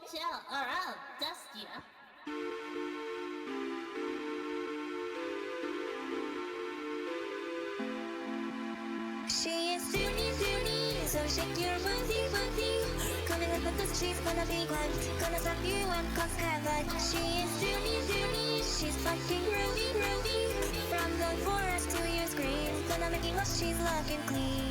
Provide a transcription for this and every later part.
watch out or I'll dust you. She is Dooney, so shake your booty. Coming up with this, she's gonna be quiet. Gonna slap you and cause havoc. She is Dooney, she's fucking groovy. From the forest to your screen, gonna make you wish she's looking clean.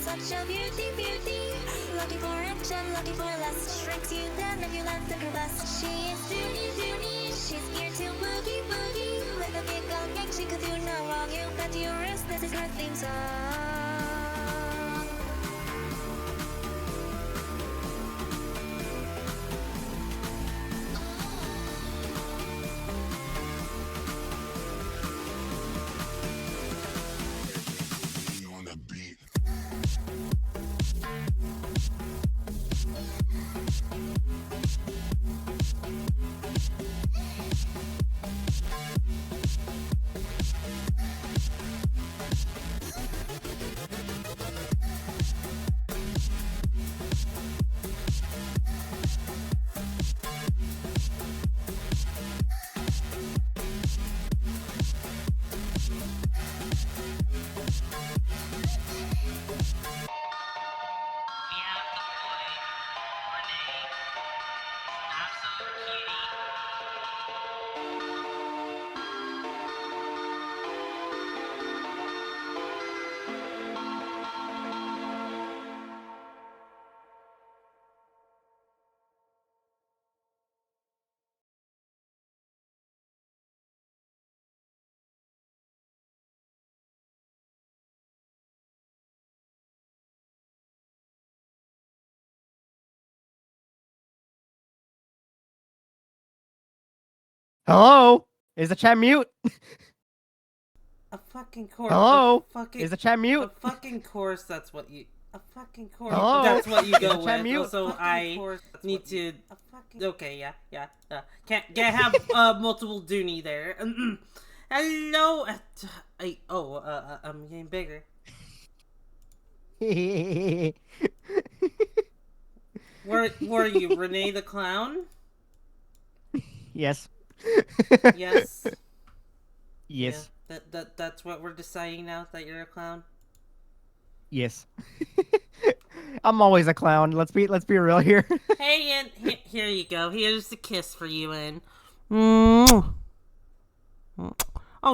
Such a beauty. Looking for action, looking for less. Shrinks you down if you let the crevasse. She is Dooney. She's here to boogie. With a big old gang, she could do no wrong. You bet your wrist, this is her theme song. Hello? Is the chat mute? A fucking course. Hello? Fucking, Is the chat mute? a fucking course, that's what you... A fucking course. Hello? That's what you Is go the chat with. mute? Also, I need to... Okay, yeah. Can't have multiple Dooney there. Hello! I'm getting bigger. Were you Renee the Clown? Yes. Yes. Yes. Yeah, that's what we're deciding now, that you're a clown? Yes. I'm always a clown. Let's be real here. Hey, and here you go. Here's the kiss for you, and... Oh,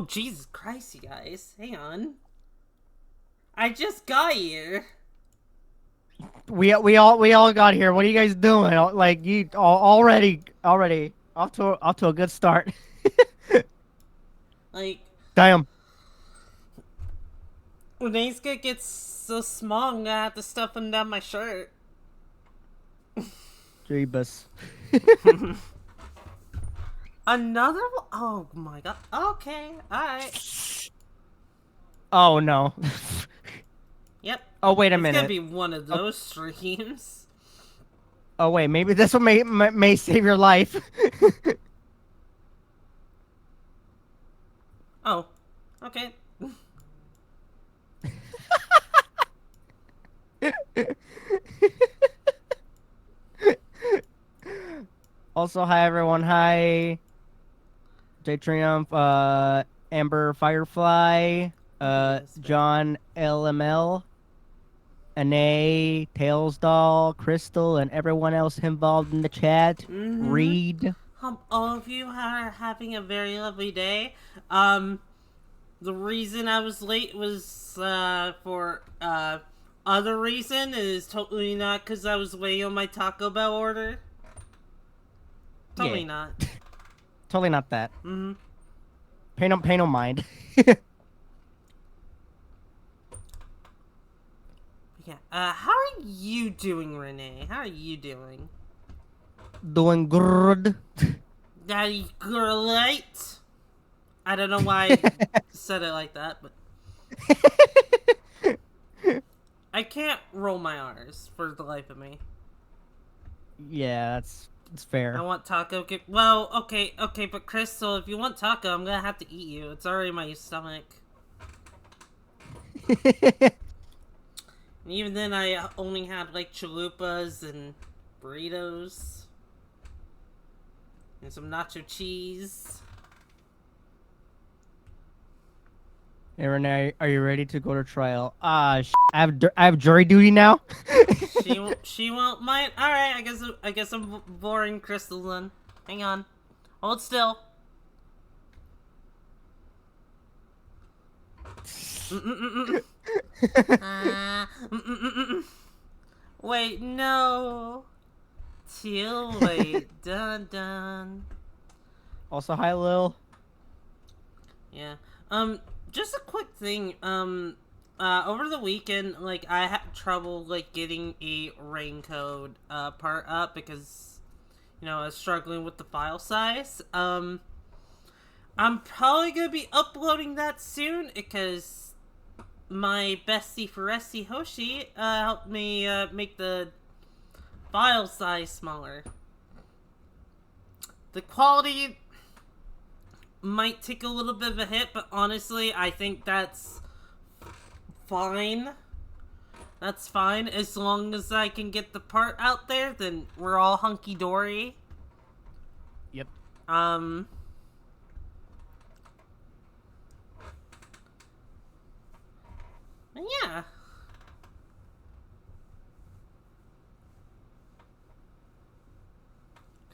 Jesus Christ, you guys. Hang on. I just got here. We all got here. What are you guys doing? Like you already off to a good start. Like, Damn. Renee's gonna get so small, I'm gonna have to stuff him down my shirt. Jeebus. Another one? Oh my god. Okay, alright. Oh no. Yep. Oh, wait a It's gonna minute. be one of those streams. Oh, wait, maybe this one may save your life. Oh. Okay. Also, hi everyone. Hi, J Triumph, Amber Firefly, Yes, man. John LML, Anae, Tails Doll, Crystal, and everyone else involved in the chat. Mm-hmm. Read. Hope all of you are having a very lovely day. The reason I was late was for other reason. It is totally not because I was waiting on my Taco Bell order. Totally Yeah. not. Totally not that. Mm-hmm. Pay no mind. Yeah. How are you doing, Renee? How are you doing? Doing good. Daddy girl light. I don't know why I said it like that, but I can't roll my R's for the life of me. Yeah, that's fair. I want taco. Well, okay, but Crystal, if you want taco, I'm gonna have to eat you. It's already in my stomach. And even then, I only had like chalupas and burritos and some nacho cheese. Hey Renee, are you ready to go to trial? I have jury duty now. She won't mind. All right, I guess I'm boring Crystal then. Hang on, hold still. Wait, no. Too late. Dun dun. Also, hi Lil. Yeah. Just a quick thing. Over the weekend, like, I had trouble, like, getting a raincoat, part up because, you know, I was struggling with the file size. I'm probably gonna be uploading that soon because my bestie Foresti Hoshi, helped me, make the file size smaller. The quality might take a little bit of a hit, but honestly, I think that's fine. That's fine. As long as I can get the part out there, then we're all hunky-dory. Yep. And yeah.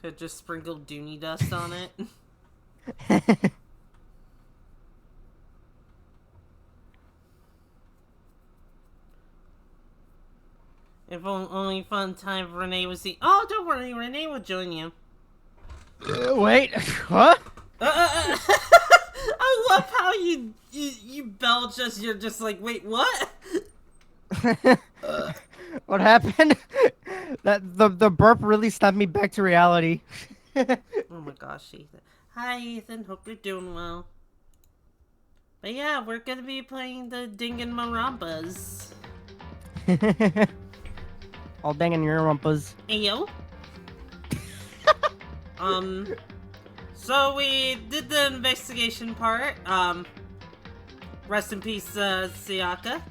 Could just sprinkle Dooney dust on it. If only fun time for Renee was the. Oh, don't worry, Renee will join you. Wait, what? I love how you belch as you're just like, wait, what? What happened? That the burp really snapped me back to reality. Oh my gosh, Ethan. Hi, Ethan. Hope you're doing well. But yeah, we're gonna be playing the Dingin' Marambas. All dangin' your rumpus. Ayo. So we did the investigation part. Rest in peace, Sayaka.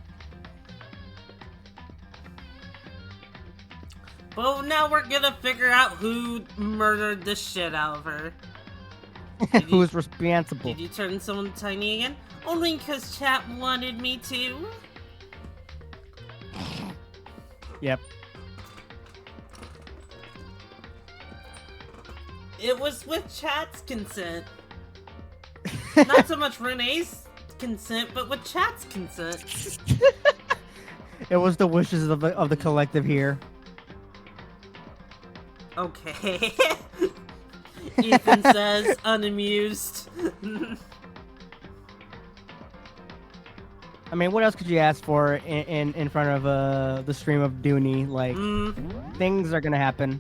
But now we're gonna figure out who murdered the shit out of her. Who's responsible? Did you turn someone tiny again? Only because chat wanted me to. Yep. It was with chat's consent. Not so much Renee's consent, but with chat's consent. It was the wishes of the collective here. Okay. Ethan says, unamused. I mean, what else could you ask for in front of the stream of Dooney? Like, things are gonna happen.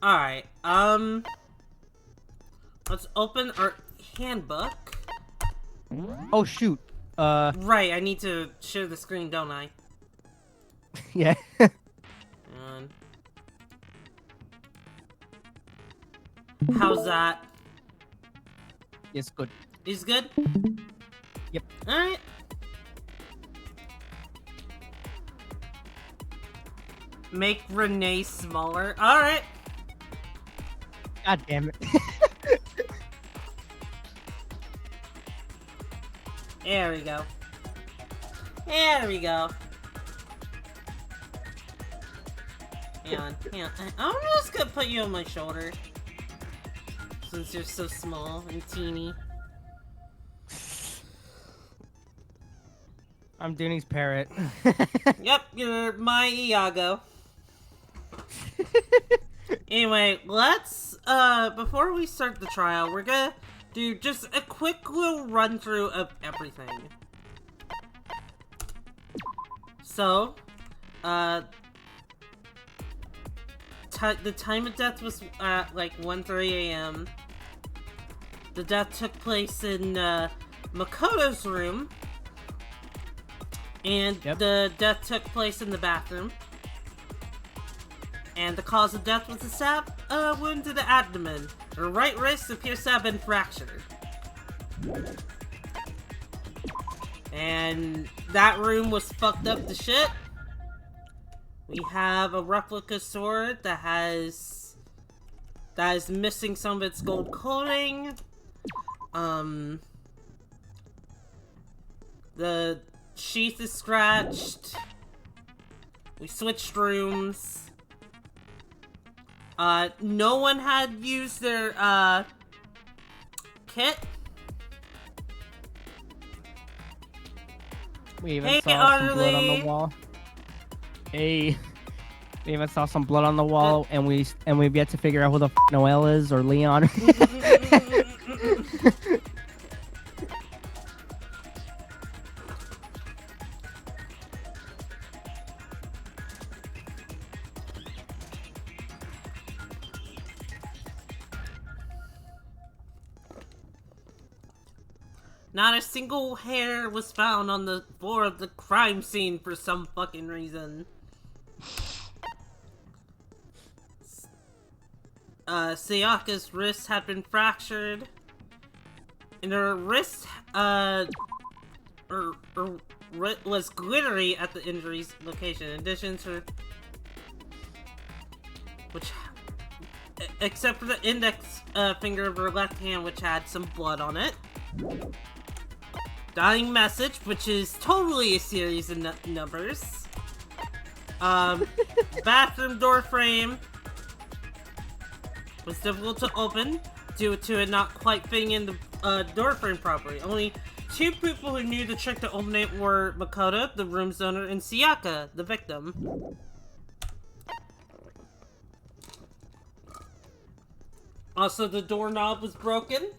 Alright, let's open our... handbook. Oh shoot. Right, I need to share the screen, don't I? Yeah. And how's that? It's good. Is good? Yep. Alright. Make Renee smaller. Alright. God damn it. There we go. There we go. Hang on. I'm just gonna put you on my shoulder. Since you're so small and teeny. I'm Dooney's parrot. Yep, you're my Iago. Anyway, let's, before we start the trial, we're gonna do just a quick little run through of everything. So, the time of death was at like 1:30 a.m. The death took place in Makoto's room, and the death took place in the bathroom. And the cause of death was a stab wound to the abdomen. Her right wrist appears to have been fractured. And that room was fucked up to shit. We have a replica sword that is missing some of its gold coating. The sheath is scratched. We switched rooms. No one had used their, kit. We even saw some blood on the wall. Hey. We even saw some blood on the wall, and we've yet to figure out who the f Noelle is, or Leon. Not a single hair was found on the floor of the crime scene for some fucking reason. Sayaka's wrist had been fractured. And her wrist, was glittery at the injury's location. In addition to except for the index finger of her left hand, which had some blood on it. Dying message, which is totally a series of numbers. Bathroom door frame was difficult to open due to it not quite fitting in the door frame properly. Only 2 people who knew the trick to open it were Makoto, the room's owner, and Sayaka, the victim. Also, the doorknob was broken.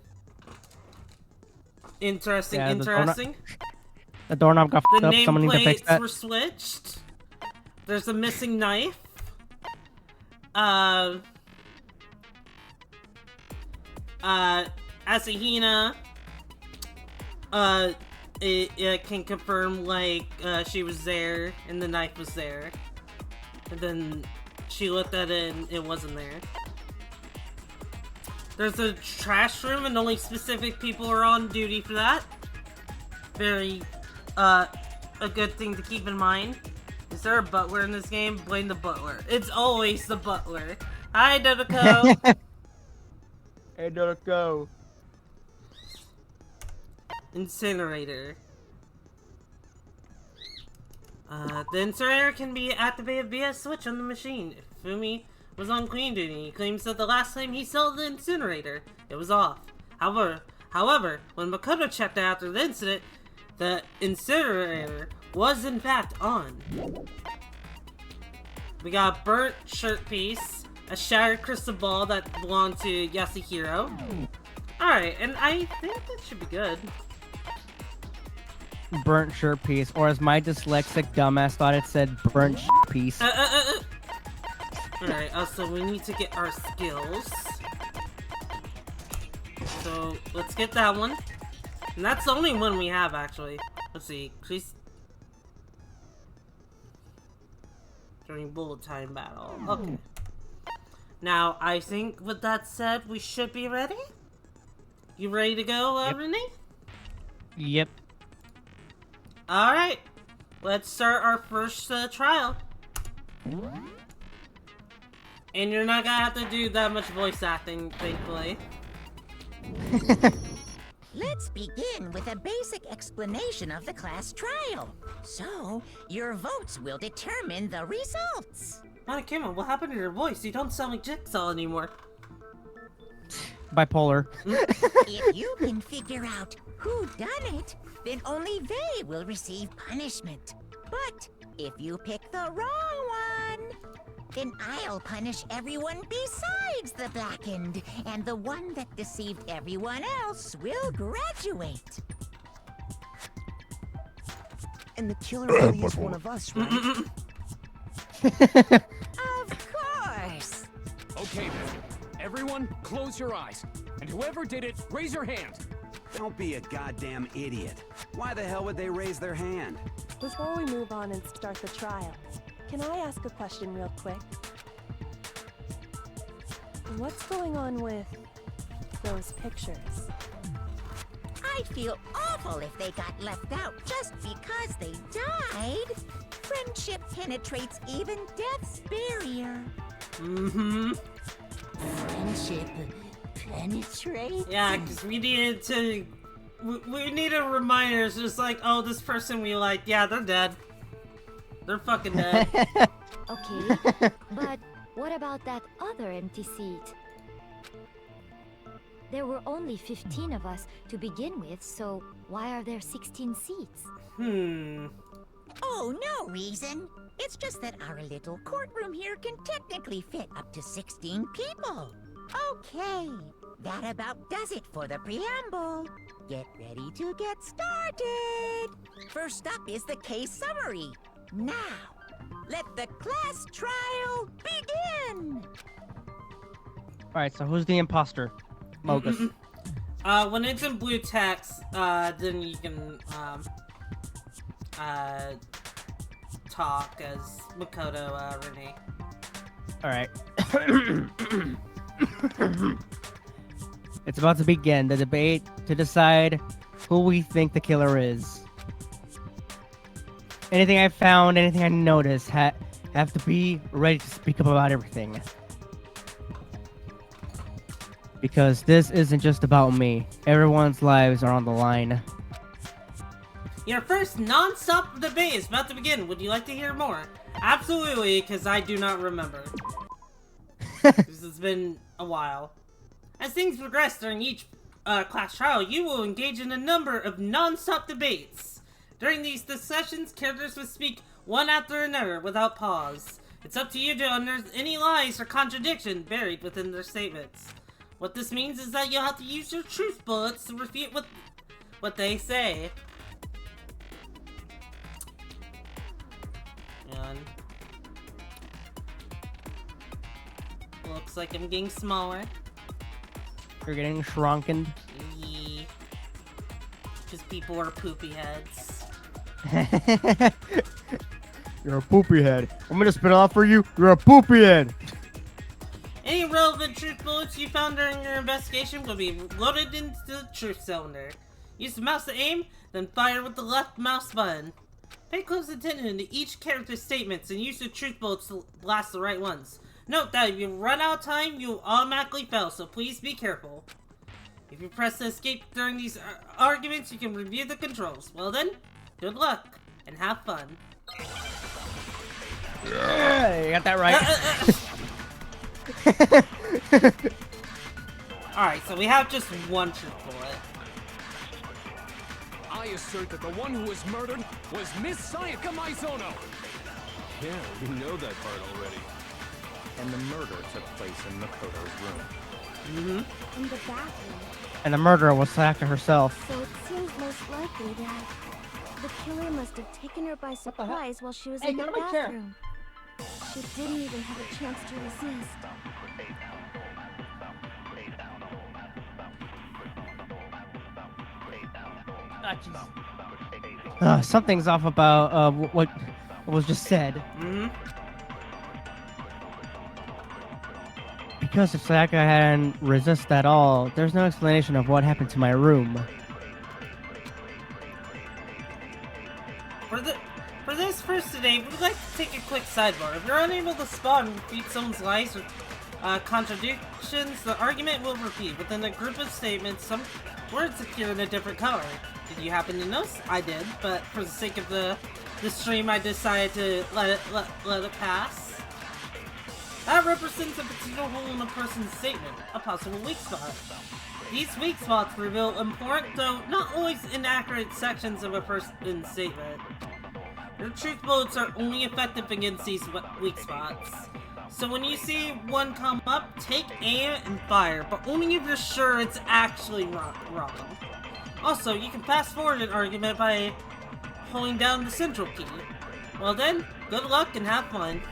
Interesting, Yeah, interesting. The doorknob got The fucked up. Someone need to fix nameplates that. were switched. There's a missing knife. Asahina, it can confirm, like, she was there, and the knife was there. And then she looked at it, and it wasn't there. There's a trash room, and only specific people are on duty for that. Very, a good thing to keep in mind. Is there a butler in this game? Blame the butler. It's always the butler. Hi, Dodoko. Hey, Dodoko. Incinerator. The incinerator can be activated via a switch on the machine. If Fumi was on clean duty, he claims that the last time he saw the incinerator, it was off. However, when Makoto checked after the incident, the incinerator was in fact on. We got a burnt shirt piece, a shattered crystal ball that belonged to Yasuhiro. Alright, and I think that should be good. Burnt shirt piece, or as my dyslexic dumbass thought it said, burnt piece. Alright, also we need to get our skills. so let's get that one. And that's the only one we have, actually. Let's see. Increase during bullet time battle. Okay. Now, I think with that said, we should be ready. You ready to go, Yep. Renee? Yep. Alright. Let's start our first trial. And you're not gonna have to do that much voice acting, thankfully. Let's begin with a basic explanation of the class trial. So, your votes will determine the results. Monokuma, what happened to your voice? You don't sound like Jigsaw anymore. Bipolar. If you can figure out who done it, then only they will receive punishment. But if you pick the wrong one, then I'll punish everyone besides the blackened, and the one that deceived everyone else will graduate. And the killer really is one of us, right? Of course. Okay then. Everyone, close your eyes. And whoever did it, raise your hand. Don't be a goddamn idiot. Why the hell would they raise their hand? Before we move on and start the trial, can I ask a question real quick? What's going on with those pictures? I'd feel awful if they got left out just because they died. Friendship penetrates even death's barrier. Mm-hmm. Friendship penetrates? Yeah, because we needed to... We needed reminders, just like, oh, this person we like, yeah, they're dead. They're fucking dead. Okay, but what about that other empty seat? There were only 15 of us to begin with, so why are there 16 seats? Oh, no reason. It's just that our little courtroom here can technically fit up to 16 people. Okay, that about does it for the preamble. Get ready to get started. First up is the case summary. Now, let the class trial begin. Alright, so who's the imposter? Mogus. When it's in blue text, then you can, talk as Makoto, Renee. Alright. It's about to begin the debate to decide who we think the killer is. Anything I found, anything I noticed, have to be ready to speak up about everything. Because this isn't just about me. Everyone's lives are on the line. Your first non-stop debate is about to begin. Would you like to hear more? Absolutely, because I do not remember. This has been a while. As things progress during each class trial, you will engage in a number of non-stop debates. During these discussions, characters will speak one after another without pause. It's up to you to unearth any lies or contradiction buried within their statements. What this means is that you'll have to use your truth bullets to refute what they say. And looks like I'm getting smaller. You're getting shrunken. Yeah. Because people are poopy heads. You're a poopy head. I'm gonna spit it out for you. You're a poopy head. Any relevant truth bullets you found during your investigation will be loaded into the truth cylinder. Use the mouse to aim, then fire with the left mouse button. Pay close attention to each character's statements and use the truth bullets to blast the right ones. Note that if you run out of time, you will automatically fail, so please be careful. If you press to escape during these arguments, you can review the controls. Well then, good luck, and have fun. Yeah, you got that right. Alright, so we have just one truth bullet. I assert that the one who was murdered was Miss Sayaka Maizono. Yeah, we know that part already. And the murder took place in Makoto's room. In the bathroom. And the murderer was Sayaka herself. So it seems most likely that the killer must have taken her by surprise while she was in the bathroom. She didn't even have a chance to resist. Something's off about what was just said. Mm-hmm. Because if Sayaka hadn't resisted at all, there's no explanation of what happened to my room. For this first today, we'd like to take a quick sidebar. If you're unable to spot and refute someone's lies or contradictions, the argument will repeat. Within a group of statements, some words appear in a different color. Did you happen to notice? I did, but for the sake of the stream, I decided to let it pass. That represents a particular hole in a person's statement, a possible weak spot. These weak spots reveal important, though not always inaccurate, sections of a person's statement. Your truth bullets are only effective against these weak spots. So when you see one come up, take aim and fire, but only if you're sure it's actually wrong. Also, you can fast forward an argument by holding down the central key. Well then, good luck and have fun.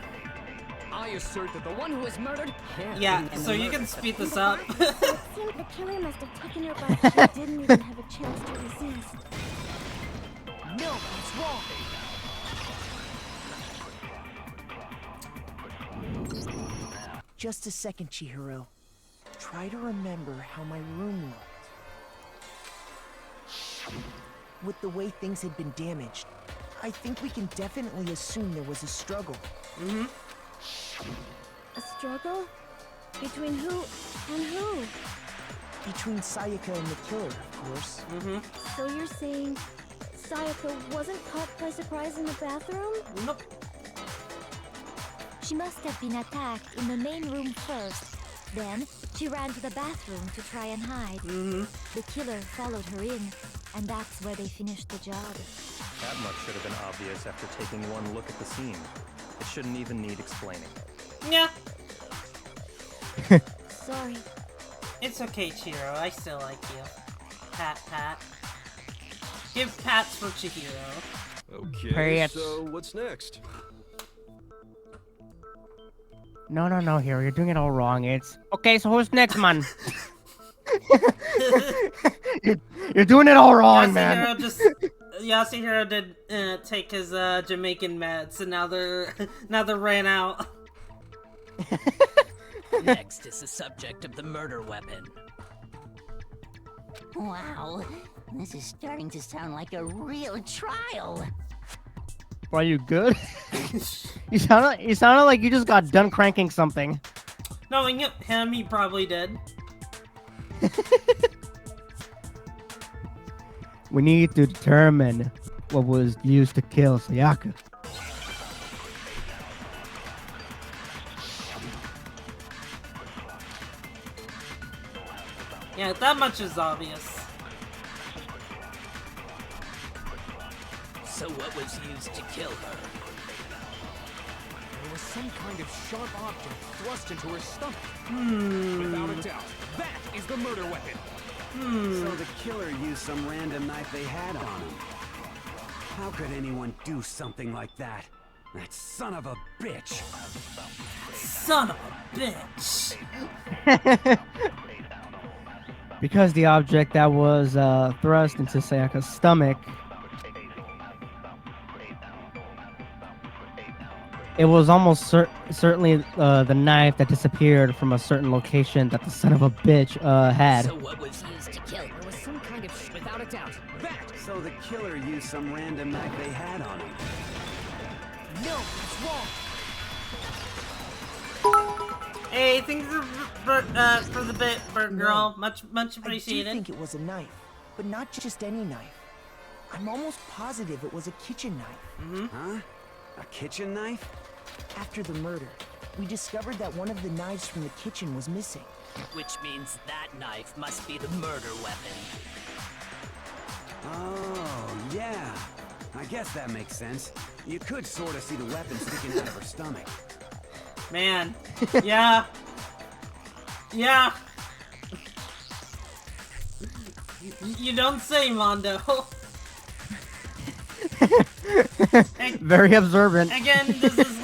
I assert that the one who was murdered can't Yeah, be in so the you murder. can speed this up. It seemed the killer must have taken her by she didn't even have a chance to resist. No, it's wrong. Just a second, Chihiro. Try to remember how my room looked. With the way things had been damaged, I think we can definitely assume there was a struggle. Mm-hmm. A struggle? Between who and who? Between Sayaka and the killer, of course. Mm-hmm. So you're saying Sayaka wasn't caught by surprise in the bathroom? Nope. She must have been attacked in the main room first. Then, she ran to the bathroom to try and hide. Mm-hmm. The killer followed her in, and that's where they finished the job. That much should have been obvious after taking one look at the scene. It shouldn't even need explaining. Yeah. Sorry. It's okay, Chihiro. I still like you. Pat. Give pats for Chihiro. Okay, Pats. so what's next? No, Hero, you're doing it all wrong. It's okay. So who's next, man? you're doing it all wrong, man. Yasuhiro did take his Jamaican meds, and now they're ran out. Next is the subject of the murder weapon. Wow, this is starting to sound like a real trial. Are you good? you sounded like you just got done cranking something. Knowing him, he probably did. We need to determine what was used to kill Sayaka. Yeah, that much is obvious. So what was used to kill her? There was some kind of sharp object thrust into her stomach. Without a doubt, that is the murder weapon. So the killer used some random knife they had on him. How could anyone do something like that? That son of a bitch! Son of a bitch! Because the object that was thrust into Sayaka's stomach, it was almost certainly the knife that disappeared from a certain location that the son of a bitch had. So what was used to kill her? There was some kind of without a doubt, that! So the killer used some random knife they had on him. No, it's wrong. Hey, thanks for the bit, Bird Girl. Much I do appreciated. think it was a knife, but not just any knife. I'm almost positive it was a kitchen knife. Huh? A kitchen knife? After the murder, we discovered that one of the knives from the kitchen was missing. Which means that knife must be the murder weapon. Oh, yeah. I guess that makes sense. You could sort of see the weapon sticking out of her stomach. Man. Yeah. Yeah. You don't say, Mondo. Very observant. Again, this is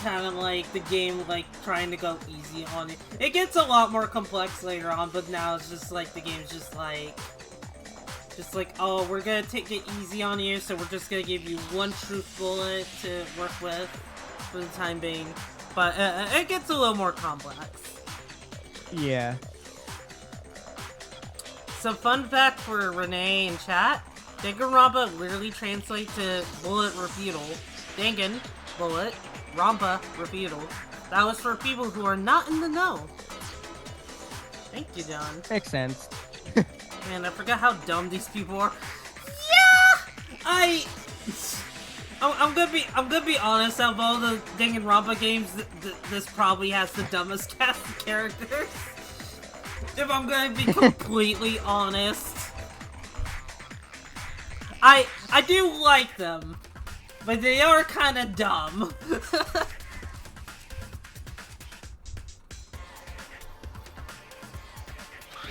kind of like the game, like, trying to go easy on it. It gets a lot more complex later on, but now it's just like, the game's just like, Just like, oh, we're gonna take it easy on you, so we're just gonna give you one truth bullet to work with for the time being. But it gets a little more complex. Yeah. Some fun fact for Renee in chat. Danganronpa literally translates to bullet refutal. Dangan, bullet, Rampa, refutal. That was for people who are not in the know. Thank you, John. Makes sense. Man, I forgot how dumb these people are. Yeah! I'm gonna be honest, out of all the Danganronpa games, this probably has the dumbest cast of characters. If I'm gonna be completely honest. I do like them, but they are kinda dumb.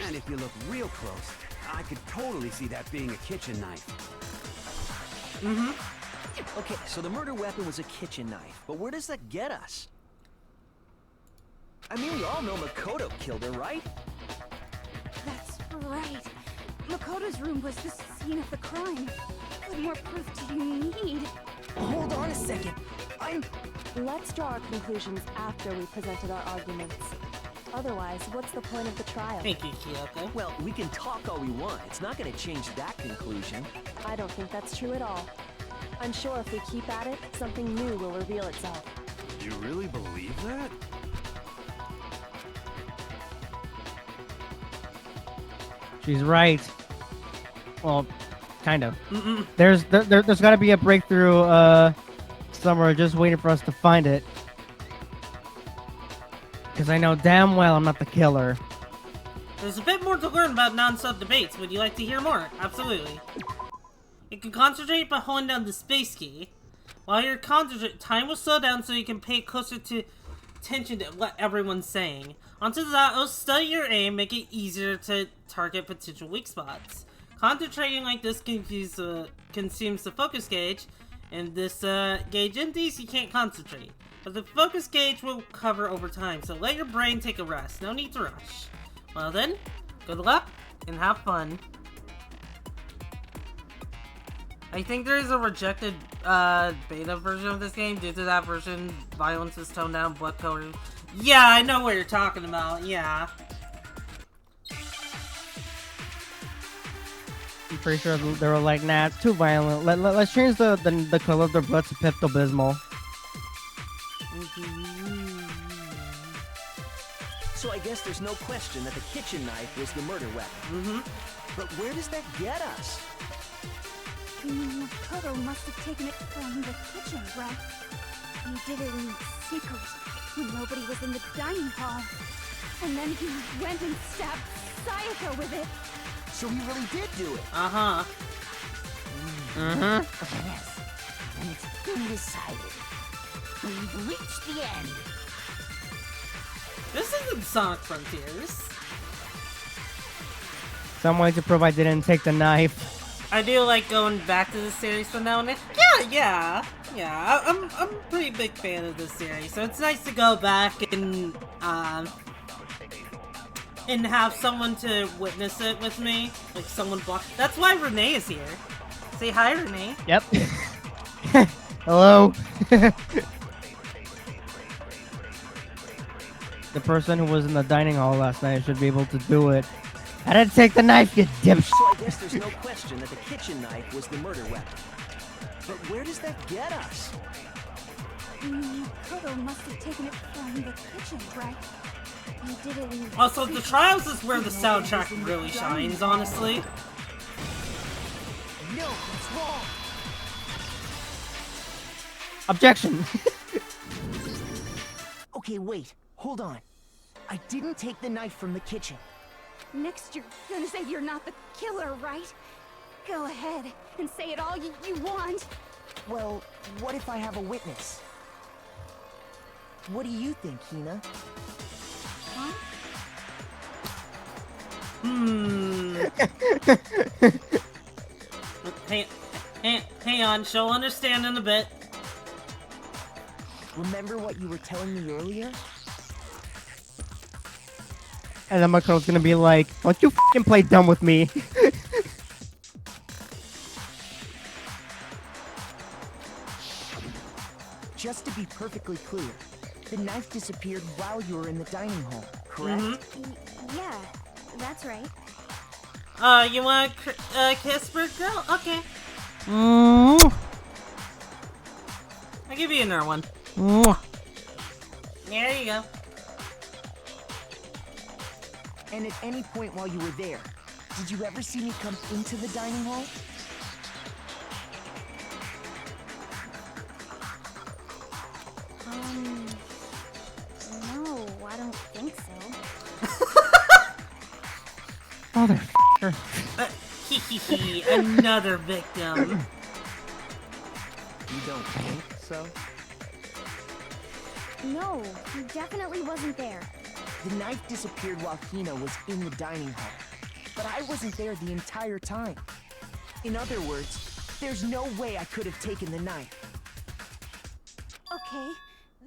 And if you look real close, I could totally see that being a kitchen knife. Mm-hmm. Okay, so the murder weapon was a kitchen knife, but where does that get us? I mean, we all know Makoto killed her, right? That's right. Makoto's room was the scene of the crime. What more proof do you need? Hold on a second. Let's draw our conclusions after we presented our arguments. Otherwise, what's the point of the trial? Thank you, Kyoko. Well, we can talk all we want. It's not going to change that conclusion. I don't think that's true at all. I'm sure if we keep at it, something new will reveal itself. You really believe that? She's right. Well, kind of. There's got to be a breakthrough somewhere, just waiting for us to find it. Because I know damn well I'm not the killer. There's a bit more to learn about non-stop debates. Would you like to hear more? Absolutely. You can concentrate by holding down the space key. While you're concentrating, time will slow down so you can pay closer to attention to what everyone's saying. Onto that, it'll study your aim, make it easier to target potential weak spots. Concentrating like this consumes the focus gauge, and this gauge empties, you can't concentrate. But the focus gauge will cover over time, so let your brain take a rest. No need to rush. Well then, good luck, and have fun. I think there is a rejected beta version of this game. Due to that version, violence is toned down, blood color. Yeah, I know what you're talking about, yeah. I'm pretty sure they were like, nah, it's too violent. Let's change the color of their blood to Pepto-Bismol. So I guess there's no question that the kitchen knife was the murder weapon. But where does that get us? Makoto must have taken it from the kitchen, right? He did it in secret, when nobody was in the dining hall. And then he went and stabbed Sayaka with it. So he really did do it. Uh-huh. Yes, and it's been decided. We've reached the end. This isn't Sonic Frontiers. Some way to prove I didn't take the knife. I do like going back to the series from now and then. Yeah. I'm a pretty big fan of this series, so it's nice to go back and have someone to witness it with me, like someone block. That's why Renee is here. Say hi, Renee. Yep. Hello. The person who was in the dining hall last night should be able to do it. I didn't take the knife, you dipshit. So I guess there's no question that the kitchen knife was the murder weapon. But where does that get us? Makoto must have taken it from the kitchen, right? He did it in Also, the Trials is where the soundtrack really shines, honestly. No, it's wrong. Objection. Okay, wait. Hold on. I didn't take the knife from the kitchen. Next, you're gonna say you're not the killer, right? Go ahead and say it all you want. Well, what if I have a witness? What do you think, Hina? Huh? Hang on, she'll understand in a bit. Remember what you were telling me earlier? And then Makoto's gonna be like, don't you f***ing play dumb with me. just to be perfectly clear, the knife disappeared while you were in the dining hall, correct? Yeah, that's right. You want a kiss, bird girl? Okay. I'll give you another one. There you go. And at any point while you were there, did you ever see me come into the dining hall? No, I don't think so. Motherfucker. Another victim. You don't think so? No, he definitely wasn't there. The knife disappeared while Hina was in the dining hall, but I wasn't there the entire time. In other words, there's no way I could have taken the knife. Okay,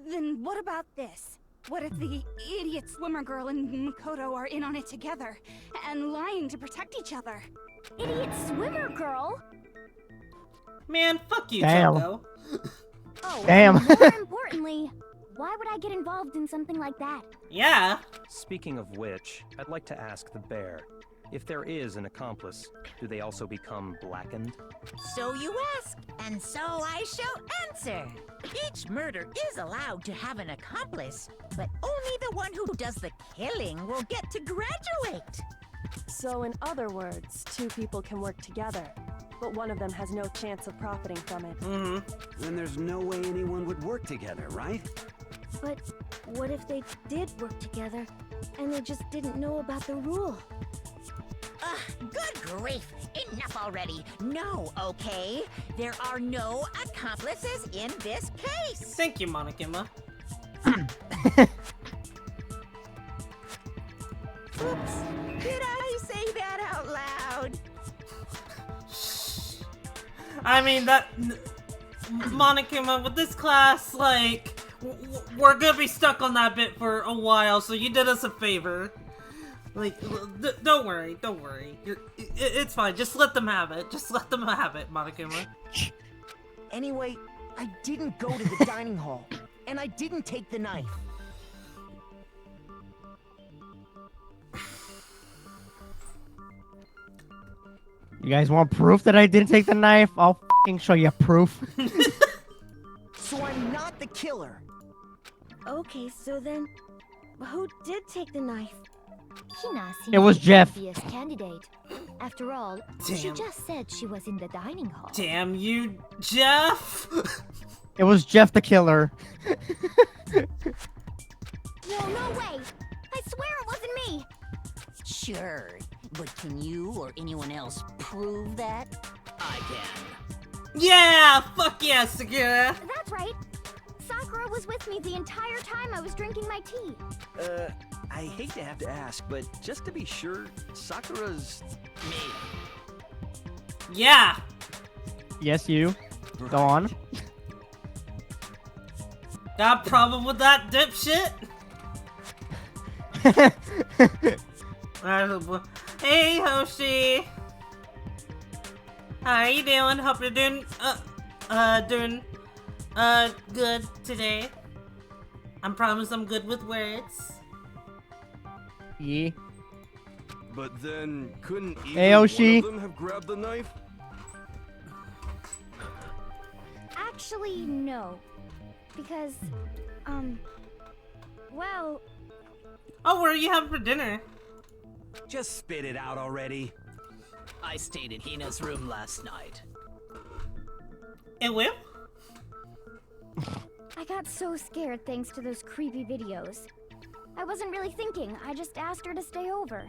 then what about this? What if the idiot swimmer girl and Makoto are in on it together, and lying to protect each other? Idiot swimmer girl? Man, fuck you, Damn. Choco. Oh, Damn. and more importantly, why would I get involved in something like that? Yeah. Speaking of which, I'd like to ask the bear, if there is an accomplice, do they also become blackened? So you ask, and so I shall answer. Each murder is allowed to have an accomplice, but only the one who does the killing will get to graduate. So in other words, two people can work together, but one of them has no chance of profiting from it. Then there's no way anyone would work together, right? But what if they did work together, and they just didn't know about the rule? Good grief! Enough already! No, okay? There are no accomplices in this case! Thank you, Monokuma. Oops! Did I say that out loud? I mean, Monokuma, with this class, like, we're gonna be stuck on that bit for a while, so you did us a favor. Like, don't worry, don't worry. It's fine, just let them have it. Just let them have it, Monokuma. Anyway, I didn't go to the dining hall, and I didn't take the knife. You guys want proof that I didn't take the knife? I'll fucking show you proof. So I'm not the killer. Okay, so then, who did take the knife? Hina seems It was the Jeff. obvious candidate. After all, she Damn. just said she was in the dining hall. Damn you, Jeff! It was Jeff the killer. No way! I swear it wasn't me! Sure, but can you or anyone else prove that? I can. Yeah! Fuck yeah, Segura! That's right! Sakura was with me the entire time I was drinking my tea. I hate to have to ask, but just to be sure, Sakura's... Me. Yeah! Yes, you. Go on. Got a problem with that, dipshit? Hey, Hoshi! How are you doing? Hope you're doing, good today. I promise I'm good with words. Yeah. But then, couldn't either Hey, Yoshi. one of them have grabbed the knife? Actually, no. Because, well... Oh, what are you having for dinner? Just spit it out already. I stayed in Hina's room last night. It will? I got so scared thanks to those creepy videos. I wasn't really thinking, I just asked her to stay over.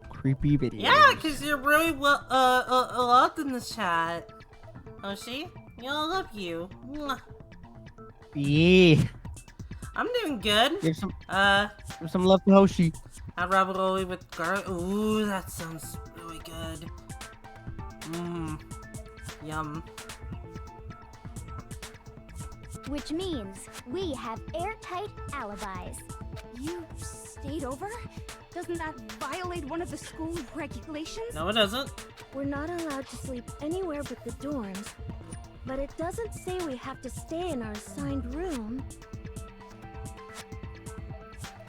Creepy video. Yeah, because you're really well, loved in the chat. Hoshi, we all love you. Mwah. Yeah. I'm doing good. Give some love to Hoshi. I ravioli with garlic. Ooh, that sounds really good. Mmm. Yum. Which means we have airtight alibis. You stayed over? Doesn't that violate one of the school regulations? No, it doesn't. We're not allowed to sleep anywhere but the dorms. But it doesn't say we have to stay in our assigned room.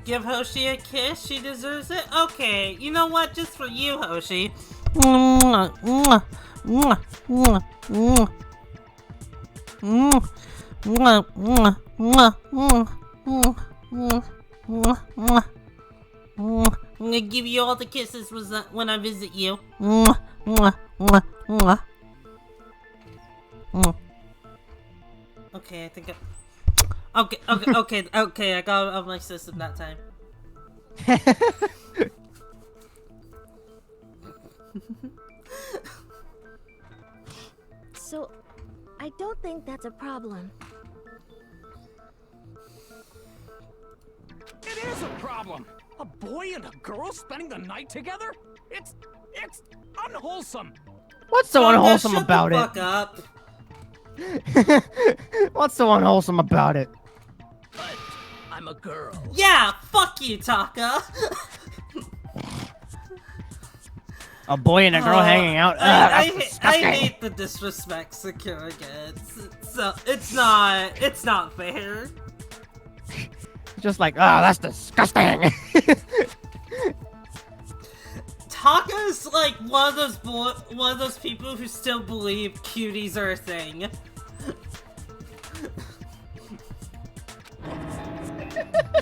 Give Hoshi a kiss, she deserves it? Okay, you know what? Just for you, Hoshi. Mwah, mwah, mwah, mwah, mwah. Mwah, mwah, mwah, mwah, mwah, mwah, mwah, mwah, mwah. I'm gonna give you all the kisses when I visit you. Mwah, mwah, mwah, mwah. Mwah. Okay, I think okay, I got it out of my system that time. So, I don't think that's a problem. It is a problem! A boy and a girl spending the night together? It's unwholesome! What's so unwholesome Shut about the it? fuck up. What's so unwholesome about it? But I'm a girl. Yeah, fuck you, Taka. A boy and a girl hanging out. I Disgusting. hate the disrespect Sakura gets. So it's not fair. Just like, oh, that's disgusting. Taka's like one of those people who still believe cuties are a thing.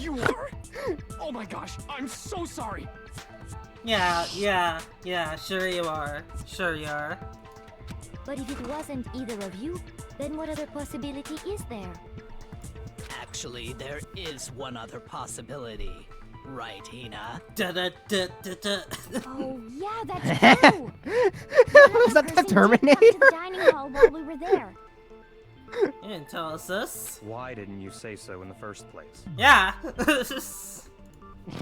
You are? Oh my gosh, I'm so sorry! Yeah, sure you are. Sure you are. But if it wasn't either of you, then what other possibility is there? Actually, there is one other possibility. Right, Hina? Oh, yeah, that's true! Was that the Terminator? To the dining hall while we were there. You didn't tell us this. Why didn't you say so in the first place? Yeah.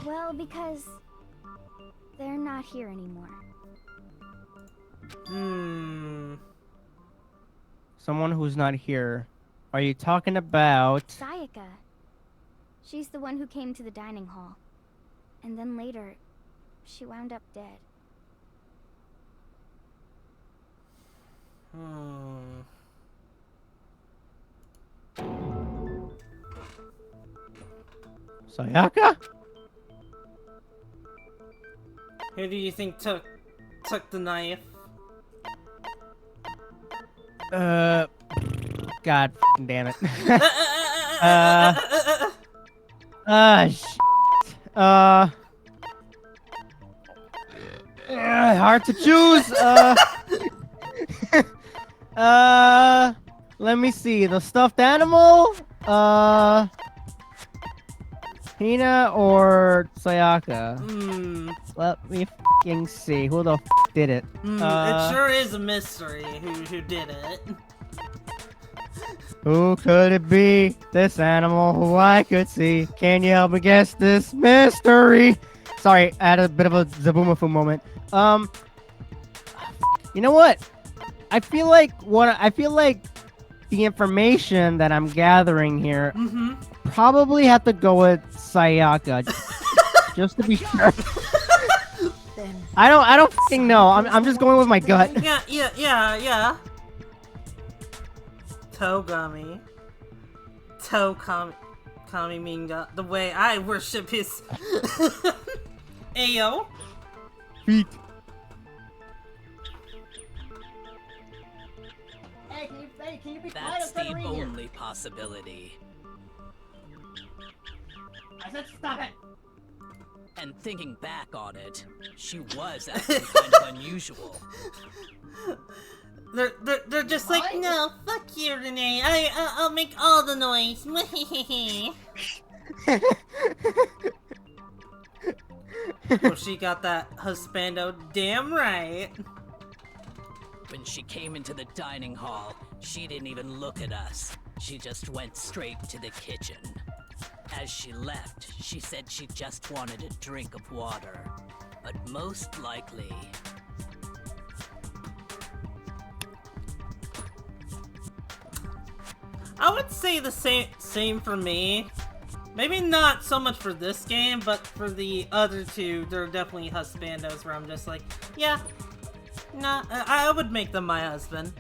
Well, because they're not here anymore. Someone who's not here. Are you talking about... Sayaka. She's the one who came to the dining hall. And then later, she wound up dead. Sayaka? Who do you think took the knife? God damn it. Hard to choose. Let me see. The stuffed animal? Hina or Sayaka? Let me fucking see. Who the did it? It sure is a mystery who did it. Who could it be? This animal who I could see. Can you help me guess this mystery? Sorry, I had a bit of a Zabumafu moment. You know what? I feel like the information that I'm gathering here probably have to go with Sayaka, just to be sure. I don't fucking know. I'm just going with my gut. Yeah. Togami. Kami Minga. The way I worship his Ayo. Feet. Hey, can you be That's the only possibility. I said stop it! And thinking back on it, she was actually kind of unusual. They're just like, no, fuck you, Renee. I'll make all the noise. Oh, she got that husbando damn right. When she came into the dining hall, she didn't even look at us. She just went straight to the kitchen. As she left, she said she just wanted a drink of water. But most likely... I would say the same for me. Maybe not so much for this game, but for the other two, they're definitely husbandos where I'm just like, yeah, nah, I would make them my husband.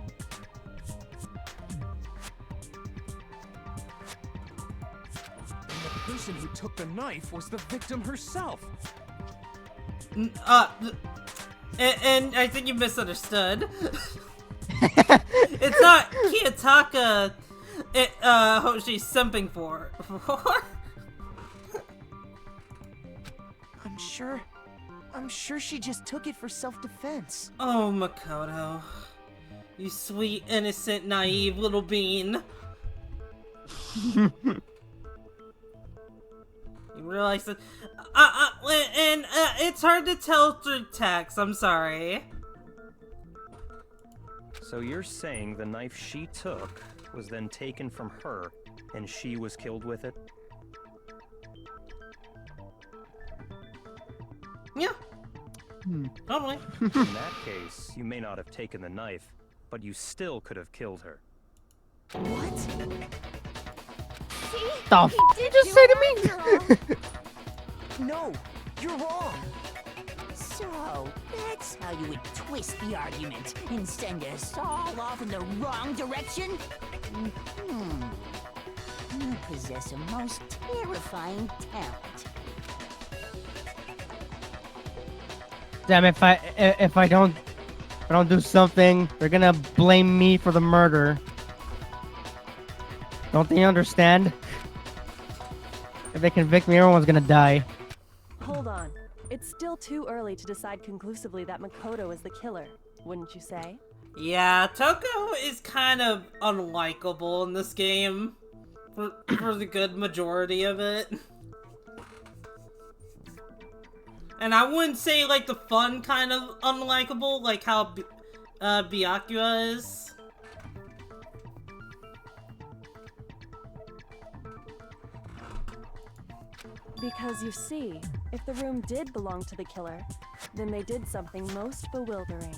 person who took the knife was the victim herself. And I think you misunderstood. It's not Kiyotaka Hoshi's simping for. I'm sure she just took it for self-defense. Oh, Makoto. You sweet, innocent, naive little bean. You realize that... it's hard to tell through text, I'm sorry. So you're saying the knife she took was then taken from her, and she was killed with it? Yeah. Probably. In that case, you may not have taken the knife, but you still could have killed her. What? See? The He f did you just do say it to me? after all. No, you're wrong. So, that's how you would twist the argument and send us all off in the wrong direction? You possess a most terrifying talent. Damn, if I don't do something, they're gonna blame me for the murder. Don't they understand? If they convict me, everyone's gonna die. Hold on. It's still too early to decide conclusively that Makoto is the killer, wouldn't you say? Yeah, Toko is kind of unlikable in this game. For the good majority of it. And I wouldn't say, like, the fun kind of unlikable, like how Byakuya is. Because you see, if the room did belong to the killer, then they did something most bewildering.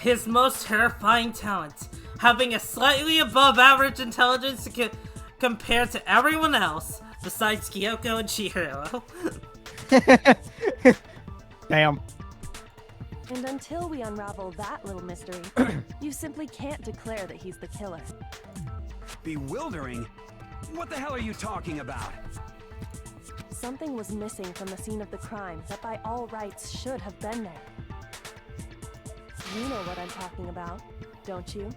His most terrifying talent, having a slightly above average intelligence compared to everyone else, besides Kyoko and Chihiro. Damn. And until we unravel that little mystery, you simply can't declare that he's the killer. Bewildering? What the hell are you talking about? Something was missing from the scene of the crime that by all rights should have been there. You know what I'm talking about, don't you?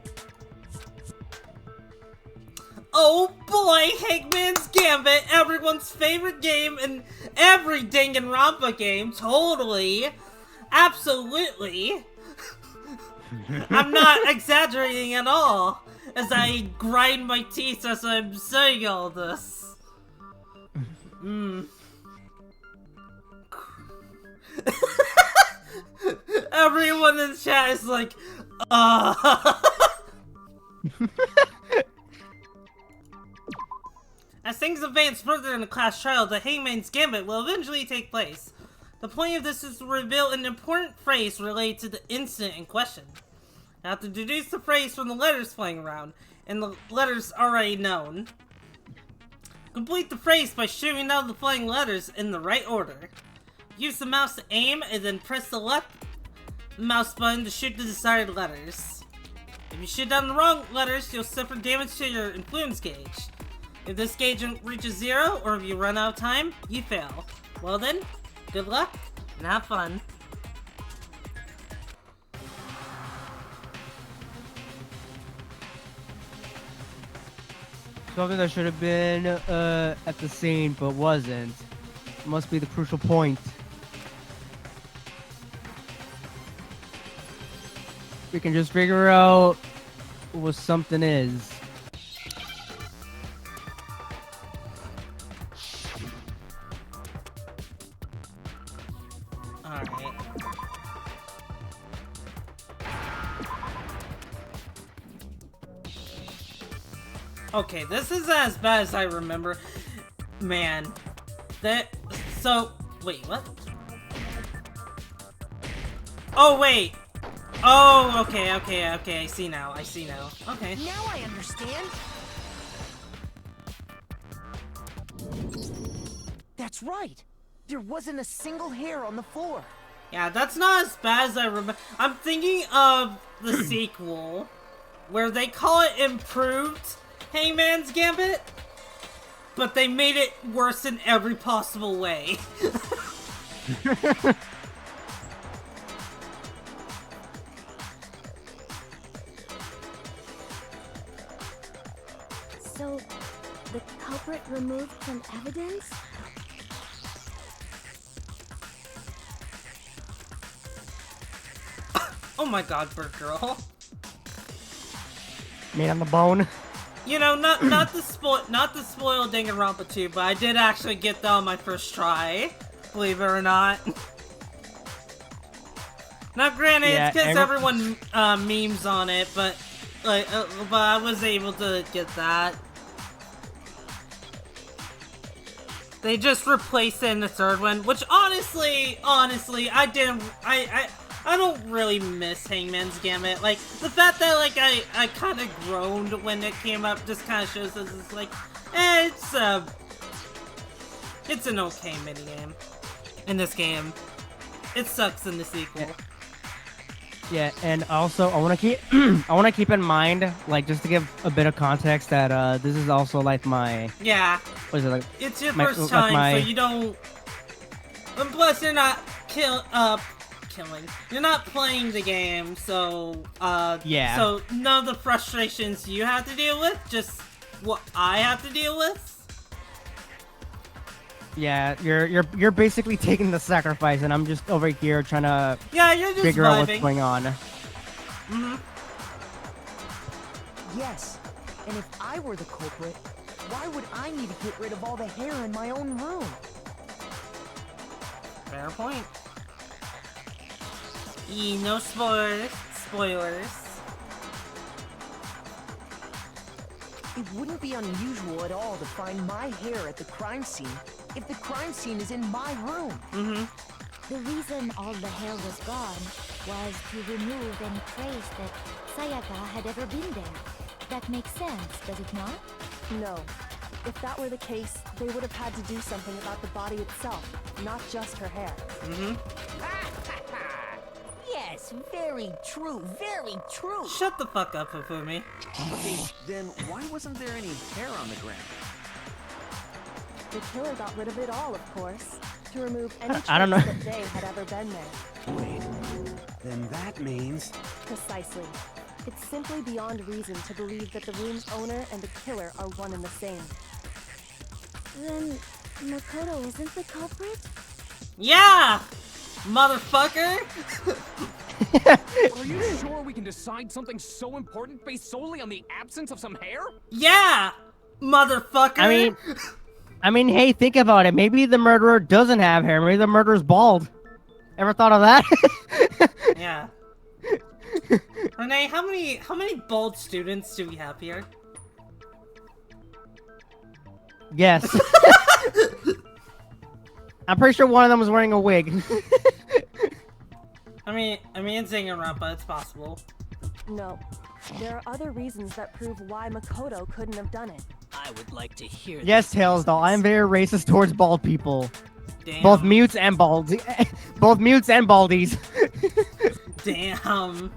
Oh boy, Hangman's Gambit, everyone's favorite game in every Danganronpa game, totally. Absolutely. I'm not exaggerating at all, as I grind my teeth as I'm saying all this. Everyone in the chat is like, As things advance further in the class trial, the Hangman's Gambit will eventually take place. The point of this is to reveal an important phrase related to the incident in question. You have to deduce the phrase from the letters flying around, and the letters already known. Complete the phrase by shooting out the flying letters in the right order. Use the mouse to aim, and then press the left mouse button to shoot the desired letters. If you shoot down the wrong letters, you'll suffer damage to your influence gauge. If this gauge reaches 0, or if you run out of time, you fail. Well then, good luck, and have fun. Something that should have been at the scene, but wasn't. Must be the crucial point. We can just figure out what something is. Alright. Okay, this is as bad as I remember. Man. So, wait, what? Oh, wait! Oh, okay, I see now, Okay. Now I understand. That's right. There wasn't a single hair on the floor. Yeah, that's not as bad as I remember. I'm thinking of the sequel. where they call it improved Hangman's Gambit, but they made it worse in every possible way. So, the culprit removed some evidence? Oh my god, Bird Girl. Made on the bone. You know, not the spoil Danganronpa 2, but I did actually get that on my first try. Believe it or not. Not granted, Yeah, it's because everyone memes on it, but like, but I was able to get that. They just replaced it in the third one, which honestly, I don't really miss Hangman's Gambit. Like, the fact that, like, I kind of groaned when it came up just kind of shows us it's like, it's an okay minigame in this game. It sucks in the sequel. Yeah, and also I want to keep in mind, like, just to give a bit of context, that this is also like my what is it, like? It's your first time, so you don't. And plus, you're not killing. You're not playing the game, so yeah. So none of the frustrations you have to deal with, just what I have to deal with. Yeah, you're basically taking the sacrifice, and I'm just over here trying to you're just figure out what's going on. Yes, and if I were the culprit, why would I need to get rid of all the hair in my own room? Fair point. No spoilers. It wouldn't be unusual at all to find my hair at the crime scene if the crime scene is in my room. The reason all the hair was gone was to remove any trace that Sayaka had ever been there. That makes sense, does it not? No. If that were the case, they would have had to do something about the body itself, not just her hair. Yes, very true, very true. Shut the fuck up, Fufumi. Okay, then why wasn't there any hair on the ground? The killer got rid of it all, of course, to remove any trace I don't know. that they had ever been there. Wait, then that means... Precisely. It's simply beyond reason to believe that the room's owner and the killer are one and the same. Then Makoto isn't the culprit? Yeah! Motherfucker! Are you sure we can decide something so important based solely on the absence of some hair? Yeah! Motherfucker! I mean, hey, think about it. Maybe the murderer doesn't have hair. Maybe the murderer's bald. Ever thought of that? Yeah. Renee, how many bald students do we have here? Yes. I'm pretty sure one of them was wearing a wig. I mean, in Danganronpa, it's possible. No. There are other reasons that prove why Makoto couldn't have done it. I would like to hear Yes, these Tails, doll. I am very racist towards bald people. Damn. Both mutes and baldies. Both mutes and baldies. Damn.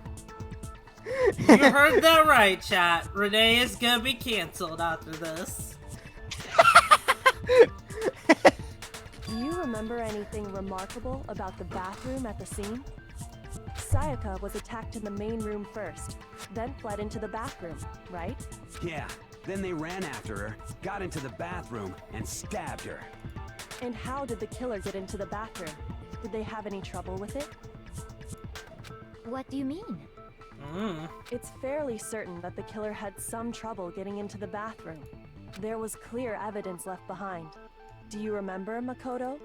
You heard that right, chat. Renee is gonna be canceled after this. Do you remember anything remarkable about the bathroom at the scene? Sayaka was attacked in the main room first, then fled into the bathroom, right? Yeah, then they ran after her, got into the bathroom, and stabbed her. And how did the killer get into the bathroom? Did they have any trouble with it? What do you mean? It's fairly certain that the killer had some trouble getting into the bathroom. There was clear evidence left behind. Do you remember, Makoto?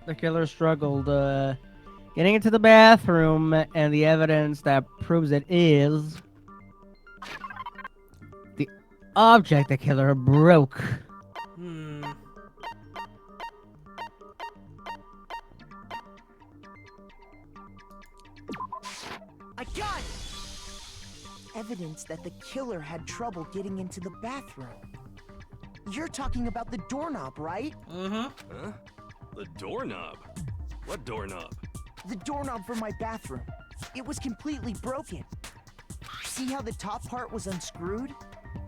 The killer struggled, getting into the bathroom, and the evidence that proves it is the object the killer broke. I got it! Evidence that the killer had trouble getting into the bathroom. You're talking about the doorknob, right? Huh? The doorknob? What doorknob? The doorknob for my bathroom. It was completely broken. See how the top part was unscrewed?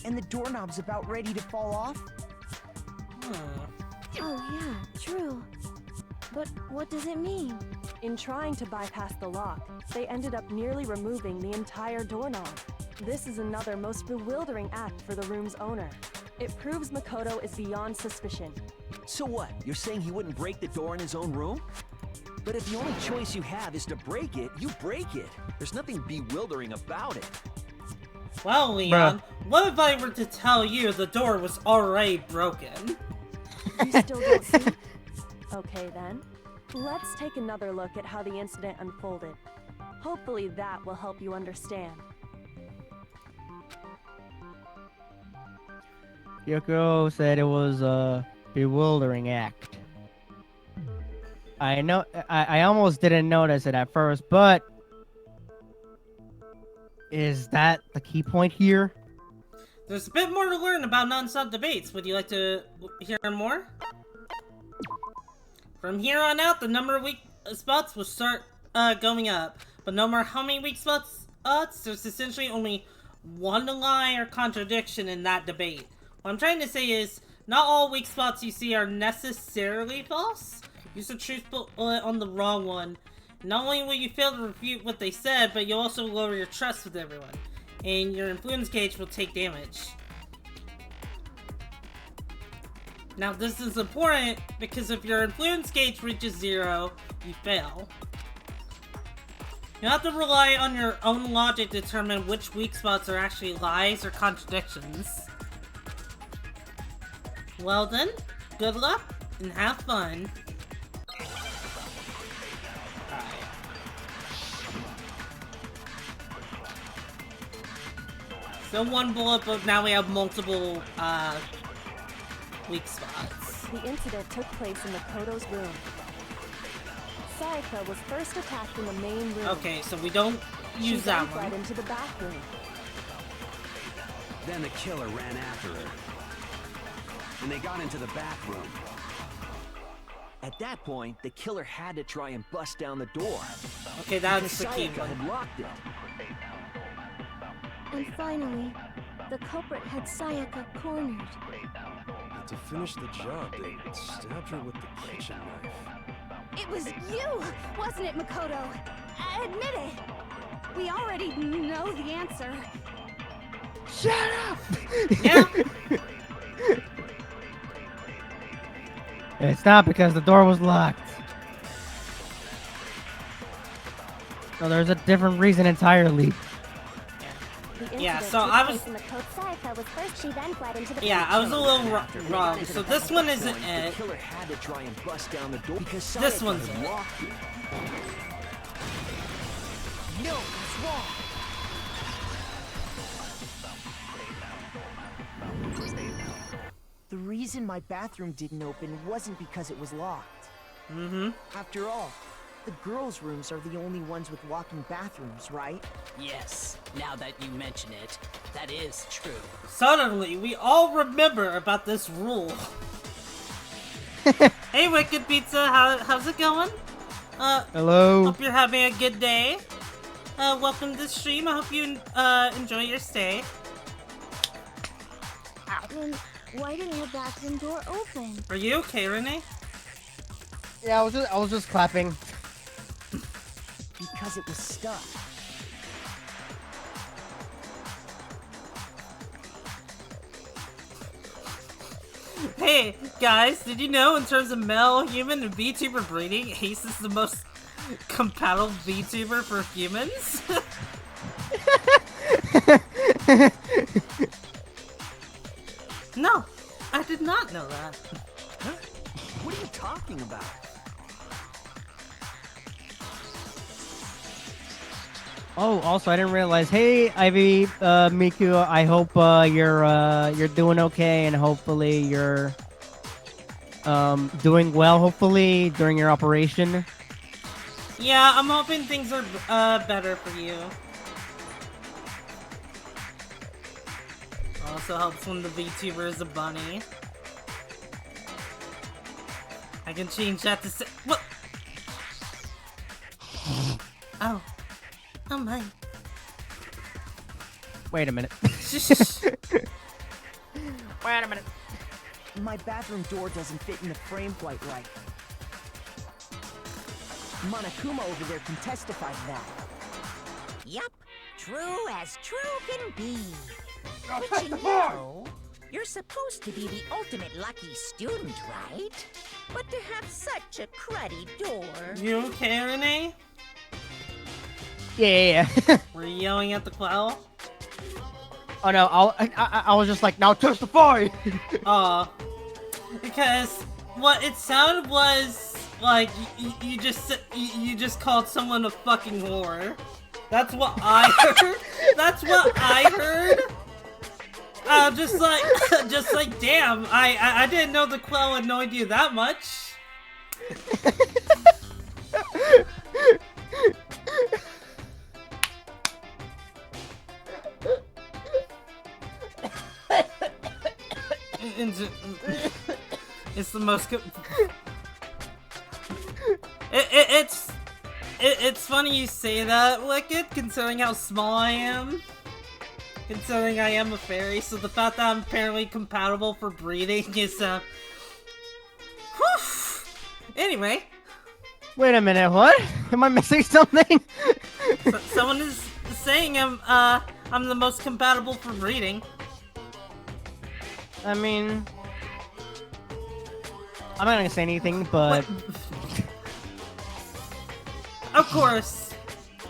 And the doorknob's about ready to fall off? Oh yeah, true. But what does it mean? In trying to bypass the lock, they ended up nearly removing the entire doorknob. This is another most bewildering act for the room's owner. It proves Makoto is beyond suspicion. So what? You're saying he wouldn't break the door in his own room? But if the only choice you have is to break it, you break it. There's nothing bewildering about it. Well, Leon, what if I were to tell you the door was already broken? You still don't see? Okay then. Let's take another look at how the incident unfolded. Hopefully that will help you understand. Yoko said it was a bewildering act. I know I almost didn't notice it at first, but is that the key point here? There's a bit more to learn about non-stop debates. Would you like to hear more? From here on out, the number of weak spots will start going up. But no matter how many weak spots, there's essentially only one lie or contradiction in that debate. What I'm trying to say is, not all weak spots you see are necessarily false. Use the truth bullet on the wrong one. Not only will you fail to refute what they said, but you'll also lower your trust with everyone. And your influence gauge will take damage. Now this is important because if your influence gauge reaches 0, you fail. You have to rely on your own logic to determine which weak spots are actually lies or contradictions. Well then, good luck and have fun. Still one bullet, but now we have multiple weak spots. The incident took place in Makoto's room. Sayaka was first attacked in the main room. Okay, so we don't use that one. Right into the bathroom. Then the killer ran after her. And they got into the bathroom. At that point, the killer had to try and bust down the door. Okay, that's the key Sayaka one. had locked it. And finally, the culprit had Sayaka cornered. And to finish the job, they stabbed her with the kitchen knife. It was you, wasn't it, Makoto? Admit it. We already know the answer. Shut up! Yeah. It's not because the door was locked. No, there's a different reason entirely. Yeah, so I was... Sayaka was first, she then fled into the Yeah, I was a little wrong. So this one isn't The it. killer had to try and bust down the door because This Sayaka one's had it. locked it. No, it's wrong. The reason my bathroom didn't open wasn't because it was locked. Mm-hmm. After all, the girls' rooms are the only ones with walking bathrooms, right? Yes, now that you mention it, that is true. Suddenly, we all remember about this rule. Hey, Wicked Pizza, how's it going? Hello. Hope you're having a good day. Welcome to the stream. I hope you enjoy your stay. Then why didn't the bathroom door open? Are you okay, Renee? Yeah, I was just clapping. Because it was stuck. Hey, guys, did you know in terms of male, human, and VTuber breeding, Ace is the most compatible VTuber for humans? No, I did not know that. Huh? What are you talking about? Oh, also I didn't realize. Hey, Ivy, Miku, I hope you're doing okay, and hopefully you're doing well. Hopefully during your operation. Yeah, I'm hoping things are better for you. Also helps when the VTuber is a bunny. I can change that to say what? Oh. Oh my. Wait a minute. Wait a minute. My bathroom door doesn't fit in the frame quite right. Monokuma over there can testify to that. Yup, true as true can be. But you know, you're supposed to be the ultimate lucky student, right? But to have such a cruddy door... You okay, Renee? Yeah. Were you yelling at the Quell? Oh no, I was just like, now testify! Because what it sounded was like you just called someone a fucking whore. That's what I heard. That's what I heard. Just like, damn, I didn't know the Quell annoyed you that much. It's the most. It's funny you say that, Wicked, considering how small I am. Considering I am a fairy, so the fact that I'm apparently compatible for breeding is, whew. Anyway. Wait a minute, what? Am I missing something? Someone is saying I'm the most compatible for breeding. I mean... I'm not gonna say anything, but... Of course,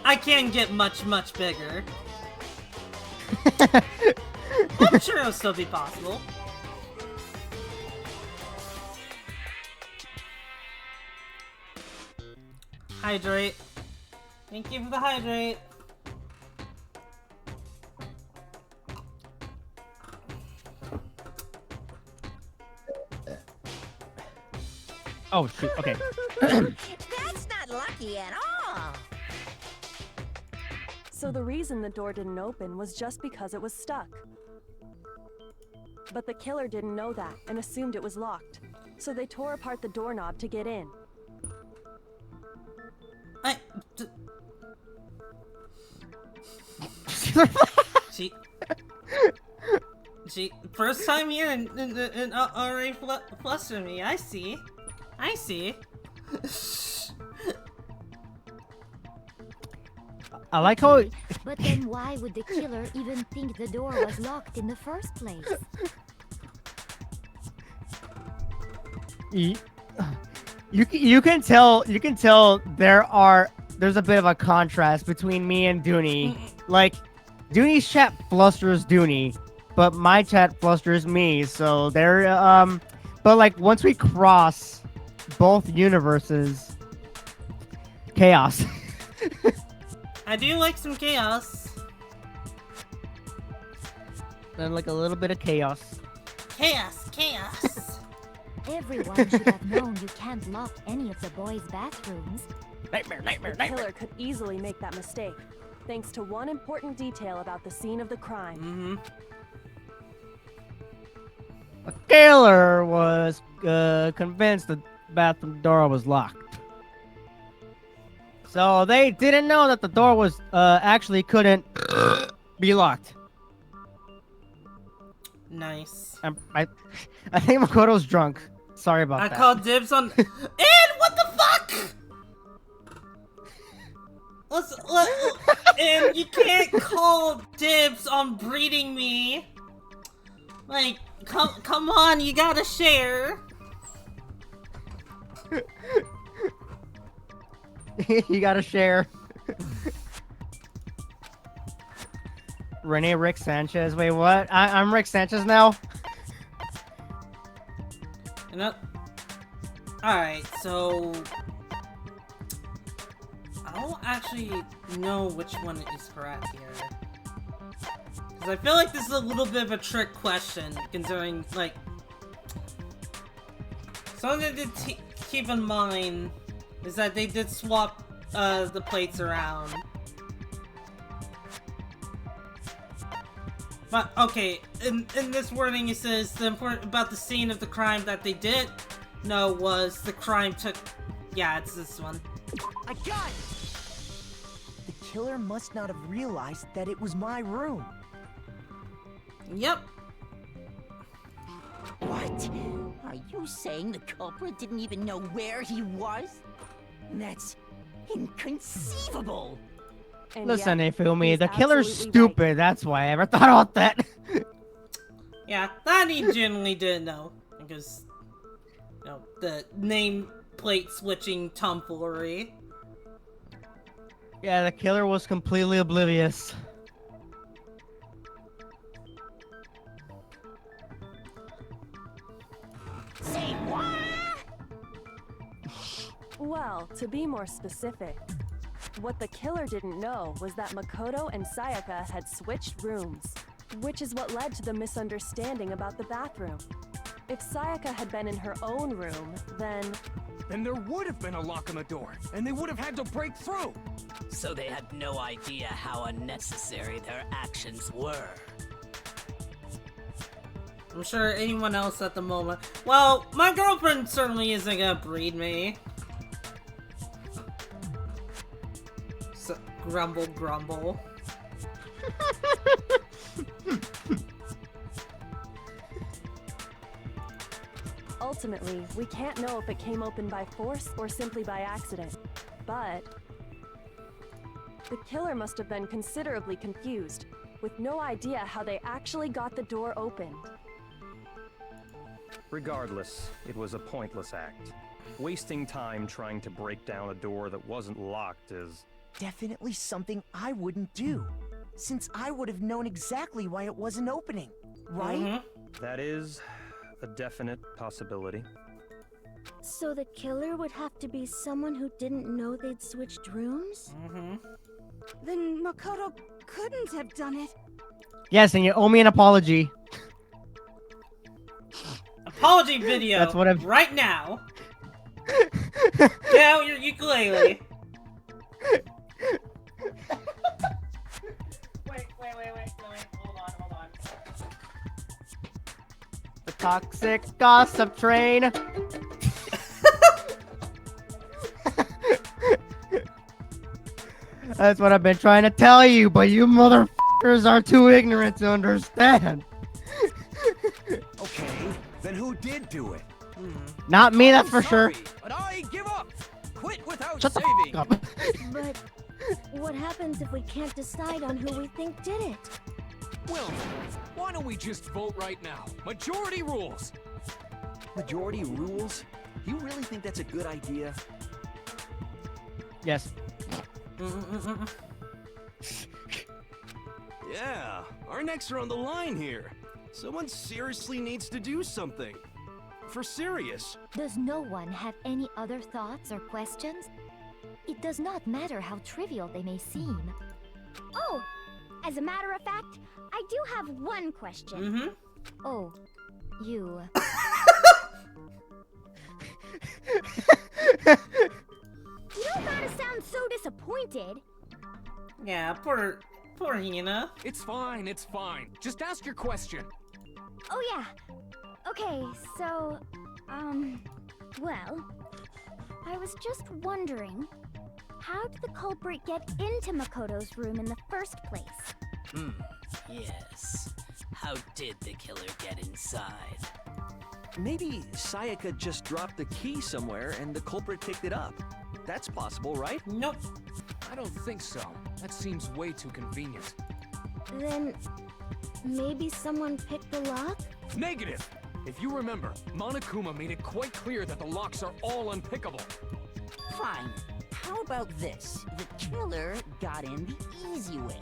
I can get much bigger. I'm sure it'll still be possible. Hydrate. Thank you for the hydrate. Oh shoot, okay. That's not lucky at all! So the reason the door didn't open was just because it was stuck. But the killer didn't know that and assumed it was locked. So they tore apart the doorknob to get in. She first time here and already flustered me. I see. I like how... But then why would the killer even think the door was locked in the first place? You can tell there's a bit of a contrast between me and Dooney. Like, Dooney's chat flusters Dooney, but my chat flusters me, so there, but like, once we cross both universes, chaos. I do like some chaos. And like a little bit of chaos. Chaos. Everyone should have known you can't lock any of the boys' bathrooms. Nightmare. The killer could easily make that mistake, thanks to one important detail about the scene of the crime. The killer was convinced the bathroom door was locked. So they didn't know that the door was actually couldn't be locked. Nice. I think Makoto's drunk. Sorry about that. I called dibs on. And what the fuck? And you can't call dibs on breeding me. Like, come on, you gotta share. You gotta share. Renee Rick Sanchez. Wait, what? I'm Rick Sanchez now? You know? Alright, so... I don't actually know which one is correct here. Because I feel like this is a little bit of a trick question, considering, like... Something to keep in mind is that they did swap the plates around. But, okay, in this wording it says the important about the scene of the crime that they did know was the crime took... Yeah, it's this one. I got it! The killer must not have realized that it was my room. Yep. What? Are you saying the culprit didn't even know where he was? That's inconceivable. And Listen, yet, Ifumi, he's the killer's absolutely stupid. right. That's why I ever thought about that. Yeah, that he genuinely didn't know. Because, you know, the nameplate switching tomfoolery. Yeah, the killer was completely oblivious. Say what? Well, to be more specific, what the killer didn't know was that Makoto and Sayaka had switched rooms, which is what led to the misunderstanding about the bathroom. If Sayaka had been in her own room, then Then there would have been a lock on the door, and they would have had to break through. So they had no idea how unnecessary their actions were. I'm sure anyone else at the moment. Well, my girlfriend certainly isn't gonna breed me. So, grumble, grumble. ultimately, we can't know if it came open by force or simply by accident. But the killer must have been considerably confused, with no idea how they actually got the door opened. Regardless, it was a pointless act. Wasting time trying to break down a door that wasn't locked is... Definitely something I wouldn't do, since I would have known exactly why it wasn't opening, right? That is a definite possibility. So the killer would have to be someone who didn't know they'd switched rooms? Then Makoto couldn't have done it. Yes, and you owe me an apology. Apology video. That's what I've... right now. Get out your ukulele. Wait. Hold on. The toxic gossip train. That's what I've been trying to tell you, but you motherfuckers are too ignorant to understand. Okay, then who did do it? Not me, that's for sure. But I give up. Quit without Shut the saving. fuck up. But what happens if we can't decide on who we think did it? Well, why don't we just vote right now? Majority rules. Majority rules? You really think that's a good idea? Yes. Yeah, our necks are on the line here. Someone seriously needs to do something. For serious. Does no one have any other thoughts or questions? It does not matter how trivial they may seem. Oh, as a matter of fact, I do have one question. Oh, you. You don't gotta sound so disappointed. Yeah, poor Hina. It's fine. Just ask your question. Oh yeah. Okay, so, well, I was just wondering, how did the culprit get into Makoto's room in the first place? Yes. How did the killer get inside? Maybe Sayaka just dropped the key somewhere and the culprit picked it up. That's possible, right? Nope. I don't think so. That seems way too convenient. Then, maybe someone picked the lock? Negative! If you remember, Monokuma made it quite clear that the locks are all unpickable. Fine. How about this? The killer got in the easy way.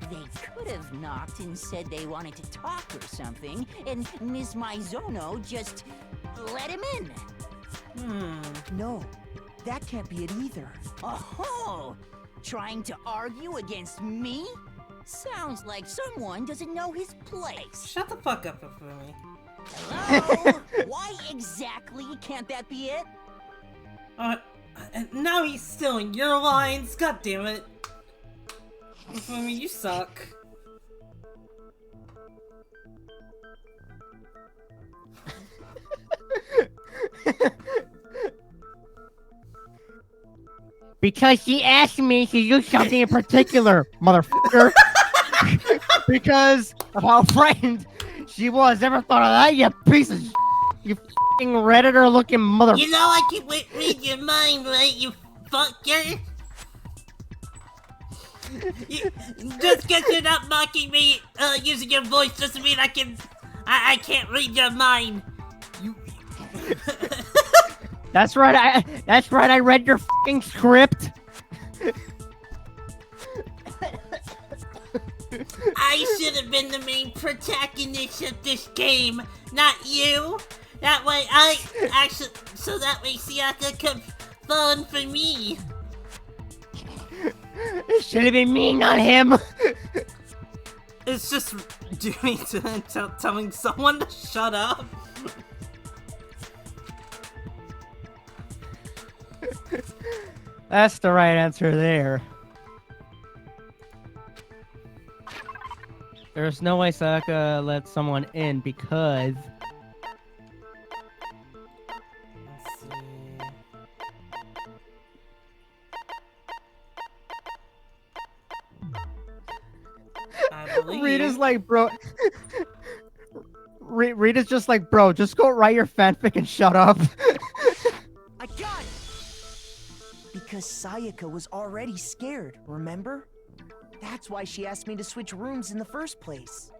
They could have knocked and said they wanted to talk or something, and Miss Maizono just let him in. No, that can't be it either. Oh, trying to argue against me? Sounds like someone doesn't know his place. Shut the fuck up, Ifumi. Hello? Why exactly can't that be it? And now he's stealing your lines. God damn it. Ifumi, you suck. Because she asked me to do something in particular, motherfucker. Because of how frightened she was. Never thought of that, you piece of shit. You f***ing Redditor-looking mother. You know I can read your mind, right, you fucker? Just because you're not mocking me using your voice doesn't mean I can't read your mind. That's right, I read your f***ing script. I should have been the main protagonist of this game, not you. That way so that way Sayaka could fall for me. It should have been me, not him. It's just doing telling someone to shut up. That's the right answer there. There's no way Sayaka let someone in because... Let's see. Rita's like, bro... Rita's just like, bro, just go write your fanfic and shut up. I got it! Because Sayaka was already scared, remember? That's why she asked me to switch rooms in the first place.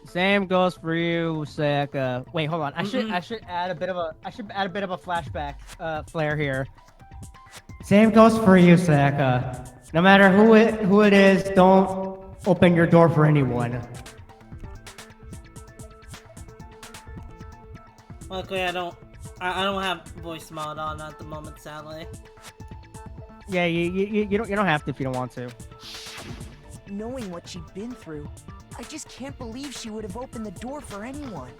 Same goes for you, Sayaka. Wait, hold on. I should add a bit of a flashback flair here. Same goes for you, Sayaka. No matter who it is, don't open your door for anyone. Luckily, I don't have voice mod on at the moment, sadly. Yeah, you don't have to if you don't want to. Knowing what she'd been through, I just can't believe she would have opened the door for anyone.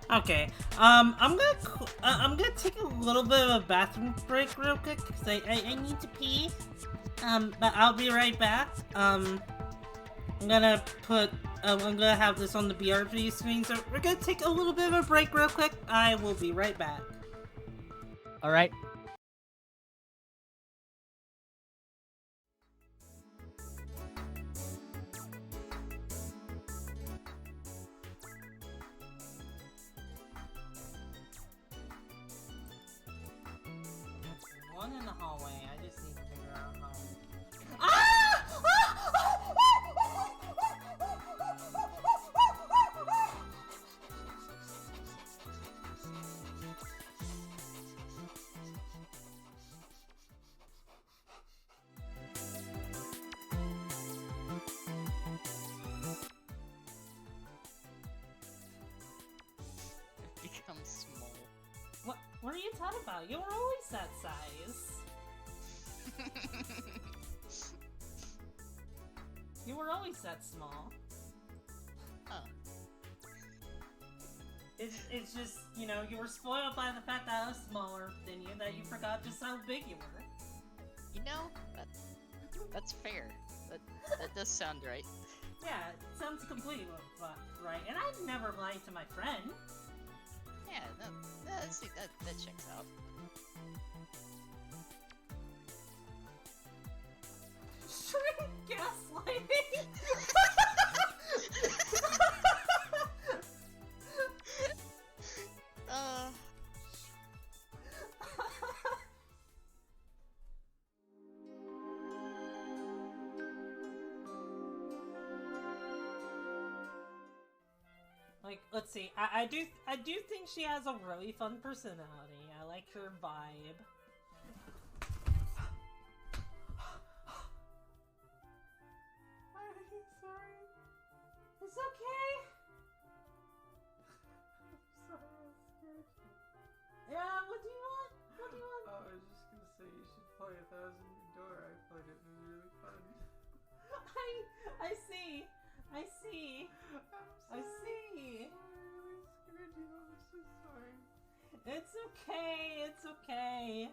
Okay, I'm gonna take a little bit of a bathroom break real quick because I need to pee. But I'll be right back. I'm gonna have this on the BRB screen, so we're gonna take a little bit of a break real quick. I will be right back. All right. One in the hallway. I just need to figure out how. Becomes small. What are you talking about? You were always that size. You were always that small. Huh. It's just, you know, you were spoiled by the fact that I was smaller than you, that you forgot just how big you were. You know, that's fair. That does sound right. Yeah, it sounds completely right. And I'd never lied to my friend. Yeah, that checks out. Shrink gaslighting! Like, let's see. I do think she has a really fun personality. I like her vibe. I'm sorry. It's okay. I'm sorry, I scared you. Yeah, what do you want? What do you want? Oh, I was just gonna say you should play 1,000 Door. I played it and it was really fun. I see. I see. I see. I really scared you. I'm so sorry. It's okay. It's okay.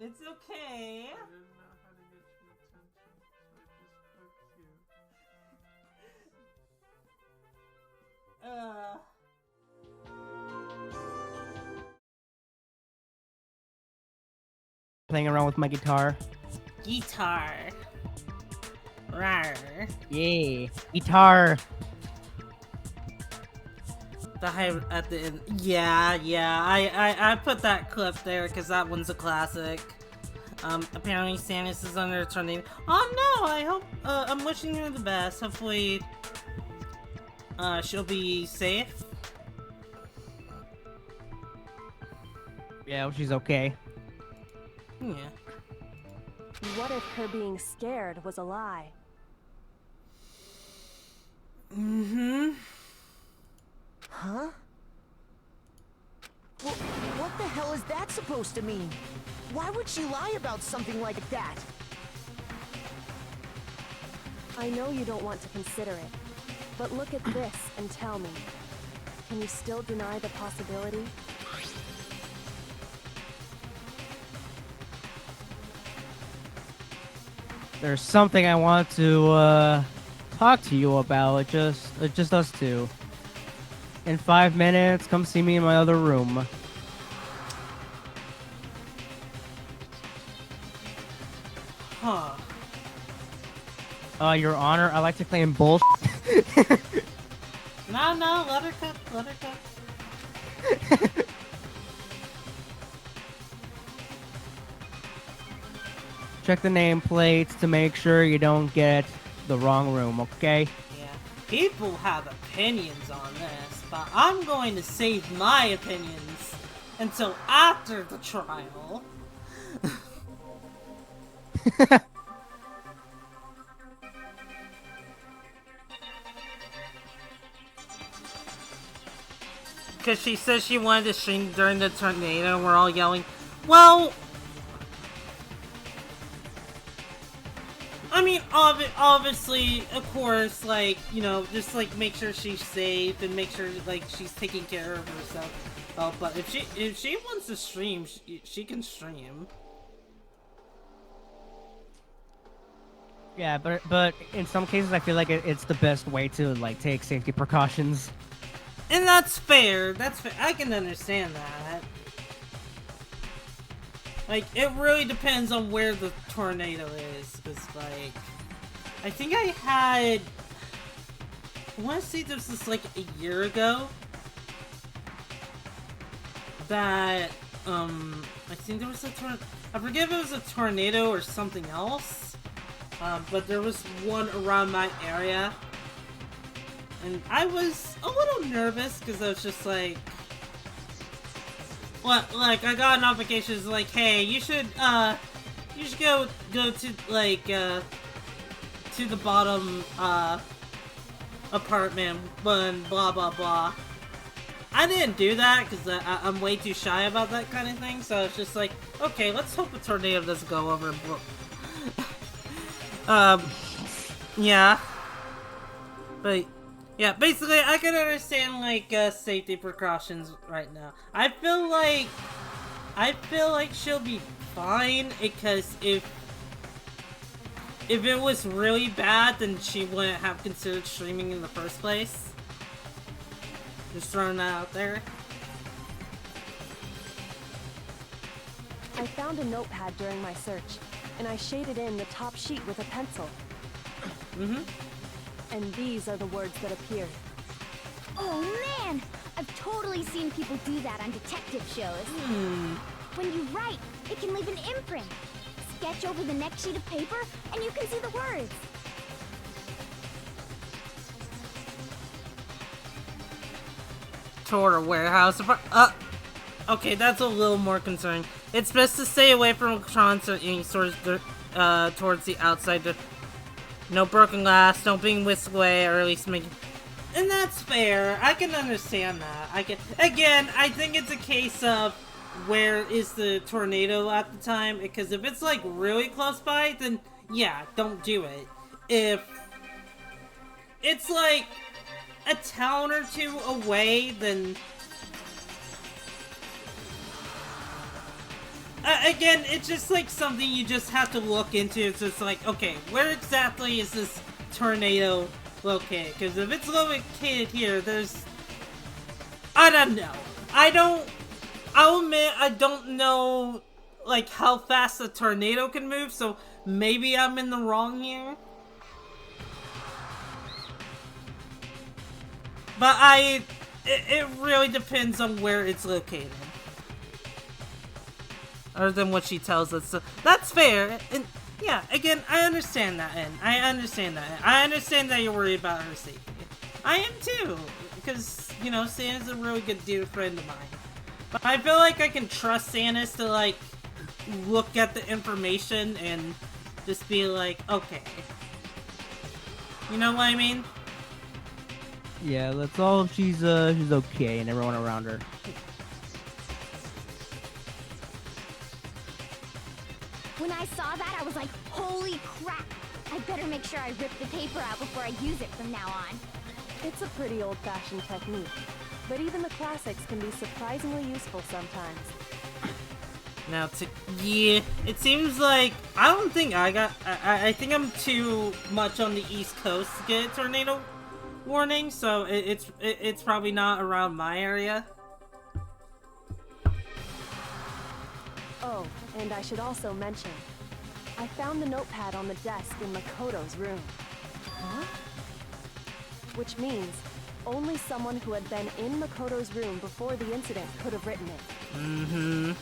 It's okay. I didn't know how to get your attention, so I just poked you. playing around with my guitar. Guitar. Rawr. Yeah, guitar. The high at the end. Yeah. I put that clip there because that one's a classic. Apparently Samus is under a tornado. Oh no! I hope. I'm wishing her the best. Hopefully, she'll be safe. Yeah, she's okay. Yeah. What if her being scared was a lie? Mm-hmm. Huh? Well, what the hell is that supposed to mean? Why would she lie about something like that? I know you don't want to consider it, but look at this and tell me. Can you still deny the possibility? There's something I want to talk to you about. Just us two. In 5 minutes, come see me in my other room. Huh. Your Honor, I like to claim bullshit. No, let her cook, let her cook. Check the nameplates to make sure you don't get the wrong room, okay? Yeah. People have opinions on this, but I'm going to save my opinions until after the trial. Because she says she wanted to stream during the tornado, and we're all yelling, well... I mean, obviously, of course, like, you know, just, like, make sure she's safe and make sure, like, she's taking care of herself. Oh, but if she wants to stream, she can stream. Yeah, but in some cases, I feel like it's the best way to, like, take safety precautions. And that's fair. That's fair. I can understand that. Like, it really depends on where the tornado is. Because, like, I think I had... I want to say this was, like, a year ago. That, I think there was a I forget if it was a tornado or something else. But there was one around my area. And I was a little nervous because I was just like... Well, like, I got notifications like, hey, you should go to, like, to the bottom, apartment, one, blah, blah, blah. I didn't do that because I'm way too shy about that kind of thing, so it's just like, okay, let's hope a tornado doesn't go over. Yeah. But, yeah, basically, I can understand, like, safety precautions right now. I feel like she'll be fine, because if it was really bad, then she wouldn't have considered streaming in the first place. Just throwing that out there. I found a notepad during my search, and I shaded in the top sheet with a pencil. Mm-hmm. And these are the words that appeared. Oh man! I've totally seen people do that on detective shows. When you write, it can leave an imprint. Sketch over the next sheet of paper, and you can see the words. Toward a warehouse. Okay, that's a little more concerning. It's best to stay away from electronics or any sort of towards the outside. No broken glass, don't being whisked away, or at least make... And that's fair. I can understand that. Again, I think it's a case of where is the tornado at the time, because if it's, like, really close by, then, yeah, don't do it. If it's, like, a town or two away, then... Again, it's just like something you just have to look into. It's just like, okay, where exactly is this tornado located? Because if it's located here, there's... I don't know. I'll admit, I don't know like how fast a tornado can move, so maybe I'm in the wrong here. But it really depends on where it's located. Other than what she tells us, so that's fair. And yeah, again, I understand that, and I understand that you're worried about her safety. I am too, because, you know, Santa's a really good dear friend of mine. But I feel like I can trust Santa's to, like, look at the information and just be like, okay. You know what I mean? Yeah, that's all. She's okay, and everyone around her. When I saw that, I was like, holy crap! I better make sure I rip the paper out before I use it from now on. It's a pretty old-fashioned technique, but even the classics can be surprisingly useful sometimes. Now, yeah, it seems like I don't think I think I'm too much on the East Coast to get a tornado warning, so it's probably not around my area. Oh, and I should also mention, I found the notepad on the desk in Makoto's room. Huh? Which means only someone who had been in Makoto's room before the incident could have written it. Mm-hmm.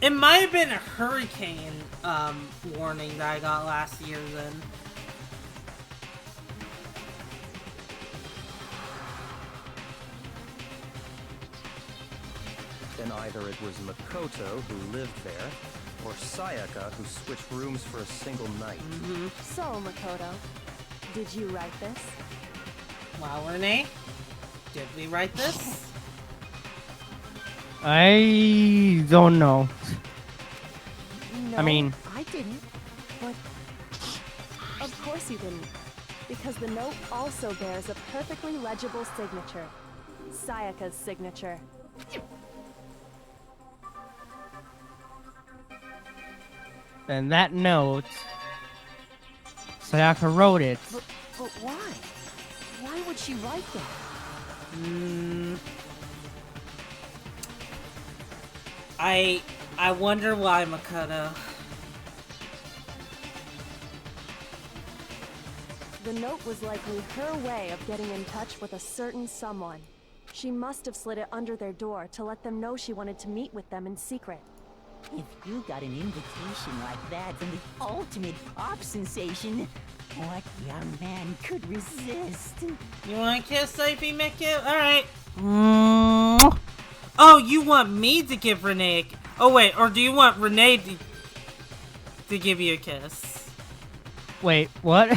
It might have been a hurricane warning that I got last year then. Then either it was Makoto who lived there, or Sayaka who switched rooms for a single night. So, Makoto, did you write this? Wow, Renee, did we write this? I don't know. No, I mean, I didn't. But of course you didn't, because the note also bears a perfectly legible signature. Sayaka's signature. and that note, Sayaka wrote it. But why? Why would she write that? I wonder why, Makoto. The note was likely her way of getting in touch with a certain someone. She must have slid it under their door to let them know she wanted to meet with them in secret. If you got an invitation like that from the ultimate pop sensation, what young man could resist? You want to kiss Sophie, Miku? Alright. Oh, you want me to give Renee a... Oh, wait, or do you want Renee to give you a kiss? Wait, what?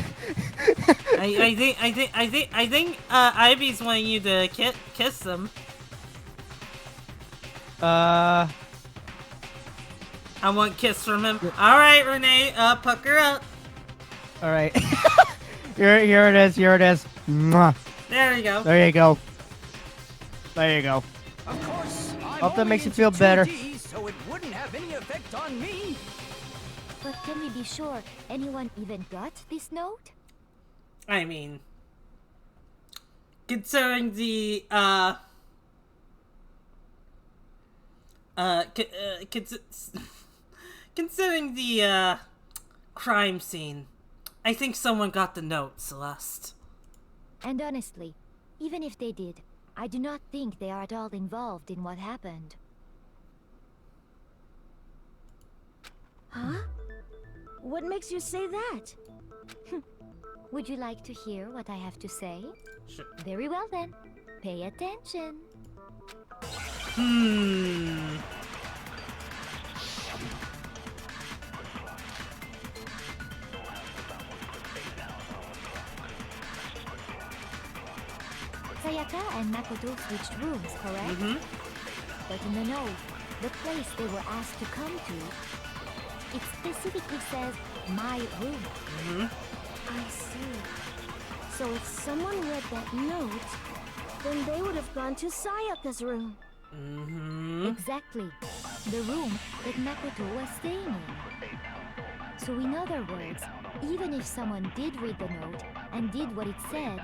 I think Ivy's wanting you to kiss them. I want kiss from him. Alright, Renee, pucker up. Alright. Here it is, here it is. Mwah. There you go. There you go. There you go. Of course, Hope that makes you feel better. 2D, so it wouldn't have any effect on me. But can we be sure anyone even got this note? I mean, considering the considering the crime scene, I think someone got the note, Celeste. And honestly, even if they did, I do not think they are at all involved in what happened. Huh? What makes you say that? Would you like to hear what I have to say? Sure. Very well then. Pay attention. Sayaka and Makoto switched rooms, correct? But in the note, the place they were asked to come to, it specifically says, my room. I see. So if someone read that note, then they would have gone to Sayaka's room. Exactly. The room that Makoto was staying in. So in other words, even if someone did read the note and did what it said,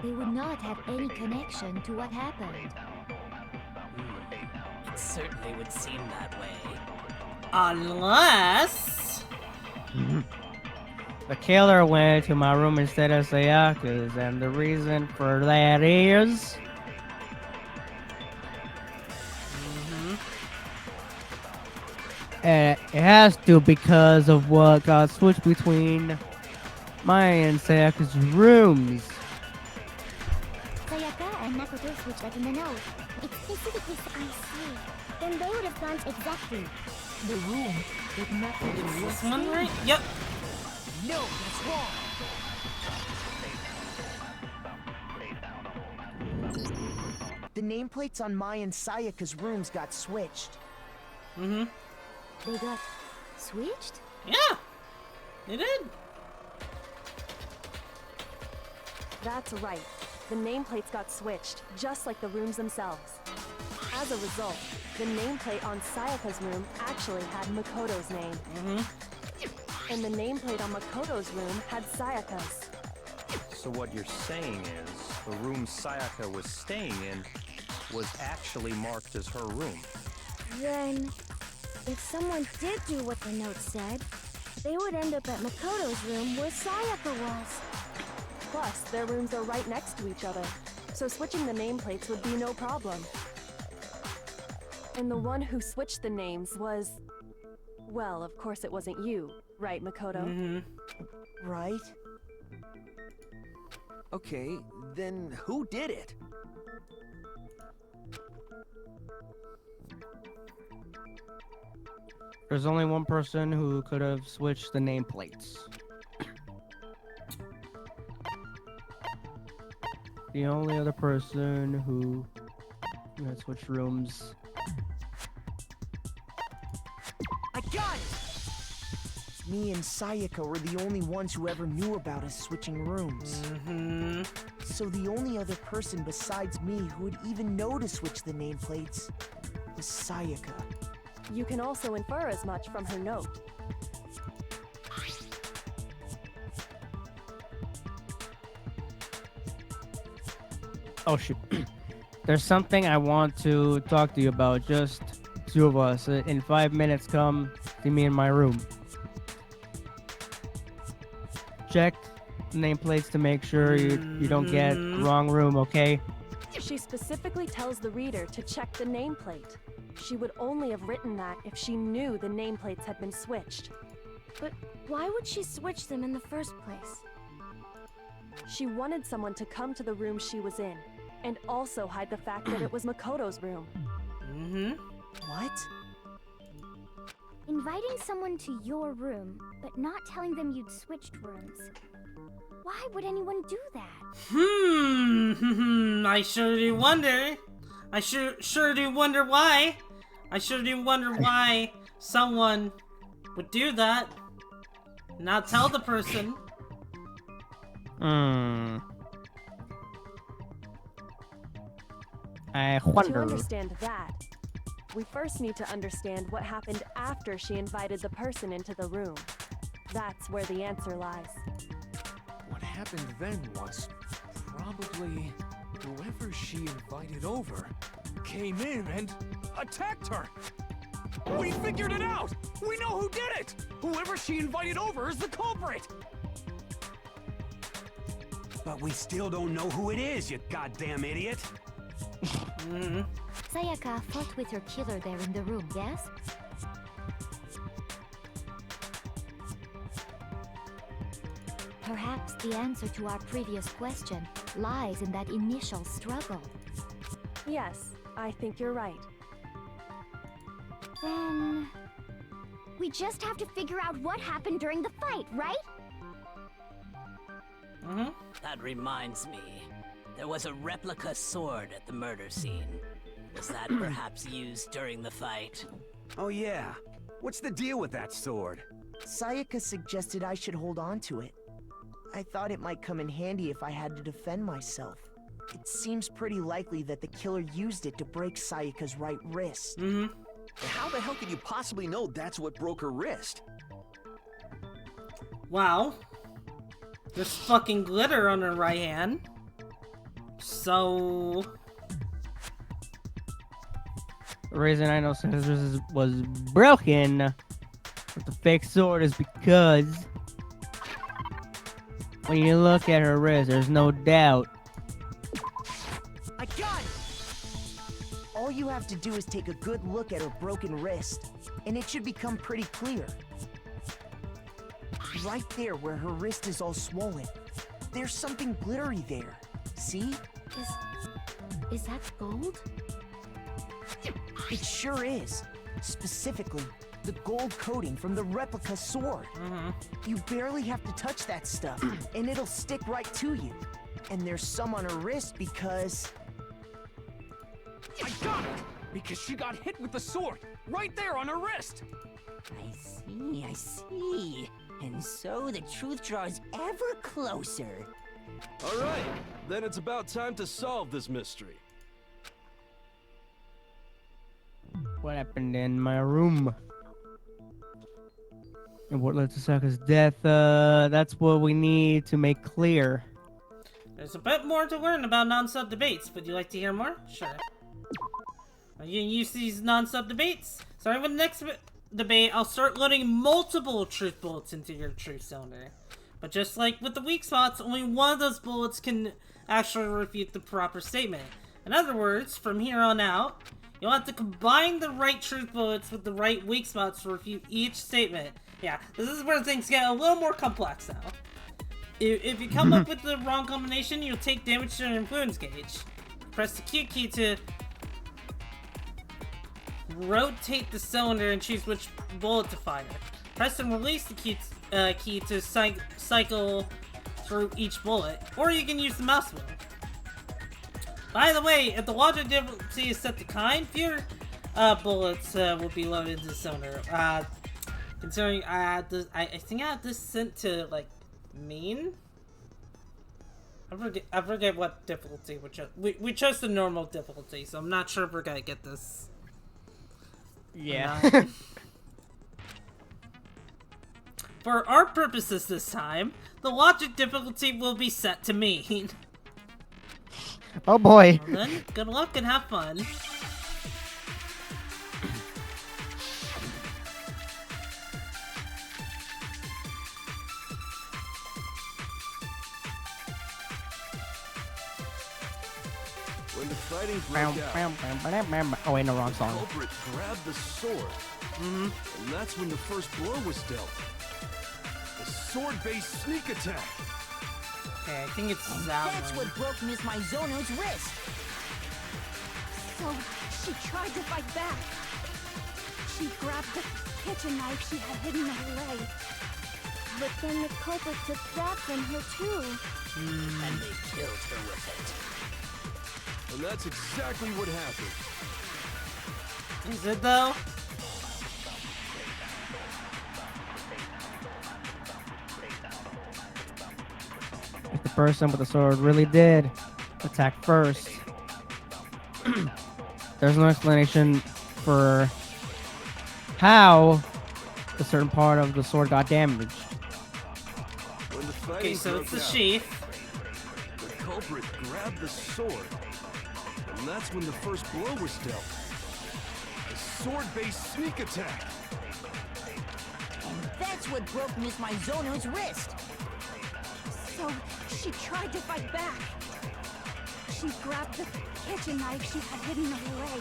they would not have any connection to what happened. It certainly would seem that way. Unless... The killer went to my room instead of Sayaka's, and the reason for that is... It has to because of what got switched between mine and Sayaka's rooms. Sayaka and Makoto switched like in the note. It's specifically I see. Then they would have gone exactly. The room with Makoto. Is this one right? Yep. No, that's wrong. The nameplates on Mai and Sayaka's rooms got switched. They got switched? Yeah, they did. That's right. The nameplates got switched, just like the rooms themselves. As a result, the nameplate on Sayaka's room actually had Makoto's name. And the nameplate on Makoto's room had Sayaka's. So what you're saying is, the room Sayaka was staying in was actually marked as her room. Then, if someone did do what the note said, they would end up at Makoto's room where Sayaka was. Plus, their rooms are right next to each other, so switching the nameplates would be no problem. And the one who switched the names was... Well, of course it wasn't you, right, Makoto? Right? Okay, then who did it? There's only one person who could have switched the nameplates. The only other person who had switched rooms. I got it! Me and Sayaka were the only ones who ever knew about us switching rooms. So the only other person besides me who would even know to switch the nameplates was Sayaka. You can also infer as much from her note. Oh shoot. There's something I want to talk to you about. Just two of us. In 5 minutes, come see me in my room. Check nameplates to make sure you don't get wrong room, okay? She specifically tells the reader to check the nameplate. She would only have written that if she knew the nameplates had been switched. But why would she switch them in the first place? She wanted someone to come to the room she was in, and also hide the fact that it was Makoto's room. What? Inviting someone to your room, but not telling them you'd switched rooms. Why would anyone do that? I sure do wonder. I sure do wonder why. I sure do wonder why someone would do that. Not tell the person. I wonder. To understand that, we first need to understand what happened after she invited the person into the room. That's where the answer lies. What happened then was probably whoever she invited over came in and attacked her. We figured it out! We know who did it! Whoever she invited over is the culprit! But we still don't know who it is, you goddamn idiot! Sayaka fought with her killer there in the room, yes? Perhaps the answer to our previous question lies in that initial struggle. Yes, I think you're right. Then... we just have to figure out what happened during the fight, right? That reminds me. There was a replica sword at the murder scene. Was that perhaps used during the fight? Oh yeah. What's the deal with that sword? Sayaka suggested I should hold on to it. I thought it might come in handy if I had to defend myself. It seems pretty likely that the killer used it to break Sayaka's right wrist. How the hell could you possibly know that's what broke her wrist? Wow. There's fucking glitter on her right hand. So... The reason I know Scissors was broken with the fake sword is because when you look at her wrist, there's no doubt. I got it! All you have to do is take a good look at her broken wrist, and it should become pretty clear. Right there where her wrist is all swollen, there's something glittery there. See? Is that gold? It sure is. Specifically, the gold coating from the replica sword. You barely have to touch that stuff, and it'll stick right to you. And there's some on her wrist because... I got it! Because she got hit with the sword, right there on her wrist! I see. And so the truth draws ever closer. Alright, then it's about time to solve this mystery. What happened in my room? And what led to Sokka's death? That's what we need to make clear. There's a bit more to learn about non-sub debates. Would you like to hear more? Sure. Are you gonna use these non-sub debates? Starting with the next debate, I'll start loading multiple truth bullets into your truth cylinder. But just like with the weak spots, only one of those bullets can actually refute the proper statement. In other words, from here on out, you'll have to combine the right truth bullets with the right weak spots to refute each statement. Yeah, this is where things get a little more complex now. If you come up with the wrong combination, you'll take damage to your influence gauge. Press the Q key to rotate the cylinder and choose which bullet to fire. Press and release the Q key to cycle through each bullet, or you can use the mouse wheel. By the way, if the logic difficulty is set to kind, fewer bullets will be loaded into the cylinder. Considering I think I had this sent to like mean. I forget what difficulty we chose the normal difficulty, so I'm not sure if we're gonna get this. Yeah. For our purposes this time, the logic difficulty will be set to mean. Oh boy. Well then, good luck and have fun. When the fighting broke out, oh wait, no, wrong the song. culprit grabbed the sword. And that's when the first blow was dealt. The sword-based sneak attack. Okay, I think it's that That's one. what broke Miss Mizono's wrist. So she tried to fight back. She grabbed the kitchen knife she had hidden away. But then the culprit took that from her too. And they killed her with it. And that's exactly what happened. Is it though? If the person with the sword really did attack first, there's no explanation for how a certain part of the sword got damaged. When the fighting Okay, so broke it's the out, sheath. the culprit grabbed the sword. And that's when the first blow was dealt. The sword-based sneak attack. And that's what broke Miss Mizono's wrist. So she tried to fight back. She grabbed the kitchen knife she had hidden away.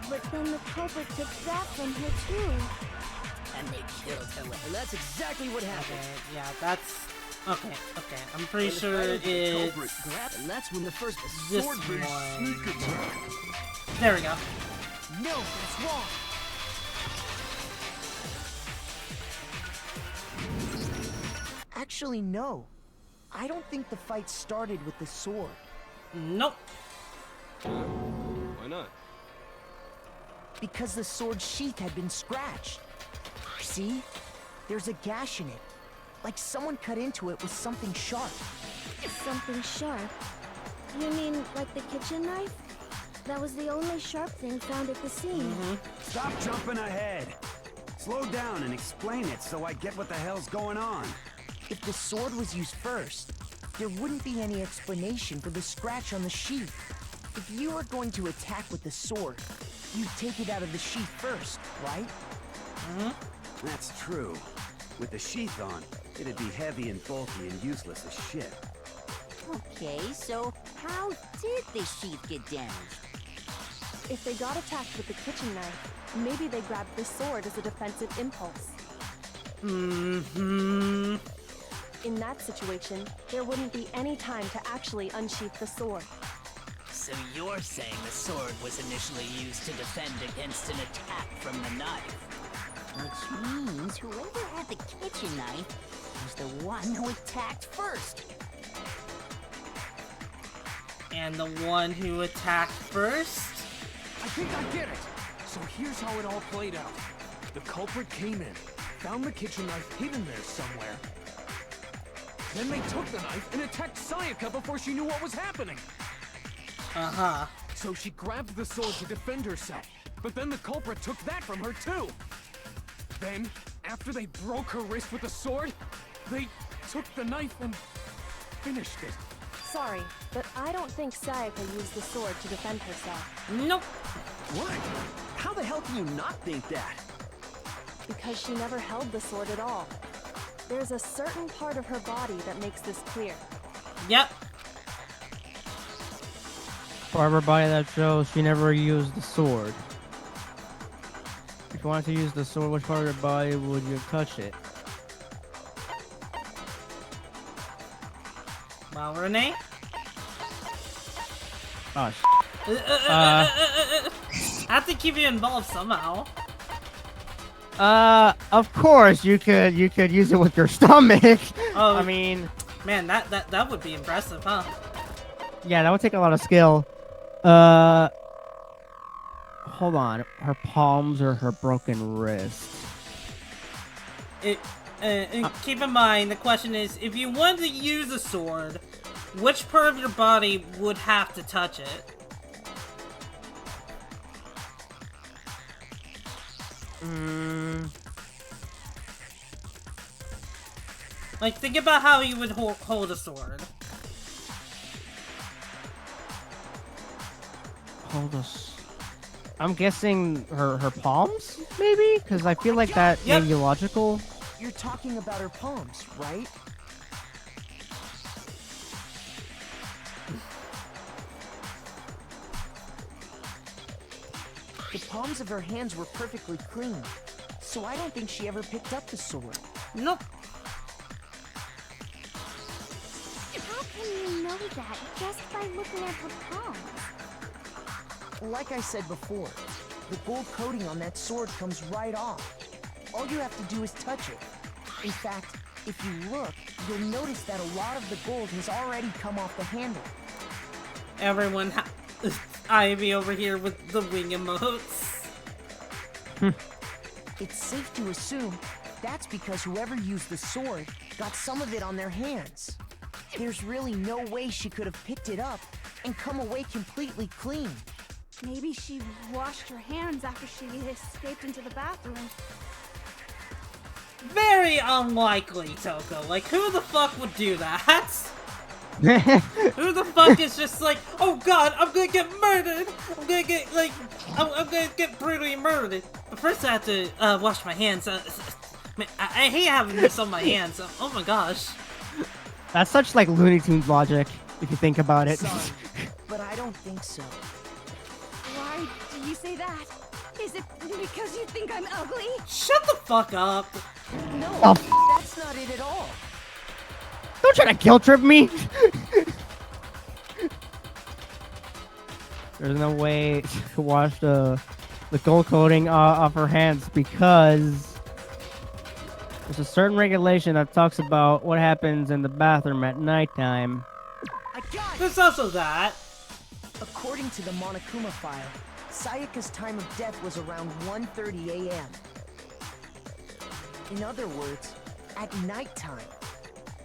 But then the culprit took that from her too. And they killed her with And that's exactly what happened. Okay, yeah, that's... Okay. I'm pretty When the sure fighting it's... culprit grabbed, And that's when the first this sword-based one. sneak attack. There we go. No, that's wrong. Actually, no. I don't think the fight started with the sword. Nope. Why not? Because the sword sheath had been scratched. See? There's a gash in it. Like someone cut into it with something sharp. Something sharp? You mean like the kitchen knife? That was the only sharp thing found at the scene. Stop jumping ahead. Slow down and explain it so I get what the hell's going on. If the sword was used first, there wouldn't be any explanation for the scratch on the sheath. If you were going to attack with the sword, you'd take it out of the sheath first, right? That's true. With the sheath on, it'd be heavy and bulky and useless as shit. Okay, so how did the sheath get damaged? If they got attacked with the kitchen knife, maybe they grabbed the sword as a defensive impulse. In that situation, there wouldn't be any time to actually unsheath the sword. So you're saying the sword was initially used to defend against an attack from the knife? Which means whoever had the kitchen knife was the one who attacked first. And the one who attacked first? I think I get it! So here's how it all played out. The culprit came in, found the kitchen knife hidden there somewhere. Then they took the knife and attacked Sayaka before she knew what was happening. So she grabbed the sword to defend herself, but then the culprit took that from her too. Then, after they broke her wrist with the sword, they took the knife and finished it. Sorry, but I don't think Sayaka used the sword to defend herself. Nope. What? How the hell can you not think that? Because she never held the sword at all. There's a certain part of her body that makes this clear. Yep. For everybody that shows, she never used the sword. If you wanted to use the sword, which part of your body would you touch it? Well, Renee? Oh, I have to keep you involved somehow. Of course you could use it with your stomach. Oh, I mean, man, that would be impressive, huh? yeah, that would take a lot of skill. Hold on, her palms or her broken wrist? And keep in mind, the question is, if you wanted to use a sword, which part of your body would have to touch it? Like, think about how you would hold a sword. I'm guessing her palms, maybe? Because I feel like that may be logical. You're talking about her palms, right? The palms of her hands were perfectly clean, so I don't think she ever picked up the sword. Nope. How can you know that just by looking at her palms? Like I said before, the gold coating on that sword comes right off. All you have to do is touch it. In fact, if you look, you'll notice that a lot of the gold has already come off the handle. Everyone, Ivy over here with the wing emotes. It's safe to assume that's because whoever used the sword got some of it on their hands. There's really no way she could have picked it up and come away completely clean. Maybe she washed her hands after she escaped into the bathroom. Very unlikely, Toko. Like, who the fuck would do that? Who the fuck is just like, oh god, I'm gonna get murdered! I'm gonna get, like, I'm gonna get brutally murdered. But first I have to, wash my hands. Man, I hate having this on my hands. Oh my gosh. That's such, like, Looney Tunes logic, if you think about it. Sorry, but I don't think so. Why do you say that? Is it because you think I'm ugly? Shut the fuck up. No, Oh. that's not it at all. Don't try to guilt trip me! There's no way to wash the gold coating off her hands because there's a certain regulation that talks about what happens in the bathroom at nighttime. There's also that. According to the Monokuma file, Sayaka's time of death was around 1:30 a.m. In other words, at nighttime.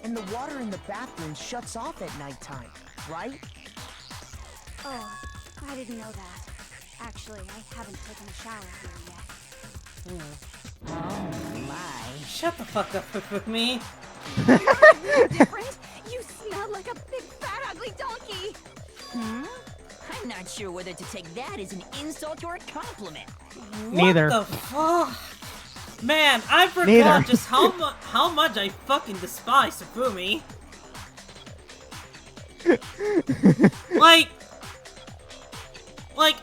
And the water in the bathroom shuts off at nighttime, right? Oh, I didn't know that. Actually, I haven't taken a shower here yet. Oh my. Shut the fuck up with me. You're different. You smell like a a big fat ugly donkey! Hmm? I'm not sure whether to take that as an insult or a compliment. Neither. What the fuck? Man, I forgot Neither. just how much I fucking despise Safumi. like,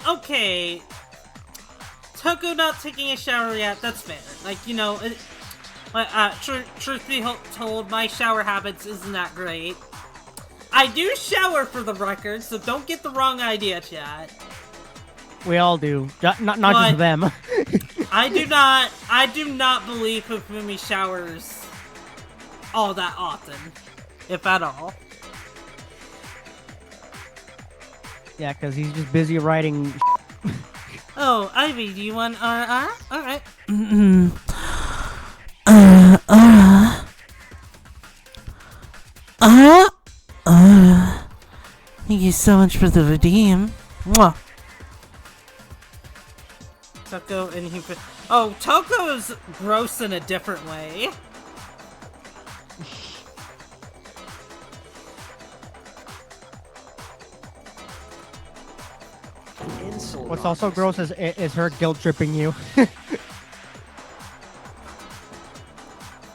okay. Toko not taking a shower yet, that's fair. Like, you know, truth be told, my shower habits isn't that great. I do shower for the record, so don't get the wrong idea, chat. We all do. Not just them. I do not believe Hifumi showers all that often, if at all. Yeah, because he's just busy writing. Oh, Ivy, do you want RR? Alright. Thank you so much for the redeem. Mwah. Toko and he. Oh, Toko's gross in a different way. What's also gross is her guilt tripping you.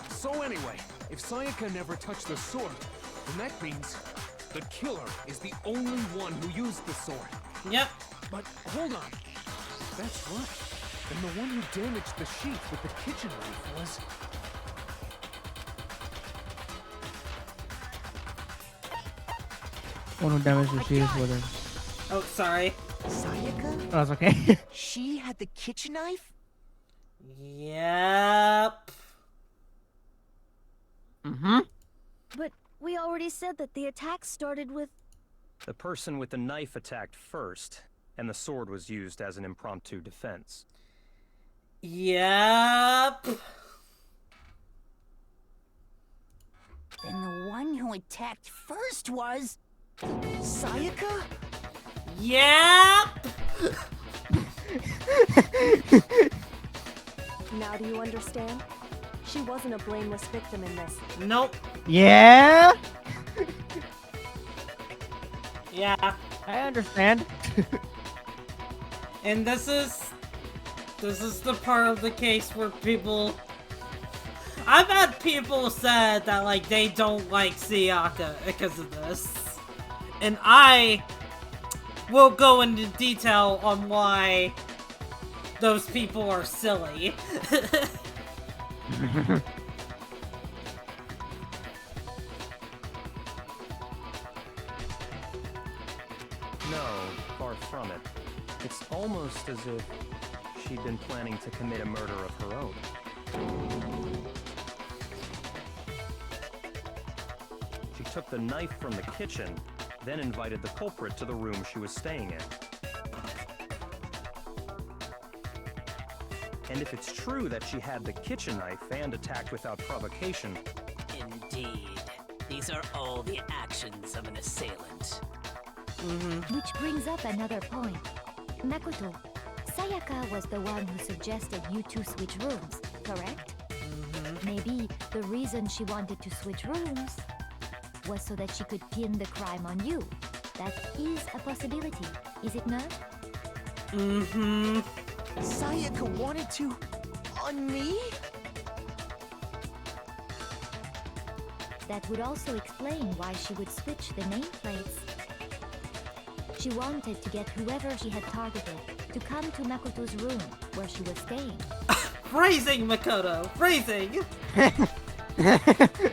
So anyway, if Sayaka never touched the sword, then that means the killer is the only one who used the sword. Yep. But hold on. That's right. And the one who damaged the sheath with the kitchen knife was... One who damaged the sheath with her. Oh, sorry. Sayaka? Oh, that's okay. She had the kitchen knife? Yep. Mm-hmm. But we already said that the attack started with... The person with the knife attacked first, and the sword was used as an impromptu defense. Yep. Then the one who attacked first was... Sayaka? Yep. Now do you understand? She wasn't a blameless victim in this. Nope. Yeah? Yeah. I understand. And this is the part of the case where people... I've had people said that, like, they don't like Sayaka because of this. And I will go into detail on why those people are silly. No, far from it. It's almost as if she'd been planning to commit a murder of her own. She took the knife from the kitchen, then invited the culprit to the room she was staying in. And if it's true that she had the kitchen knife and attacked without provocation... Indeed. These are all the actions of an assailant. Which brings up another point. Makoto, Sayaka was the one who suggested you two switch rooms, correct? Maybe the reason she wanted to switch rooms was so that she could pin the crime on you. That is a possibility, is it not? Sayaka wanted to... on me? That would also explain why she would switch the nameplates. She wanted to get whoever she had targeted to come to Makoto's room where she was staying. Phrasing, Makoto! Phrasing!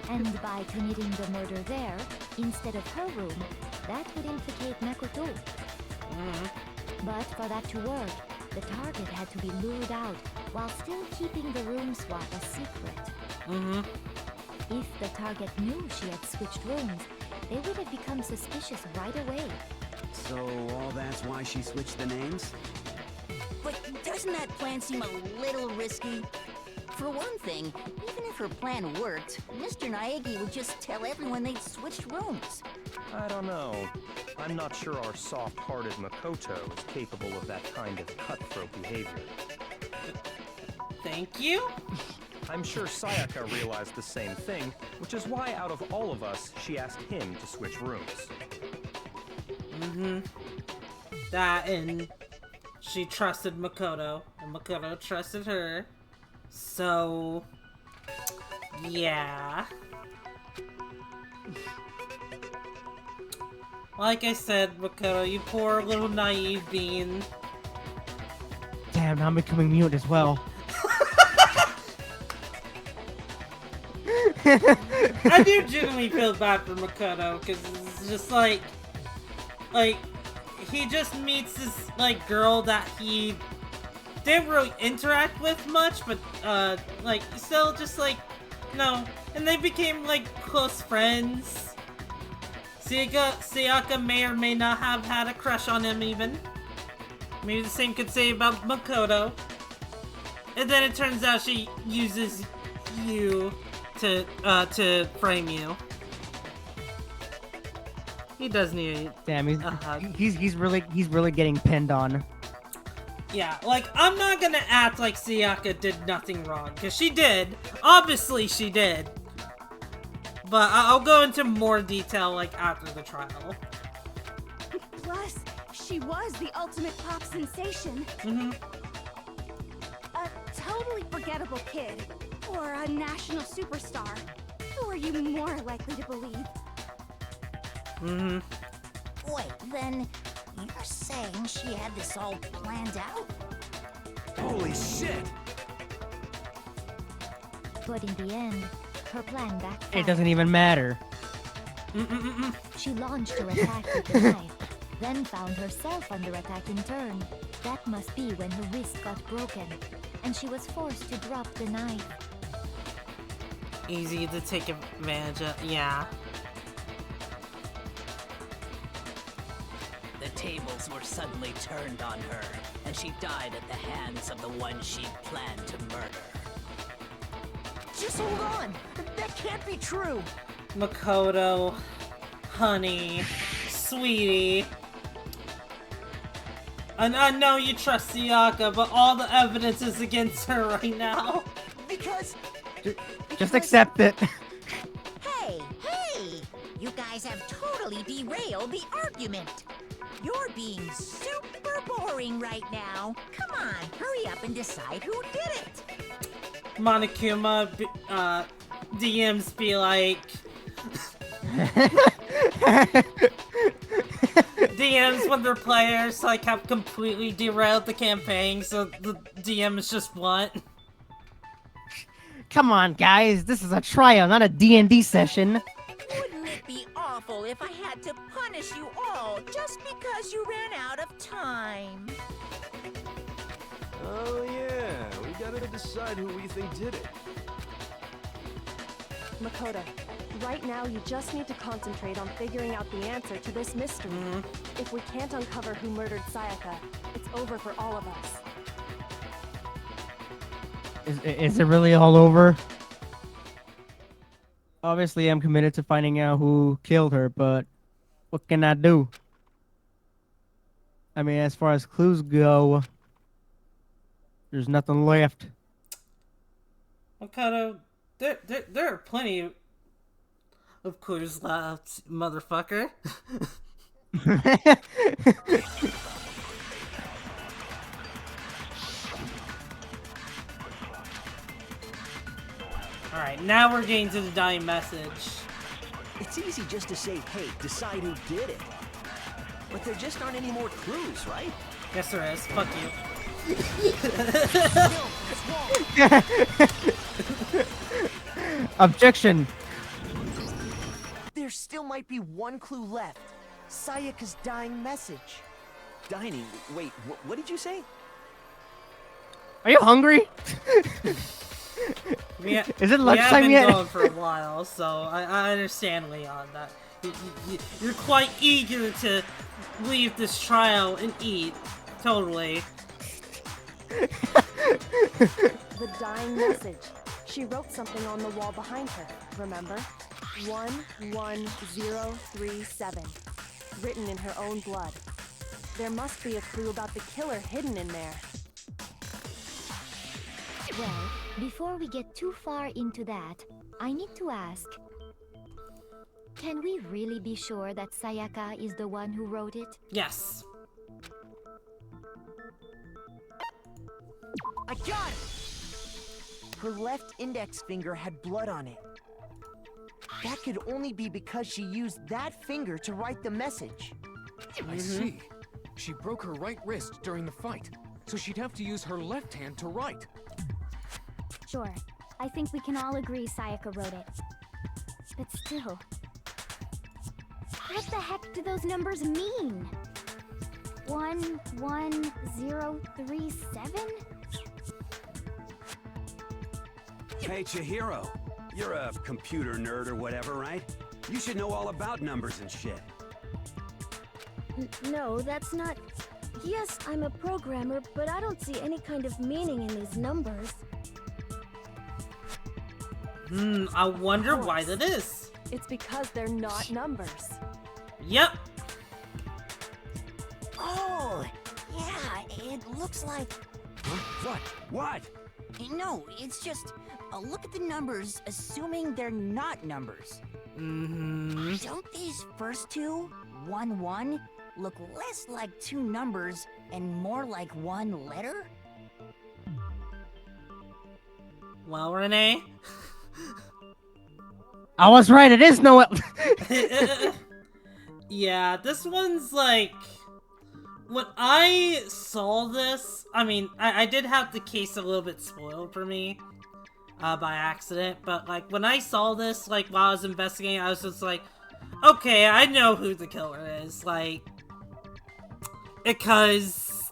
And by committing the murder there, instead of her room, that would implicate Makoto. But for that to work, the target had to be lured out while still keeping the room swap a secret. If the target knew she had switched rooms, they would have become suspicious right away. So all that's why she switched the names? But doesn't that plan seem a little risky? For one thing, even if her plan worked, Mr. Naegi would just tell everyone they'd switched rooms. I don't know. I'm not sure our soft-hearted Makoto is capable of that kind of cutthroat behavior. Thank you? I'm sure Sayaka realized the same thing, which is why out of all of us, she asked him to switch rooms. That, and she trusted Makoto, and Makoto trusted her. So, yeah. Like I said, Makoto, you poor little naive bean. Damn, now I'm becoming mute as well. I do genuinely feel bad for Makoto, because it's just like, he just meets this, like, girl that he didn't really interact with much, but, like, still just, like, no. And they became, like, close friends. Sayaka may or may not have had a crush on him, even. Maybe the same could say about Makoto. And then it turns out she uses you to frame you. He does need. Damn, he's really getting pinned on. Yeah, like, I'm not gonna act like Sayaka did nothing wrong, because she did. Obviously she did. But I'll go into more detail, like, after the trial. Plus, she was the ultimate pop sensation. A totally forgettable kid. Or a national superstar. Who are you more likely to believe? Wait, then you're saying she had this all planned out? Holy shit! But in the end, her plan backfired. It doesn't even matter. She launched her attack with the knife, then found herself under attack in turn. That must be when her wrist got broken, and she was forced to drop the knife. Easy to take advantage of, yeah. The tables were suddenly turned on her, and she died at the hands of the one she'd planned to murder. Just hold on! That can't be true! Makoto, honey, sweetie. And I know you trust Sayaka, but all the evidence is against her right now. Because... Just accept it. Hey! You guys have totally derailed the argument. You're being super boring right now. Come on, hurry up and decide who did it. Monokuma, DMs be like... DMs when their players, like, have completely derailed the campaign, so the DM is just blunt. Come on, guys. This is a trial, not a D&D session. Wouldn't it be awful if I had to punish you all just because you ran out of time? Oh yeah, we gotta decide who we think did it. Makoto, right now you just need to concentrate on figuring out the answer to this mystery. If we can't uncover who murdered Sayaka, it's over for all of us. Is it really all over? Obviously, I'm committed to finding out who killed her, but what can I do? I mean, as far as clues go, there's nothing left. Makoto, there are plenty of clues left, motherfucker. Alright, now we're getting to the dying message. It's easy just to say, hey, decide who did it. But there just aren't any more clues, right? Yes, there is. Fuck you. Objection. There still might be one clue left. Sayaka's dying message. Dining? Wait, what did you say? Are you hungry? Is it lunchtime yet? We have been going for a while, so I understand, Leon, that you're quite eager to leave this trial and eat. Totally. The dying message. She wrote something on the wall behind her, remember? 11037. Written in her own blood. There must be a clue about the killer hidden in there. Well, before we get too far into that, I need to ask. Can we really be sure that Sayaka is the one who wrote it? Yes. I got it! Her left index finger had blood on it. That could only be because she used that finger to write the message. I see. She broke her right wrist during the fight, so she'd have to use her left hand to write. Sure. I think we can all agree Sayaka wrote it. But still... what the heck do those numbers mean? 11037? Hey, Chihiro. You're a computer nerd or whatever, right? You should know all about numbers and shit. No, that's not... Yes, I'm a programmer, but I don't see any kind of meaning in these numbers. I wonder why that is. It's because they're not numbers. Yep. Oh, yeah, it looks like... Huh? What? No, it's just... look at the numbers, assuming they're not numbers. Don't these first two, 1, 1, look less like two numbers and more like one letter? Well, Renee. I was right, it is no... Yeah, this one's like... When I saw this, I mean, I did have the case a little bit spoiled for me. By accident, but like when I saw this, like while I was investigating, I was just like, okay, I know who the killer is, like, because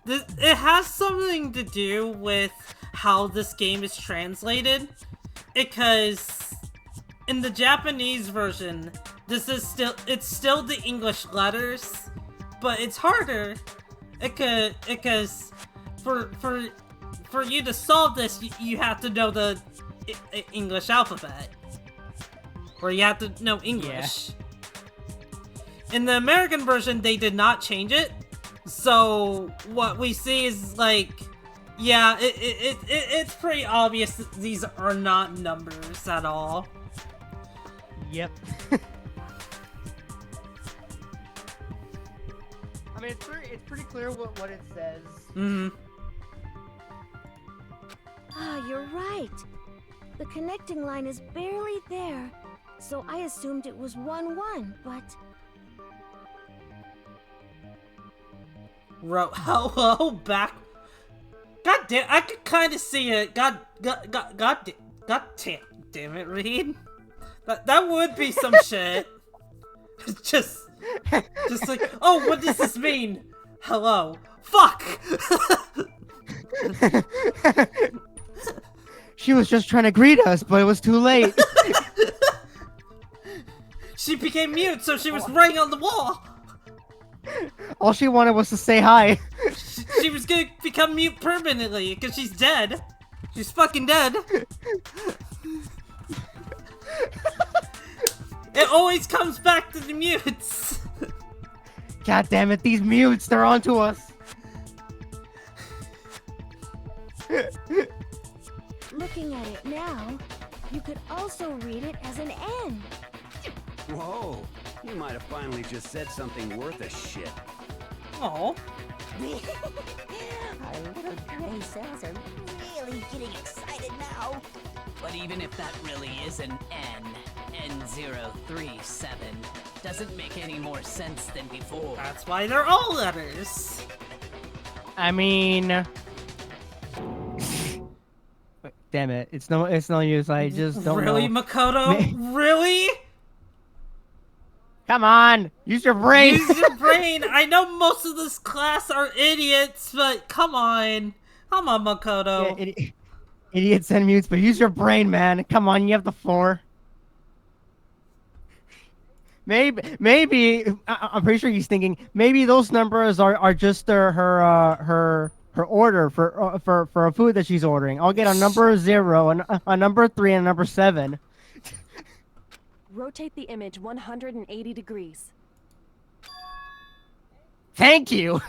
it has something to do with how this game is translated, because in the Japanese version, it's still the English letters, but it's harder, because for you to solve this, you have to know the English alphabet. Or you have to know English. Yeah. In the American version, they did not change it. So, what we see is, like, yeah, it's pretty obvious that these are not numbers at all. Yep. I mean, it's pretty clear what it says. Ah, you're right. The connecting line is barely there, so I assumed it was 1, 1, but... Hello, back... God damn, I could kind of see it. God damn it, Reed. That would be some shit. Just like, oh, what does this mean? Hello. Fuck! She was just trying to greet us, but it was too late. She became mute, so she was writing on the wall. All she wanted was to say hi. She was gonna become mute permanently, because she's dead. She's fucking dead. It always comes back to the mutes. God damn it, these mutes, they're onto us. Looking at it now, you could also read it as an N. Whoa, you might have finally just said something worth a shit. Oh. Our little gray cells are really getting excited now. But even if that really is an N037, doesn't make any more sense than before. That's why they're all letters. I mean... Damn it, it's no use, I just don't really, know. Makoto? Really? Come on, use your brain! Use your brain! I know most of this class are idiots, but come on. Come on, Makoto. Yeah, idiots and mutes, but use your brain, man. Come on, you have the floor. Maybe I'm pretty sure he's thinking maybe those numbers are just her order for a food that she's ordering. I'll get a number 0, a number 3, and a number 7. Rotate the image 180 degrees. Thank you.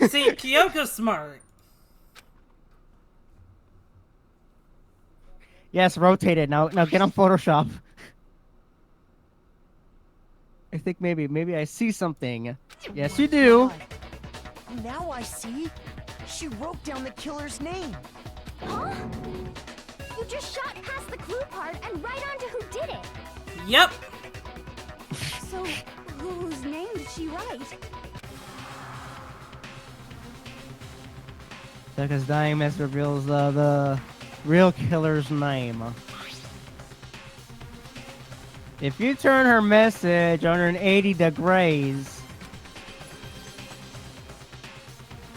See, Kyoko's smart. Yes, rotate it. Now get on Photoshop. I think maybe I see something. Yes, you do. God. Now I see. She wrote down the killer's name. Huh? You just shot past the clue part and right onto who did it. Yep. So, whose name did she write? Because dying mess reveals the real killer's name. If you turn her message 180 degrees,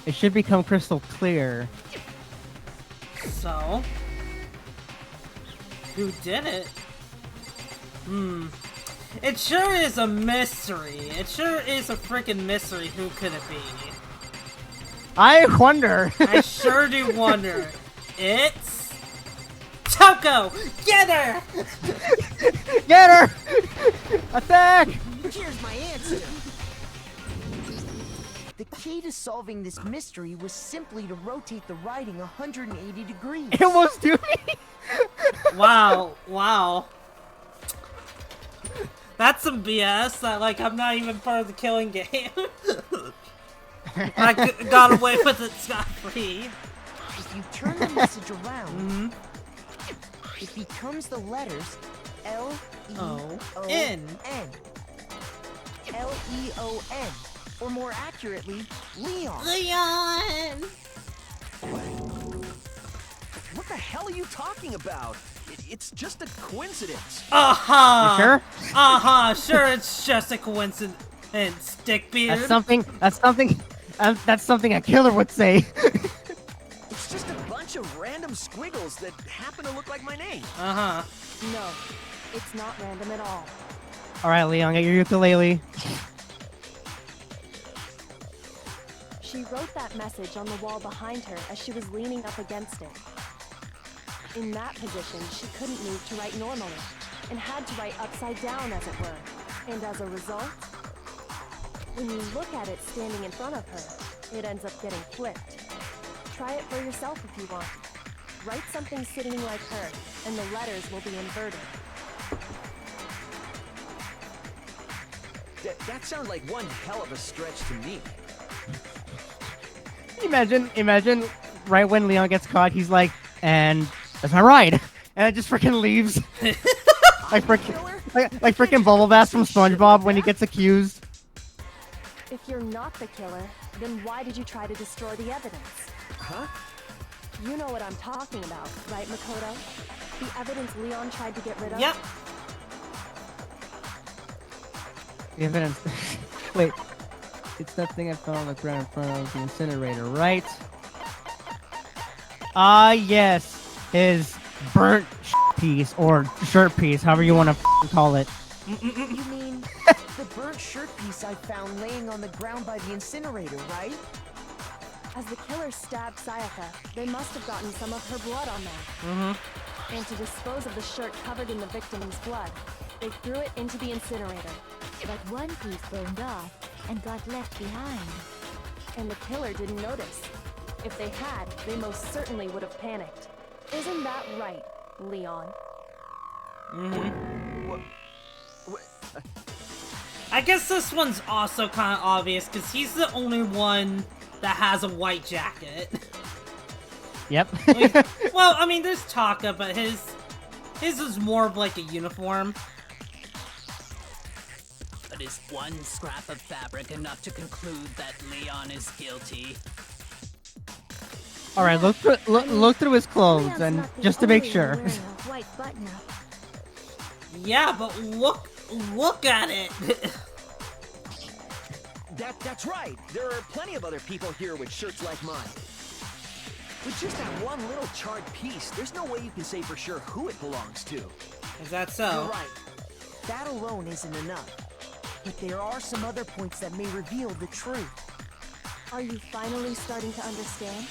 it should become crystal clear. So, who did it? It sure is a mystery. It sure is a freaking mystery. Who could it be? I wonder. I sure do wonder. It's Toko. Get her! Get her! Attack! Here's my answer. The key to solving this mystery was simply to rotate the writing 180 degrees. It was doing. Wow. That's some BS. That like I'm not even part of the killing game. I got away with it scot-free. If you turn the message around, it becomes the letters L-E-O-N. L-E-O-N. Or more accurately, Leon. Leon! What the hell are you talking about? It's just a coincidence. Uh-huh. You sure? Uh-huh. Sure, it's just a coincidence, Stickbeard. That's something a killer would say. It's just a bunch of random squiggles that happen to look like my name. Uh-huh. No, it's not random at all. All right, Leon, get your ukulele. She wrote that message on the wall behind her as she was leaning up against it. In that position, she couldn't move to write normally, and had to write upside down, as it were. And as a result, when you look at it standing in front of her, it ends up getting flipped. Try it for yourself if you want. Write something sitting like her, and the letters will be inverted. That sounds like one hell of a stretch to me. Imagine, right when Leon gets caught, he's like, and that's my ride, and it just freaking leaves. like freaking Bubble Bass from SpongeBob when he gets accused. If you're not the killer, then why did you try to destroy the evidence? Huh? You know what I'm talking about, right, Makoto? The evidence Leon tried to get rid of? Yep. The evidence. Wait. It's that thing I found on the ground in front of the incinerator, right? Ah, yes. His burnt piece, or shirt piece, however you want to call it. You mean the burnt shirt piece I found laying on the ground by the incinerator, right? As the killer stabbed Sayaka, they must have gotten some of her blood on there. And to dispose of the shirt covered in the victim's blood, they threw it into the incinerator. But one piece burned off and got left behind. And the killer didn't notice. If they had, they most certainly would have panicked. Isn't that right, Leon? I guess this one's also kind of obvious, because he's the only one that has a white jacket. Yep. Well, I mean, there's Taka, but his is more of like a uniform. But is one scrap of fabric enough to conclude that Leon is guilty? All right, look through his clothes, Leon's and not the just to make only sure. one wearing a white button-up. Yeah, but look at it. That's right. There are plenty of other people here with shirts like mine. With just that one little charred piece, there's no way you can say for sure who it belongs to. Is that so? You're right. That alone isn't enough. But there are some other points that may reveal the truth. Are you finally starting to understand?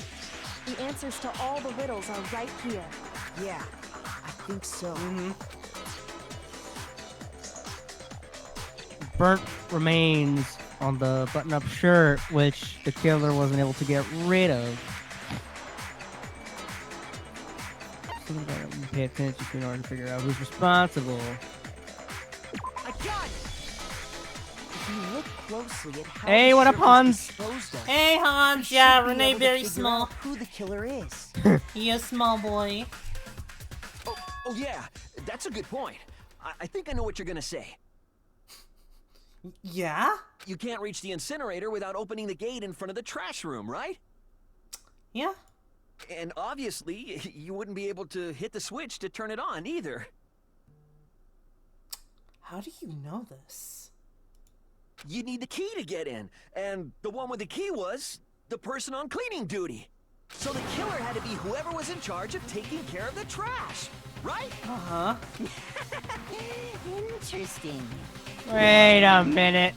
The answers to all the riddles are right here. Yeah, I think so. Burnt remains on the button-up shirt, which the killer wasn't able to get rid of. Something gotta pay attention to in order to figure out who's responsible. I got it! If you look closely at how Hey, the what up, shirt was Hans? disposed of, Hey, Hans. we should Yeah, be Renee able to very figure small. out who the killer is. He a small boy. Oh yeah, that's a good point. I think I know what you're gonna say. Yeah? You can't reach the incinerator without opening the gate in front of the trash room, right? Yeah. And obviously, you wouldn't be able to hit the switch to turn it on either. How do you know this? You need the key to get in, and the one with the key was the person on cleaning duty. So the killer had to be whoever was in charge of taking care of the trash, right? Uh-huh. Interesting. Wait a minute.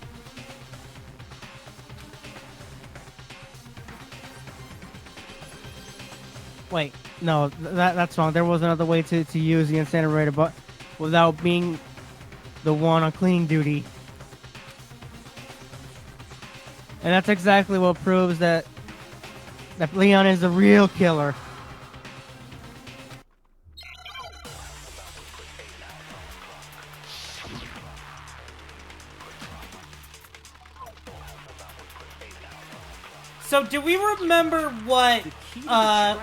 Wait, no, that's wrong. There was another way to use the incinerator, but without being the one on cleaning duty. And that's exactly what proves that Leon is the real killer. So, do we remember what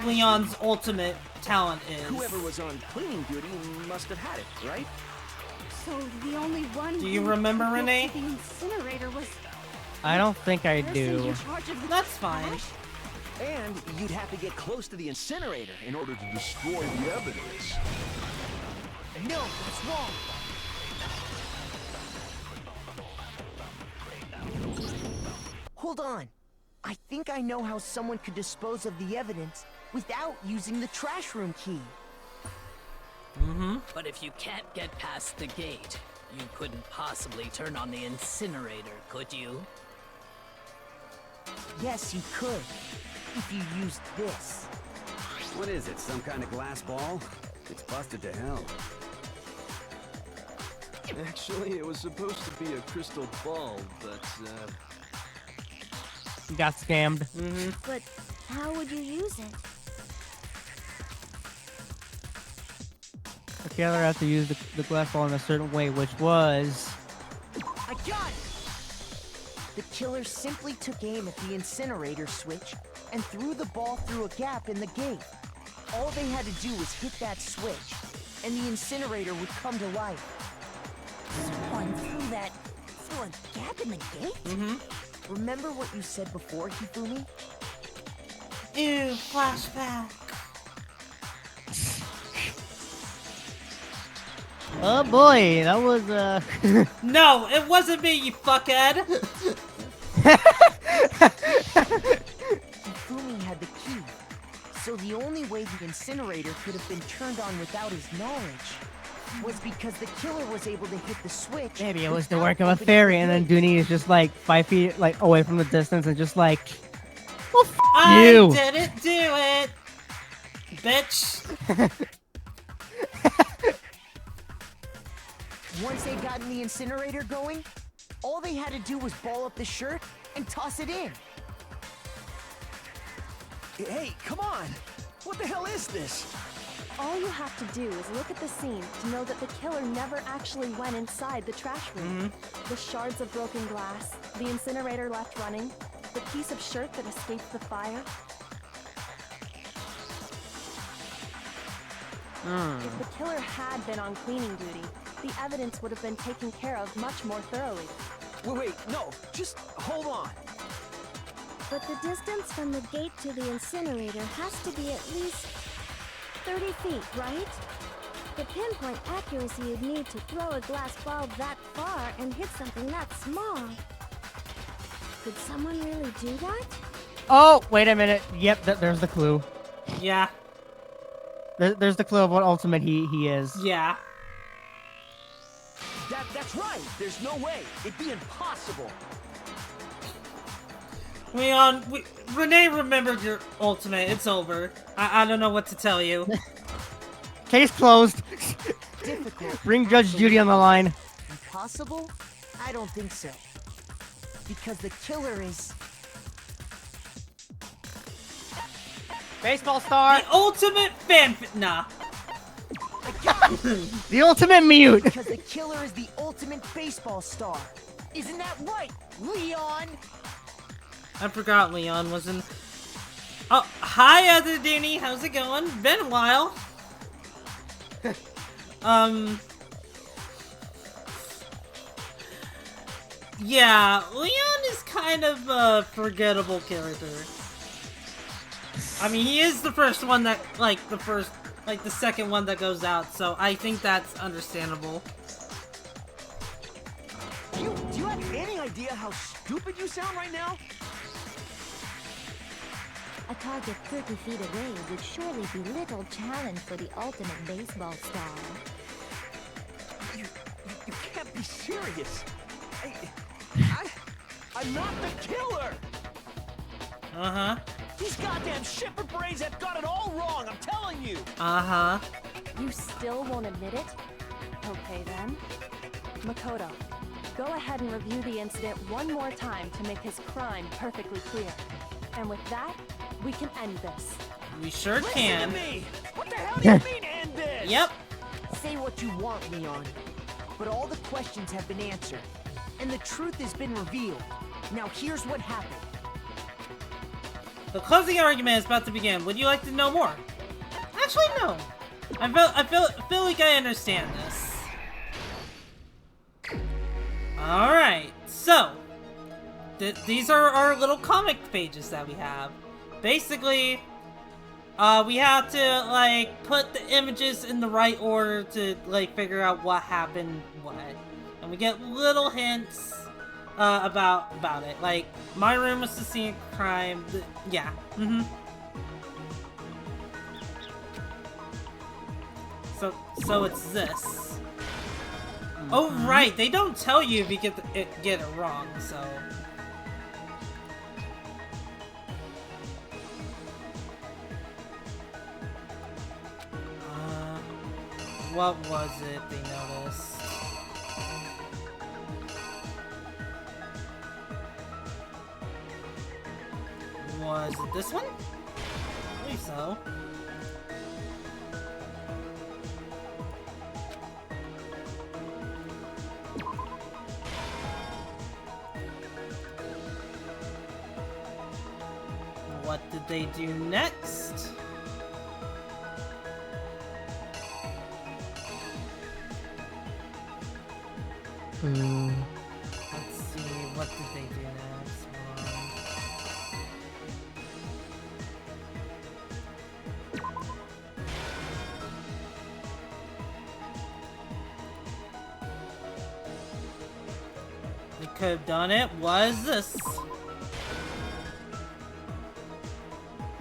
Leon's ultimate talent is? Whoever was on cleaning duty must have had it, right? So the only one Do you who remember, could get Renee? to the incinerator was I don't think I the person do. in charge of the That's fine. trash? And you'd have to get close to the incinerator in order to Destroy the evidence. No, that's wrong. Hold on. I think I know how someone could dispose of the evidence without using the trash room key. Mm-hmm. But if you can't get past the gate, you couldn't possibly turn on the incinerator, could you? Yes, you could. If you used this. What is it, some kind of glass ball? It's busted to hell. Actually, it was supposed to be a crystal ball, but, Got scammed. But how would you use it? The killer had to use the glass ball in a certain way, which was... I got it! The killer simply took aim at the incinerator switch and threw the ball through a gap in the gate. All they had to do was hit that switch, and the incinerator would come to life. Someone threw a gap in the gate? Mm-hmm. Remember what you said before, Hifumi? Ew, flashback. Oh boy, that was No, it wasn't me, you fuckhead. Hifumi had the key, so the only way the incinerator could have been turned on without his knowledge was because the killer was able to hit the switch. Maybe it was the work of a fairy, and then Dooney is just like 5 feet like away from the distance and just like, well, you. I didn't do it, bitch. Once they'd gotten the incinerator going, all they had to do was ball up the shirt and toss it in. Hey, come on! What the hell is this? All you have to do is look at the scene to know that the killer never actually went inside the trash room. The shards of broken glass, the incinerator left running, the piece of shirt that escaped the fire. If the killer had been on cleaning duty, the evidence would have been taken care of much more thoroughly. Wait, no, just hold on. But the distance from the gate to the incinerator has to be at least 30 feet, right? The pinpoint accuracy you'd need to throw a glass ball that far and hit something that small. Could someone really do that? Oh, wait a minute. Yep, there's the clue. Yeah. There's the clue of what ultimate he is. Yeah. That's right. There's no way. It'd be impossible. Renee remembered your ultimate. It's over. I don't know what to tell you. Case closed. Difficult. Bring Judge Judy on the line. Impossible? I don't think so. Because the killer is... Baseball star. The ultimate fan... Nah. I got it! The ultimate mute! Because the killer is the ultimate baseball star. Isn't that right, Leon? I forgot Leon was in... Oh, hi, Other Dooney. How's it going? Been a while. Yeah, Leon is kind of a forgettable character. I mean, he is the first one that, the second one that goes out, so I think that's understandable. Do you have any idea how stupid you sound right now? A target 30 feet away would surely be little challenge for the ultimate baseball star. You can't be serious. I'm not the killer! Uh-huh. These goddamn shepherd brains have got it all wrong, I'm telling you! Uh-huh. You still won't admit it? Okay then. Makoto, go ahead and review the incident one more time to make his crime perfectly clear. And with that, we can end this. We sure can. Listen to me! What the hell do you mean end this? Yep. Say what you want, Leon. But all the questions have been answered. And the truth has been revealed. Now here's what happened. The closing argument is about to begin. Would you like to know more? Actually, no. I feel like I understand this. Alright, so these are our little comic pages that we have. Basically, we have to, like, put the images in the right order to, like, figure out what happened what. And we get little hints about it. Like, my room was the scene of crime. Yeah. Mm-hmm. So it's this. Oh, right. They don't tell you if you get it wrong, so... what was it they noticed? Was it this one? I believe so. What did they do next? Let's see, what did they do next? We could have done it. Was this?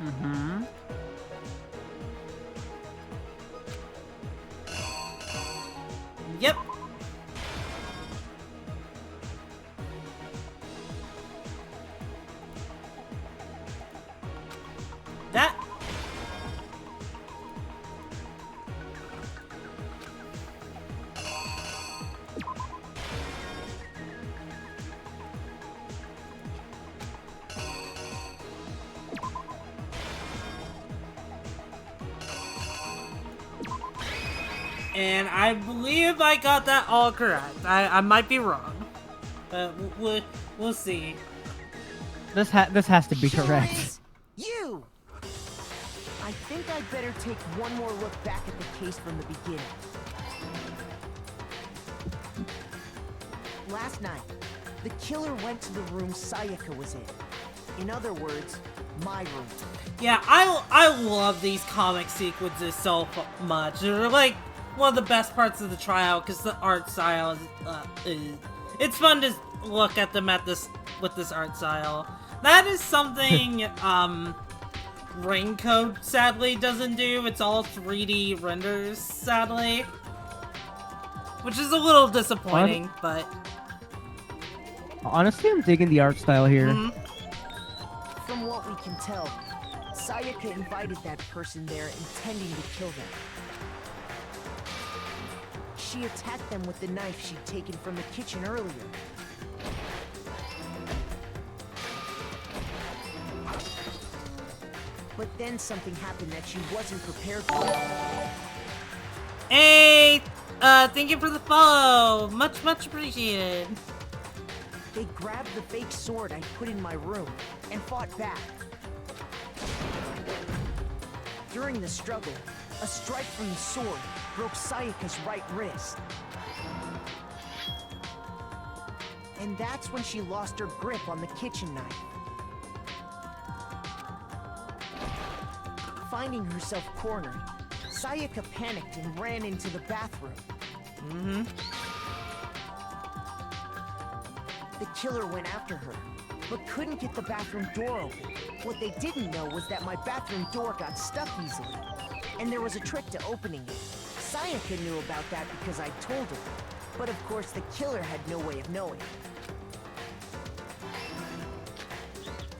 Mm-hmm. Yep. That. And I believe I got that all correct. I might be wrong, but we'll see. This has to be correct. Is you! I think I'd better take one more look back at the case from the beginning. Last night, the killer went to the room Sayaka was in. In other words, my room. Yeah, I love these comic sequences so much. They're like one of the best parts of the trial because the art style is it's fun to look at them with this art style. That is something Raincoat sadly doesn't do. It's all 3D renders, sadly, which is a little disappointing. But honestly, I'm digging the art style here. From what we can tell, Sayaka invited that person there intending to kill them. She attacked them with the knife she'd taken from the kitchen earlier. But then something happened that she wasn't prepared for. Hey, thank you for the follow. Much appreciated. They grabbed the fake sword I put in my room and fought back. During the struggle, a strike from the sword broke Sayaka's right wrist. And that's when she lost her grip on the kitchen knife. Finding herself cornered, Sayaka panicked and ran into the bathroom. The killer went after her, but couldn't get the bathroom door open. What they didn't know was that my bathroom door got stuck easily, and there was a trick to opening it. Sayaka knew about that because I told her, but of course the killer had no way of knowing.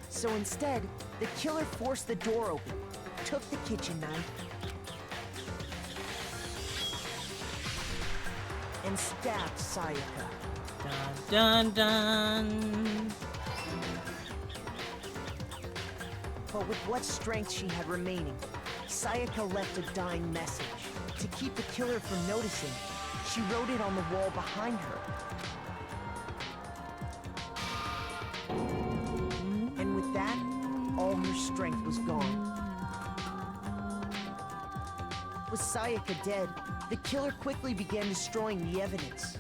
So instead, the killer forced the door open, took the kitchen knife, and stabbed Sayaka. Dun dun. But with what strength she had remaining, Sayaka left a dying message. To keep the killer from noticing, she wrote it on the wall behind her. And with that, all her strength was gone. With Sayaka dead, the killer quickly began destroying the evidence.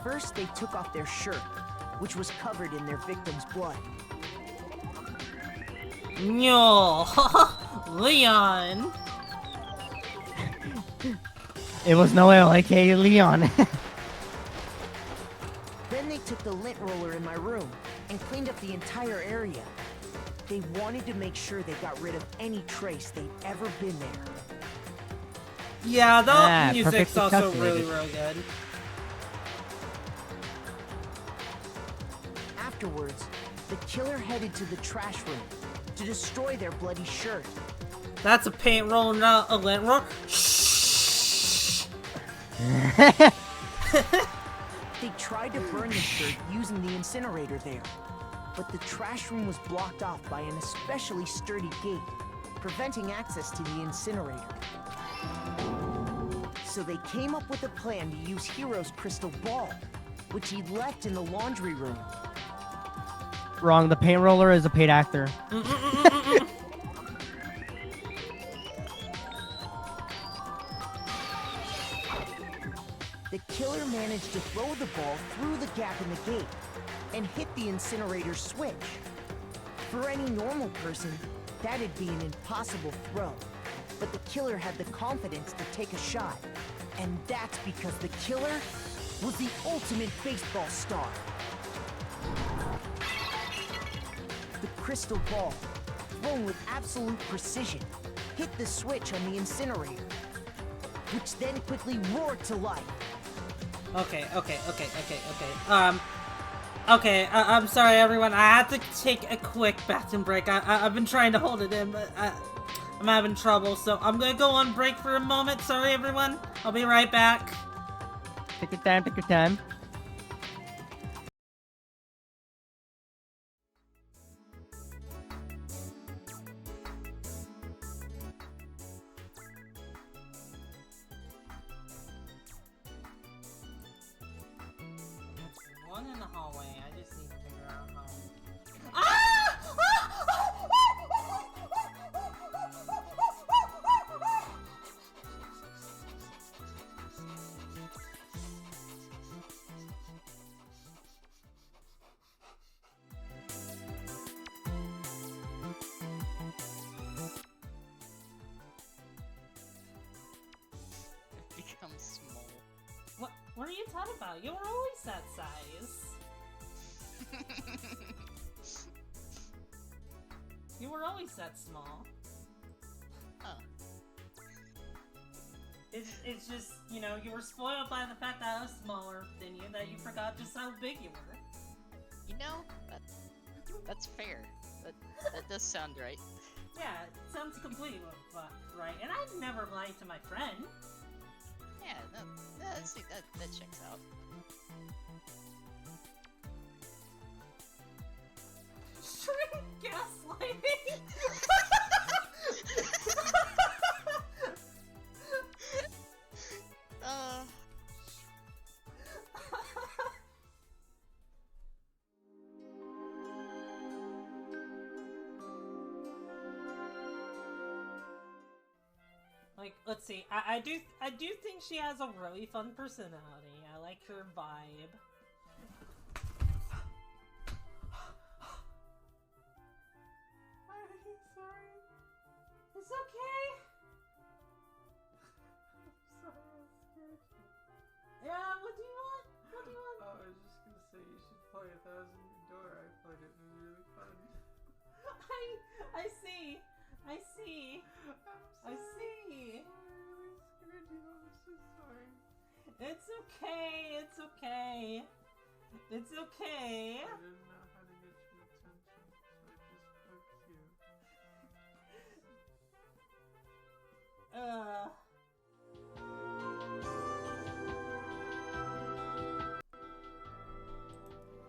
First, they took off their shirt, which was covered in their victim's blood. No, Leon. It was no L.A.K. Leon. Then they took the lint roller in my room and cleaned up the entire area. They wanted to make sure they got rid of any trace they'd ever been there. Yeah, the Ah, music's perfectly also calculated. really good. Afterwards, the killer headed to the trash room to destroy their bloody shirt. That's a paint roll, not a lint roll. They tried to burn the shirt using the incinerator there, but the trash room was blocked off by an especially sturdy gate, preventing access to the incinerator. So they came up with a plan to use Hero's crystal ball, which he'd left in the laundry room. Wrong. The paint roller is a paid actor. The killer managed to throw the ball through the gap in the gate and hit the incinerator switch. For any normal person, that'd be an impossible throw. But the killer had the confidence to take a shot. And that's because the killer was the ultimate baseball star. The crystal ball, thrown with absolute precision, hit the switch on the incinerator, which then quickly roared to life. Okay. I'm sorry, everyone. I had to take a quick bathroom break. I've been trying to hold it in, but I'm having trouble, so I'm gonna go on break for a moment. Sorry, everyone. I'll be right back. Take your time. Take your time. One in the hallway. I just need to figure out how. It becomes small. What are you talking about? You were always that size. You were always that small. Huh. It's just, you know, you were spoiled by the fact that I was smaller than you, that you forgot just how big you were. You know, that's fair. That does sound right. Yeah, it sounds completely right. And I'd never lied to my friend. Yeah, that checks out. Straight gaslighting! Like, let's see. I do think she has a really fun personality. I like her vibe. I'm sorry. It's okay. I'm sorry, I scared you. Yeah, what do you want? What do you want? Oh, I was just gonna say you should play 1,000 Year Door. I played it and it was really fun. I see. I see. I see. I really scared you. I'm so sorry. It's okay. It's okay. It's okay. I didn't know how to get your attention, so I just poked you.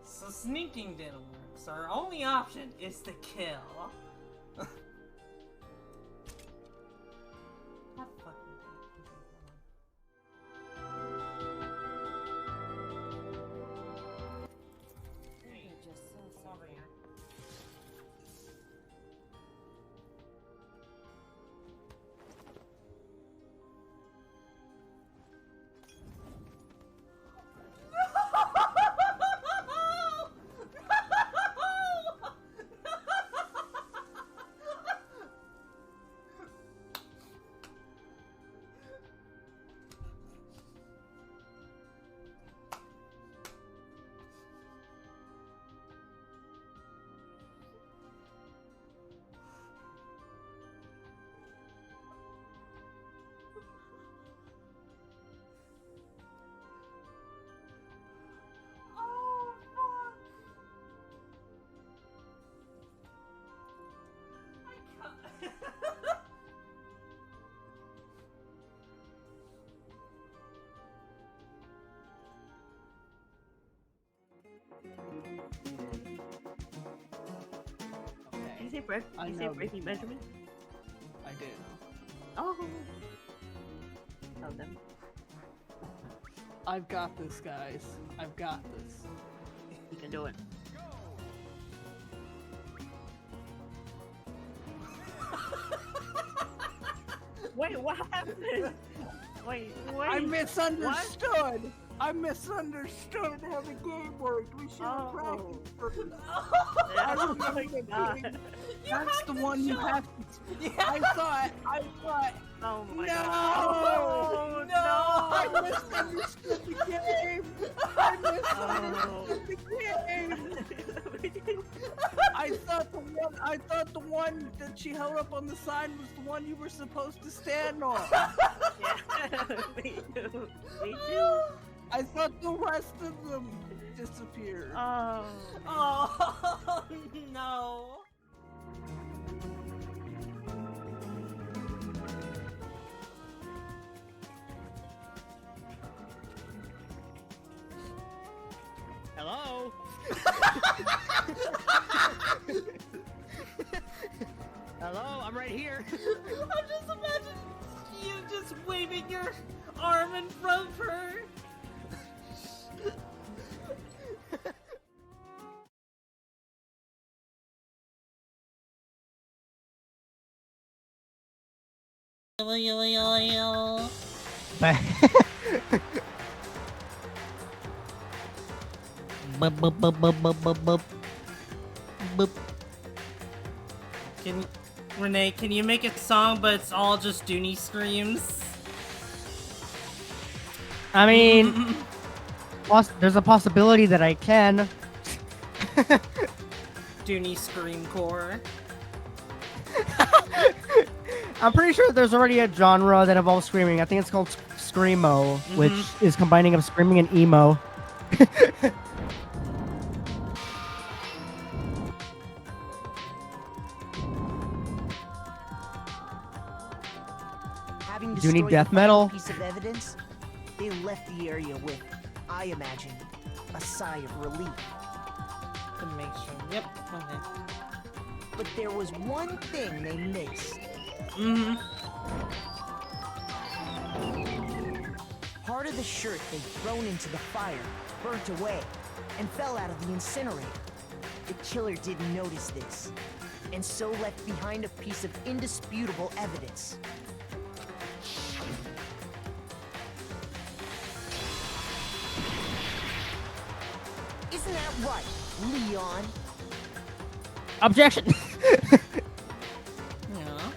So sneaking didn't work, so our only option is to kill. Have fun with it. Hey, just over here. Is it breaking Benjamin? I did. Oh. Tell them. I've got this, guys. I've got this. You can do it. Wait, what happened? Wait. I misunderstood. What? I misunderstood how the game worked. We should have practiced first. I remember that. That's the one you have to. Yeah. I thought. Oh my god. No! I misunderstood the game. I misunderstood the game. I thought the one that she held up on the sign was the one you were supposed to stand on. Yeah, me too. Me too. I thought the rest of them disappeared. Oh. Oh no. Hello? Hello, I'm right here. I'm just imagining you just waving your arm in front of her. Renee, can you make a song but it's all just Dooney screams? I mean, there's a possibility that I can. Dooney scream core. I'm pretty sure there's already a genre that involves screaming. I think it's called Screamo, which is combining of screaming and emo. Do you need death metal? Piece of evidence, they left the area with, I imagine, a sigh of relief. To make sure. Yep. Okay. But there was one thing they missed. Part of the shirt they'd thrown into the fire burnt away and fell out of the incinerator. The killer didn't notice this, and so left behind a piece of indisputable evidence. right, Leon. Objection! Yeah.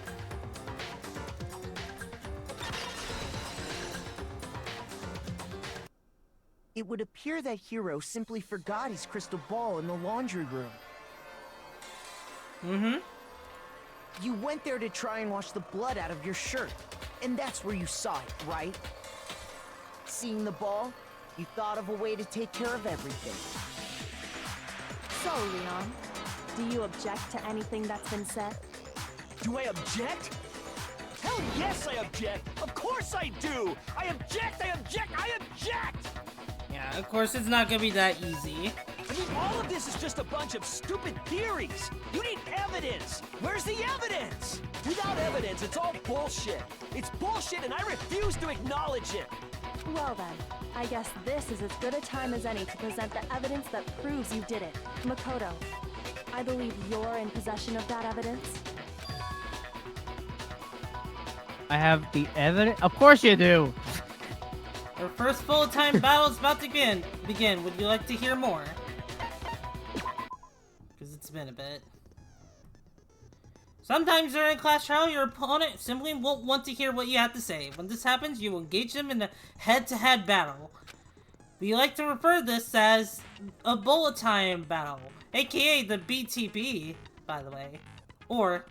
It would appear that Hero simply forgot his crystal ball in the laundry room. Mm-hmm. You went there to try and wash the blood out of your shirt, and that's where you saw it, right? Seeing the ball, you thought of a way to take care of everything. So, Leon, do you object to anything that's been said? Do I object? Hell yes, I object! Of course I do! I object! I object! I object! Yeah, of course it's not gonna be that easy. I mean, all of this is just a bunch of stupid theories. You need evidence. Where's the evidence? Without evidence, it's all bullshit. It's bullshit and I refuse to acknowledge it. Well then, I guess this is as good a time as any to present the evidence that proves you did it. Makoto, I believe you're in possession of that evidence. I have the evidence? Of course you do! Our first full-time battle is about to begin. Would you like to hear more? Because it's been a bit. Sometimes during a class trial, your opponent simply won't want to hear what you have to say. When this happens, you will engage them in a head-to-head battle. We like to refer to this as a bullet time battle, aka the BTB, by the way. Or,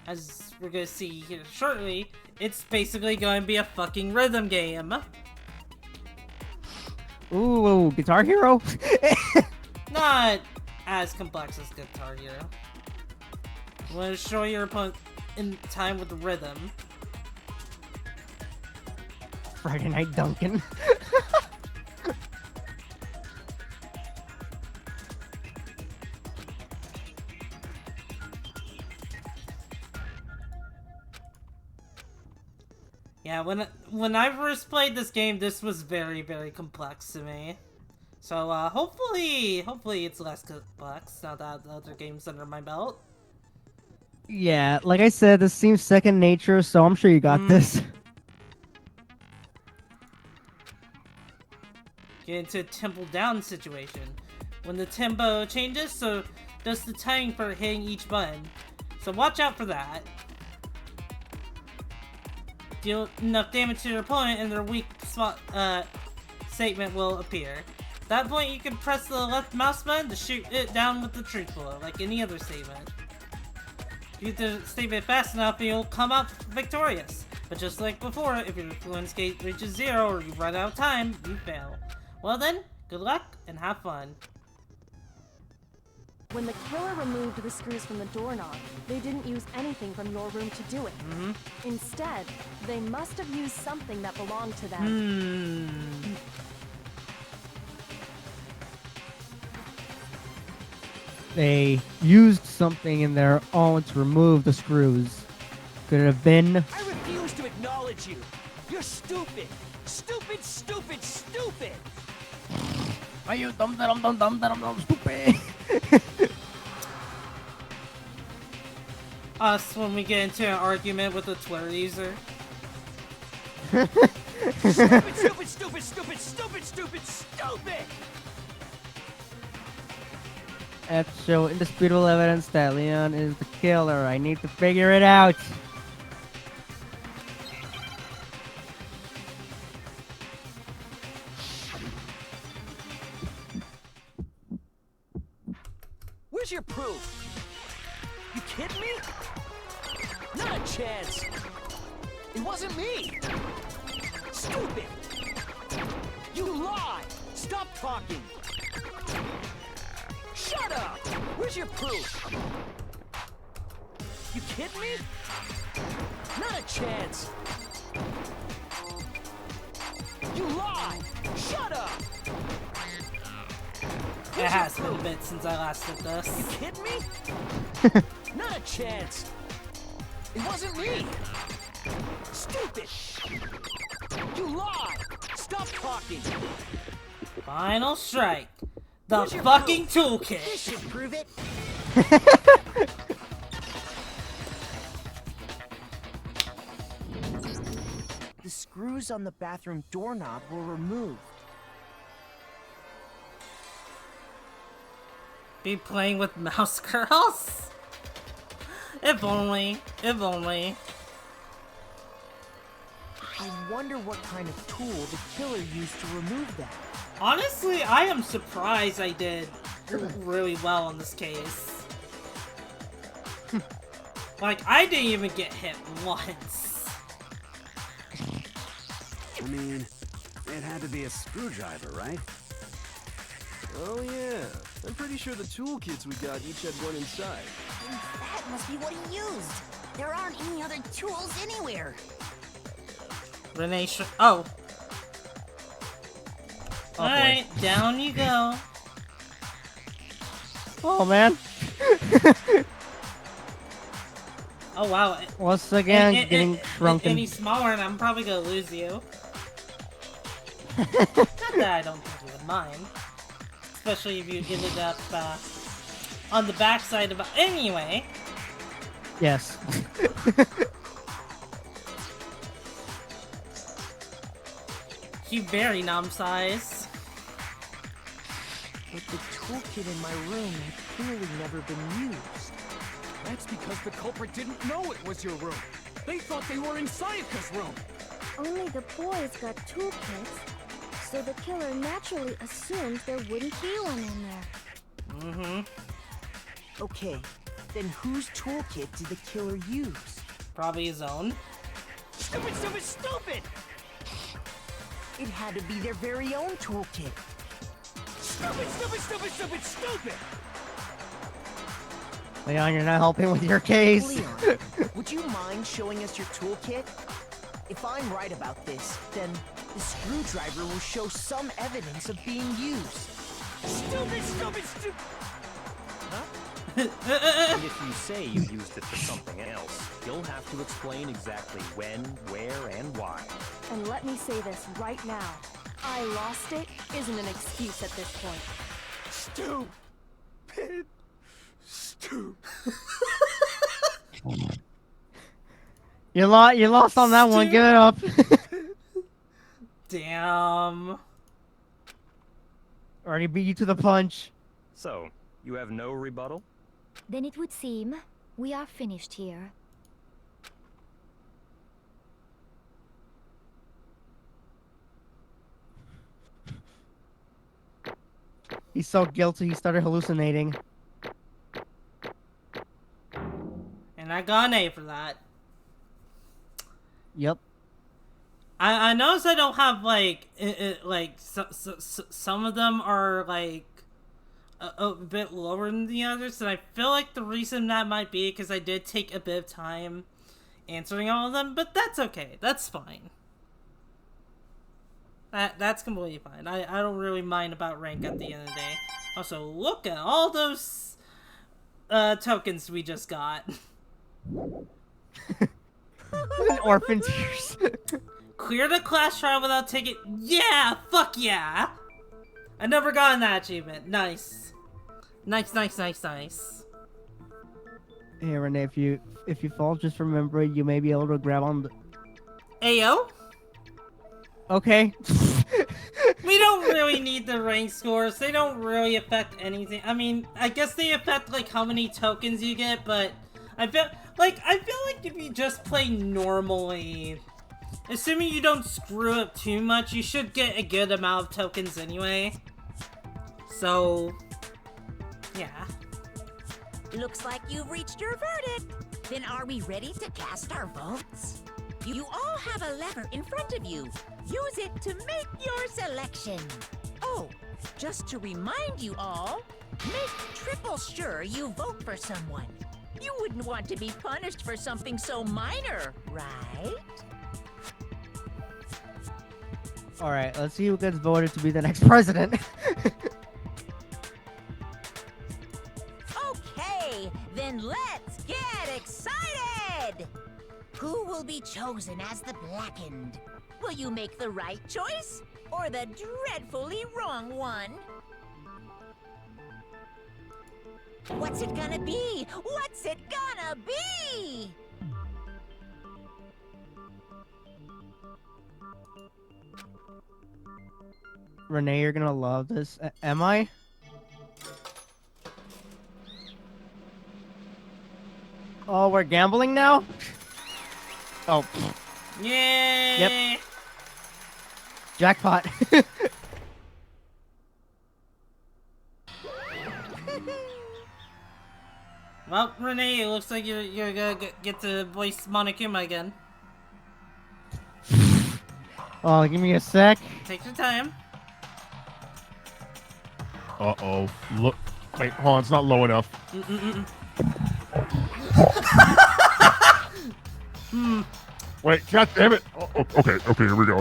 as we're gonna see here shortly, it's basically going to be a fucking rhythm game. Ooh, Guitar Hero? Not as complex as Guitar Hero. You want to show your opponent in time with the rhythm. Friday Night Duncan. Yeah, when I first played this game, this was very, very complex to me. So, hopefully it's less complex now that the other game's under my belt. Yeah, like I said, this seems second nature, so I'm sure you got this. Get into a tempo down situation. When the tempo changes, so does the timing for hitting each button. So watch out for that. Deal enough damage to your opponent and their weak spot statement will appear. At that point, you can press the left mouse button to shoot it down with the truth blow, like any other statement. Use the statement fast enough and you'll come out victorious. But just like before, if your fluence gate reaches 0 or you run out of time, you fail. Well then, good luck and have fun. When the killer removed the screws from the doorknob, they didn't use anything from your room to do it. Instead, they must have used something that belonged to them. They used something in their own to remove the screws. Could it have been? I refuse to acknowledge you. You're stupid. Stupid, stupid, stupid. Are you dumb, stupid? Us when we get into an argument with a Twitter user. Stupid, stupid, stupid, stupid, stupid, stupid, stupid. That show indisputable evidence that Leon is the killer. I need to figure it out. Where's your proof? You kidding me? Not a chance. It wasn't me. Stupid. You lie. Stop talking. Shut up. Where's your proof? You kidding me? Not a chance. You lie. Shut up. It has been a bit since I last did this. You kidding me? Not a chance. It wasn't me. Stupid. You lie. Stop talking. Final strike. The fucking toolkit. This should prove it. The screws on the bathroom doorknob were removed. be playing with mouse girls. If only. If only. I wonder what kind of tool the killer used to remove that. Honestly, I am surprised I did really well in this case. Like, I didn't even get hit once. I mean, it had to be a screwdriver, right? Oh yeah, I'm pretty sure the toolkits we got each had one inside. And that must be what he used. There aren't any other tools anywhere. Renee oh. Oh, Alright, down you go. Oh man. Oh wow. Once again, getting shrunken. Any smaller and I'm probably gonna lose you. Not that I don't think you would mind. Especially if you ended up on the backside of... Anyway. Yes. He very nom-size. But the toolkit in my room had clearly never been used. That's because the culprit didn't know it was your room. They thought they were in Sayaka's room. Only the boys got toolkits, so the killer naturally assumed there wouldn't be one in there. Mm-hmm. Okay, then whose toolkit did the killer use? Probably his own. Stupid, stupid, stupid! It had to be their very own toolkit. Stupid, stupid, stupid, stupid, stupid! Leon, you're not helping with your case. Leon, would you mind showing us your toolkit? If I'm right about this, then the screwdriver will show some evidence of being used. Stupid, stupid, stupid! And if you say you used it for something else, you'll have to explain exactly when, where, and why. And let me say this right now. I lost it isn't an excuse at this point. Stupid. Stupid. You lost on that one. Give it up. Damn. Already beat you to the punch. So, you have no rebuttal? Then it would seem we are finished here. He's so guilty, he started hallucinating. And I got an A for that. Yep. I noticed I don't have, like, some of them are, like, a bit lower than the others, and I feel like the reason that might be because I did take a bit of time answering all of them, but that's okay. That's fine. That's completely fine. I don't really mind about rank at the end of the day. Also, look at all those tokens we just got. Orphan tears. Clear the class trial without taking... Yeah! Fuck yeah! I never gotten that achievement. Nice. Nice, nice, nice, nice. Hey Renee, if you fall, just remember you may be able to grab on the... Ayo? Okay. We don't really need the rank scores. They don't really affect anything. I mean, I guess they affect, like, how many tokens you get, but... I feel like if you just play normally... Assuming you don't screw up too much, you should get a good amount of tokens anyway. So, yeah. Looks like you've reached your verdict. Then are we ready to cast our votes? You all have a lever in front of you. Use it to make your selection. Oh, just to remind you all, make triple sure you vote for someone. You wouldn't want to be punished for something so minor, right? Alright, let's see who gets voted to be the next president. Okay, then let's get excited! Who will be chosen as the Blackened? Will you make the right choice or the dreadfully wrong one? What's it gonna be? What's it gonna be? Renee, you're gonna love this. Am I? Oh, we're gambling now? Oh. Yay! Yep. Jackpot. Well, Renee, it looks like you're gonna get to voice Monokuma again. Oh, give me a sec. Take your time. Uh-oh. Look. Wait, hold on. It's not low enough. Wait, god damn it. Oh, okay, here we go.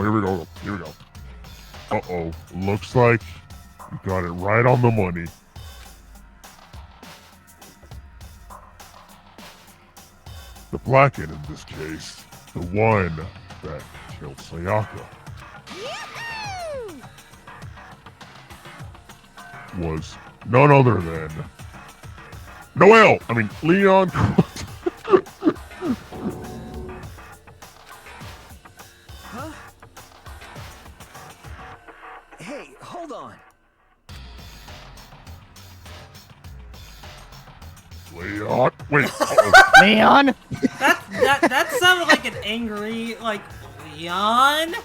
Uh-oh. Looks like you got it right on the money. The black end in this case, the one that killed Sayaka, was none other than Noel! I mean, Leon. Huh? Hey, hold on. Leon? Wait. Leon? That sounded like an angry, like, Leon?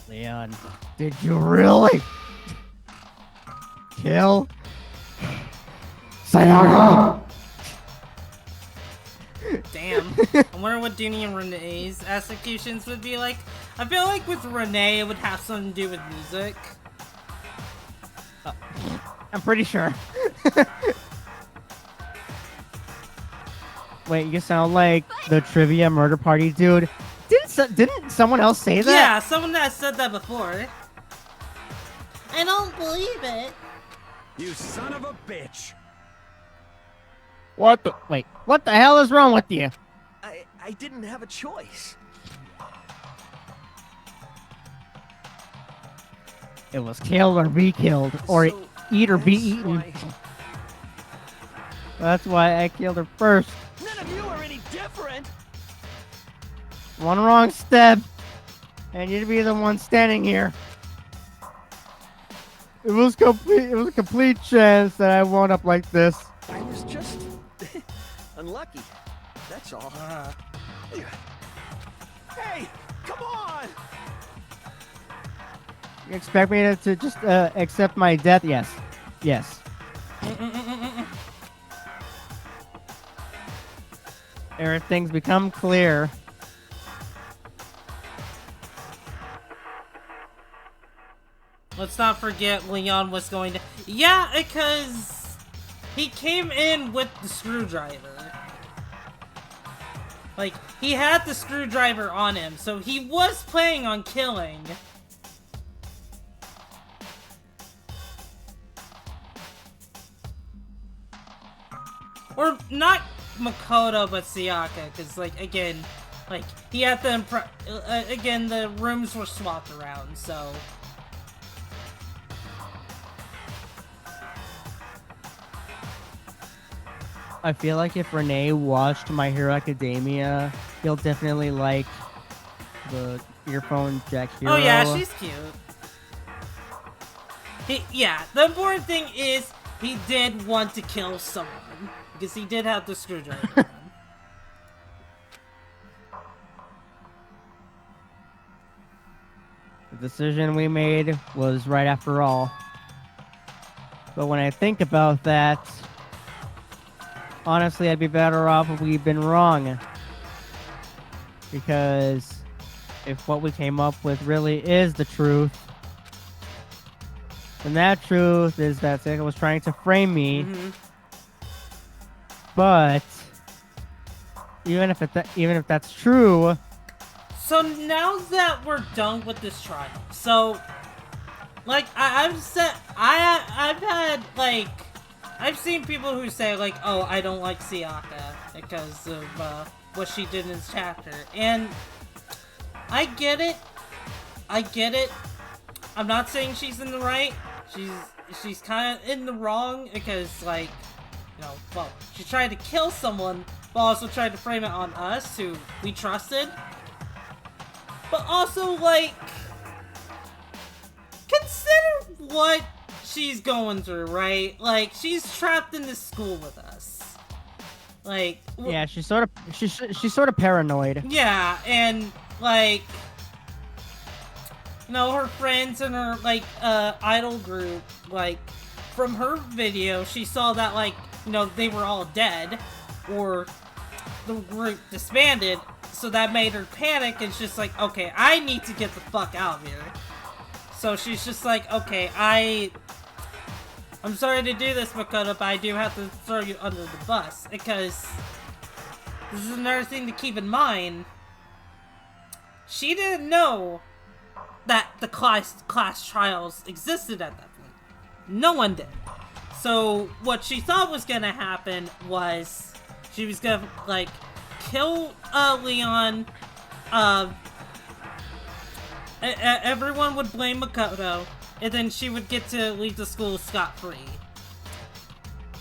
Leon, did you really kill Sayaka? Damn. I wonder what Dooney and Renee's executions would be like. I feel like with Renee, it would have something to do with music. I'm pretty sure. Wait, you sound like the trivia murder party dude. Didn't someone else say that? Yeah, someone has said that before. I don't believe it. You son of a bitch! What the? Wait, what the hell is wrong with you? I didn't have a choice. It was kill or be killed, or eat or be eaten. That's why I killed her first. None of you are any different. One wrong step, and you'd be the one standing here. It was complete. It was a complete chance that I wound up like this. I was just unlucky. That's all. Hey, come on! You expect me to just accept my death? Yes. Yes. Everything's become clear. Let's not forget Leon was going to... Yeah, because he came in with the screwdriver. Like, he had the screwdriver on him, so he was planning on killing. Or not Makoto, but Sayaka, because, like, again, like, he had the again, the rooms were swapped around, so... I feel like if Renee watched My Hero Academia, he'll definitely like the earphone Jack Hero. Oh yeah, she's cute. Yeah, the important thing is he did want to kill someone. Because he did have the screwdriver. The decision we made was right after all. But when I think about that, honestly, I'd be better off if we'd been wrong. Because if what we came up with really is the truth, then that truth is that Sayaka was trying to frame me. Mm-hmm. But even if that's true. So now that we're done with this trial, so like I've seen people who say like, oh, I don't like Sayaka because of what she did in this chapter, and I get it. I'm not saying she's in the right. She's kind of in the wrong because, like, you know, well, she tried to kill someone, but also tried to frame it on us, who we trusted. But also, like, consider what she's going through, right? Like, she's trapped in this school with us. Like, yeah, she's sort of paranoid. yeah, and like, you know, her friends and her like idol group, like, from her video, she saw that, like, you know, they were all dead, or the group disbanded, so that made her panic, and she's like, okay, I need to get the fuck out of here. So she's just like, okay, I'm sorry to do this, Makoto, but I do have to throw you under the bus, because this is another thing to keep in mind. She didn't know that the class trials existed at that point. No one did. So what she thought was gonna happen was she was gonna, like, kill Leon. Everyone would blame Makoto, and then she would get to leave the school scot-free.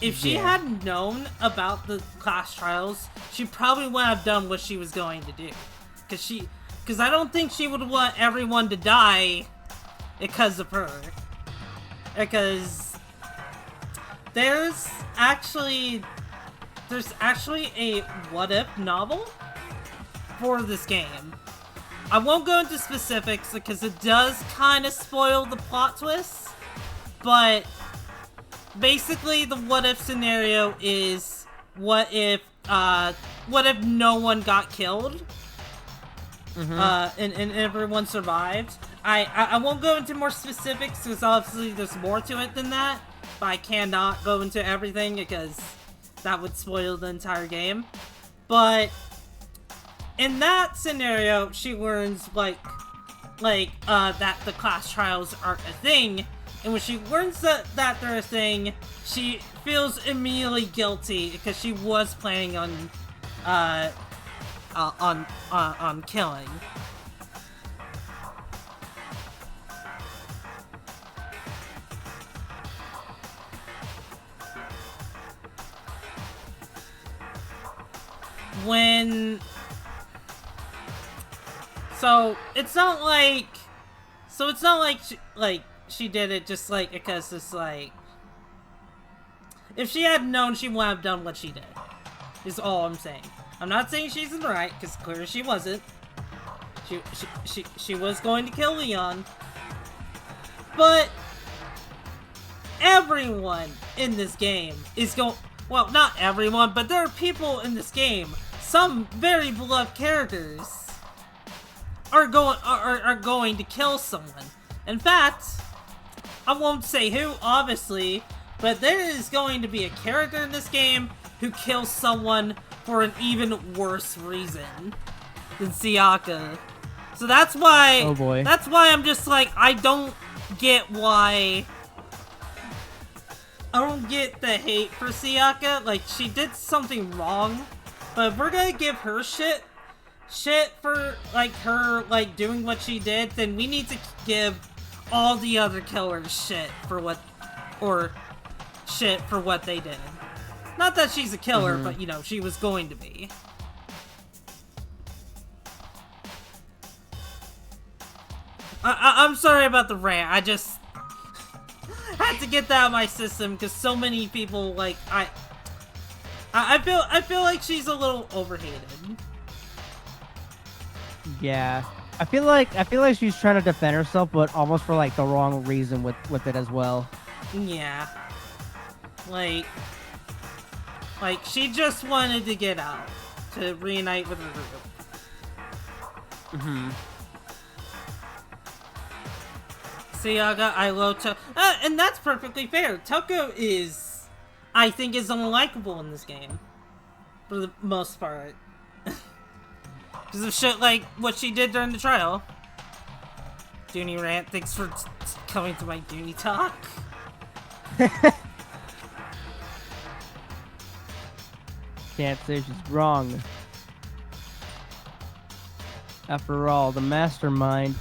If she hadn't known about the class trials, she probably wouldn't have done what she was going to do. Because I don't think she would want everyone to die because of her. Because there's actually a what-if novel for this game. I won't go into specifics because it does kind of spoil the plot twist, but basically the what-if scenario is what if no one got killed, and everyone survived. I won't go into more specifics because obviously there's more to it than that, but I cannot go into everything because that would spoil the entire game. But in that scenario, she learns that the class trials aren't a thing, and when she learns that they're a thing, she feels immediately guilty because she was planning on killing. So it's not like she did it just like because it's like, if she had known, she wouldn't have done what she did, is all I'm saying. I'm not saying she's in the right, because clearly she wasn't. She was going to kill Leon, but everyone in this game is well, not everyone, but there are people in this game, some very beloved characters, are going to kill someone. In fact, I won't say who, obviously, but there is going to be a character in this game who kills someone for an even worse reason than Sayaka. So that's why. Oh boy. That's why I'm just like, I don't get why. I don't get the hate for Sayaka. Like, she did something wrong, but if we're gonna give her shit for, like, her, like, doing what she did, then we need to give all the other killers shit for what they did. Not that she's a killer, but, you know, she was going to be. I'm sorry about the rant. I just had to get that out of my system because so many people, like, I feel like she's a little overhated. Yeah. I feel like she's trying to defend herself, but almost for like the wrong reason with it as well. Yeah. Like she just wanted to get out to reunite with her group. Sayaka, I love and that's perfectly fair. Toko is, I think, is unlikable in this game for the most part. Because of shit like what she did during the trial. Dooney rant, thanks for coming to my Dooney talk. Can't say she's wrong. After all, the mastermind.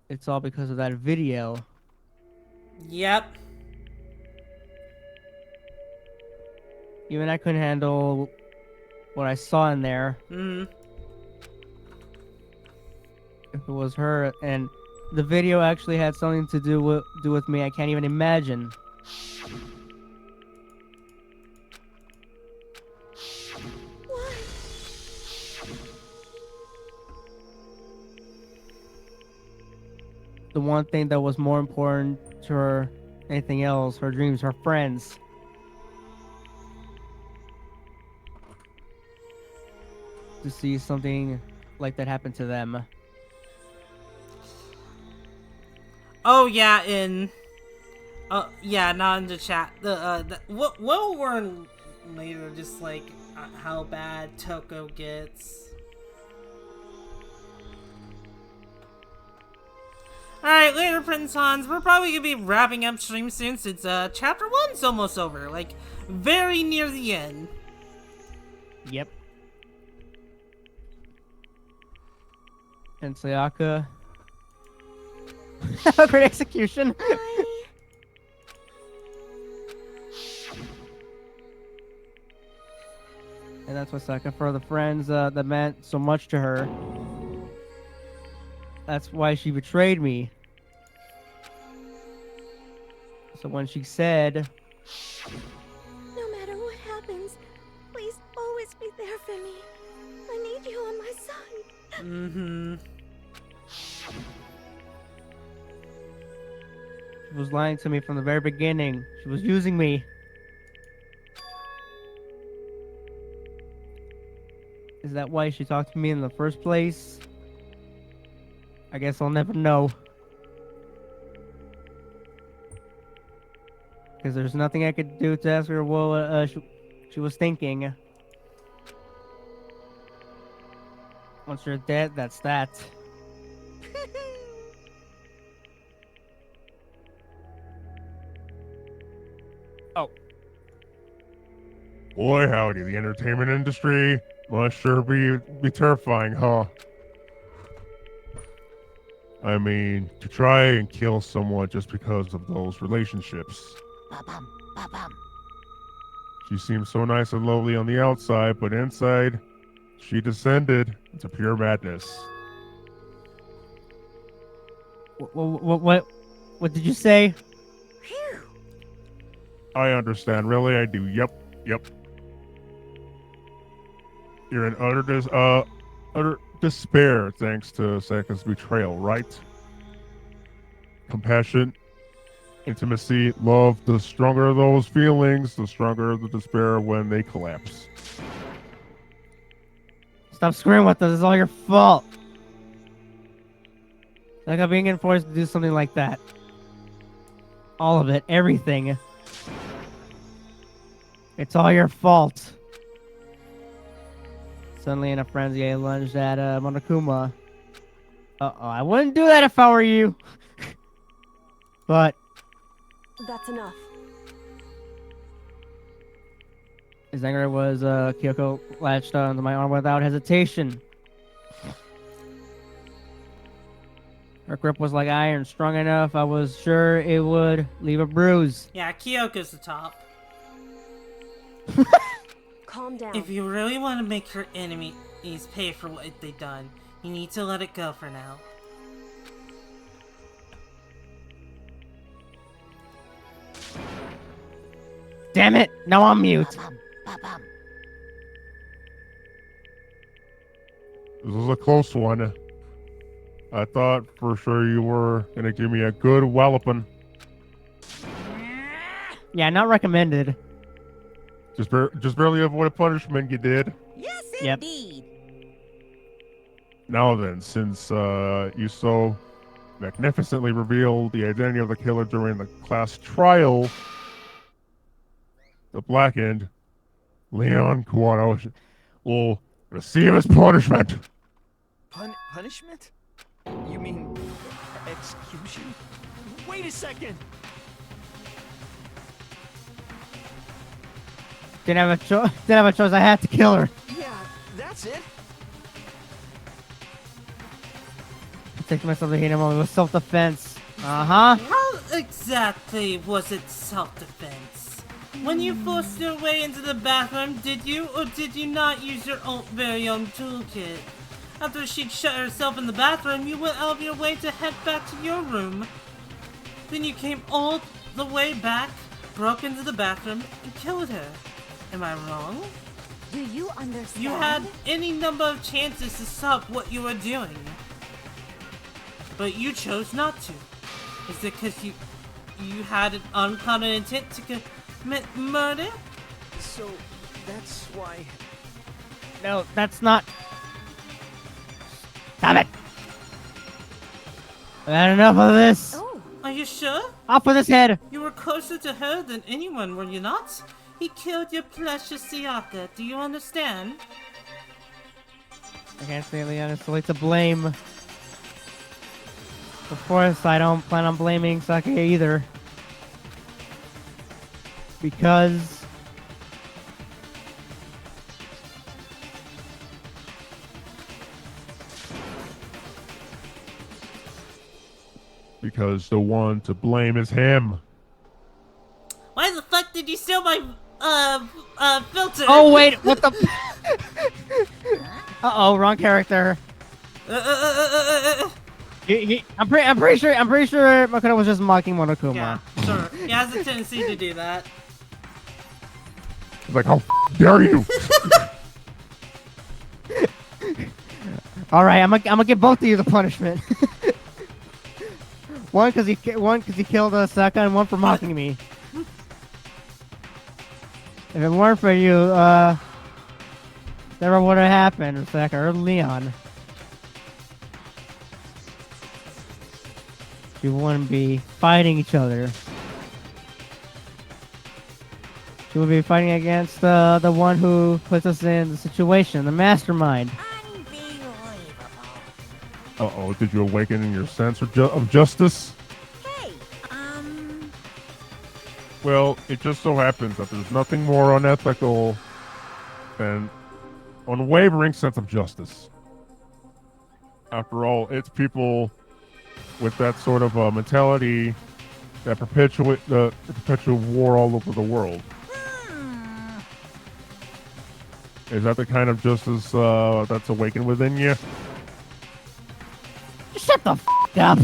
It's all because of that video. Yep. Even I couldn't handle what I saw in there. if it was her, and the video actually had something to do with me. I can't even imagine. The one thing that was more important to her than anything else, her dreams, her friends. To see something like that happen to them. Oh yeah, yeah, not in the chat. We'll learn later, just like how bad Toko gets. Alright, later, Prince Hans. We're probably gonna be wrapping up stream soon since chapter 1's almost over. Like, very near the end. Yep. And Sayaka. Great execution. And that's what Sayaka, for the friends that meant so much to her. That's why she betrayed me. So when she said, No matter what happens, please always be there for me. I need you on my side. Mm-hmm. she was lying to me from the very beginning. She was using me. Is that why she talked to me in the first place? I guess I'll never know. Because there's nothing I could do to ask her what she was thinking. Once you're dead, that's that. Oh. Boy, howdy, the entertainment industry must sure be terrifying, huh? I mean, to try and kill someone just because of those relationships. Ba-bum, ba-bum. She seems so nice and lovely on the outside, but inside, she descended into pure madness. What did you say? I understand, really, I do. Yep. You're in utter despair thanks to Sayaka's betrayal, right? Compassion, intimacy, love, the stronger those feelings, the stronger the despair when they collapse. Stop screwing with us. It's all your fault. Like I'm being enforced to do something like that. All of it. Everything. It's all your fault. Suddenly in a frenzy, I lunged at Monokuma. Uh-oh, I wouldn't do that if I were you. But That's enough. his anger was Kyoko latched onto my arm without hesitation. Her grip was like iron, strong enough I was sure it would leave a bruise. Yeah, Kyoko's the top. Calm down. If you really want to make your enemies pay for what they've done, you need to let it go for now. Damn it! Now I'm mute. This was a close one. I thought for sure you were gonna give me a good walloping. Yeah, not recommended. Just barely avoid a punishment you did. Yes, Yep. indeed. Now then, since you so magnificently revealed the identity of the killer during the class trial, the Blackened, Leon Kawano, will receive his punishment. Punishment? You mean execution? Wait a second! Didn't have a choice. I had to kill her. Yeah, that's it. Protect myself to hit him. It was self-defense. Uh-huh. How exactly was it self-defense? When you forced your way into the bathroom, did you or did you not use your very own toolkit? After she'd shut herself in the bathroom, you went out of your way to head back to your room. Then you came all the way back, broke into the bathroom, and killed her. Am I wrong? Do you understand? You had any number of chances to stop what you were doing. But you chose not to. Is it because you had an uncommon intent to commit murder? So, that's why... No, that's not... Stop it! I've had enough of this! Oh, are you sure? Off with his head! You were closer to her than anyone, were you not? He killed your precious Sayaka, do you understand? I can't say the honestly to blame. Of course, I don't plan on blaming Sake either. Because... Because the one to blame is him. Why the fuck did you steal my, filter? Oh wait, what the Uh-oh, wrong character. I'm pretty sure Makoto was just mocking Monokuma. Yeah, sure. He has a tendency to do that. He's like, how dare you? Alright, I'm gonna give both of you the punishment. One because he killed Saka, and one for mocking me. If it weren't for you, never would have happened, Saka or Leon. You wouldn't be fighting each other. You would be fighting against the one who puts us in the situation, the mastermind. Uh-oh, did you awaken in your sense of justice? Hey, Well, it just so happens that there's nothing more unethical than unwavering sense of justice. After all, it's people with that sort of mentality that perpetuate the perpetual war all over the world. Is that the kind of justice that's awakened within you? Shut the f up.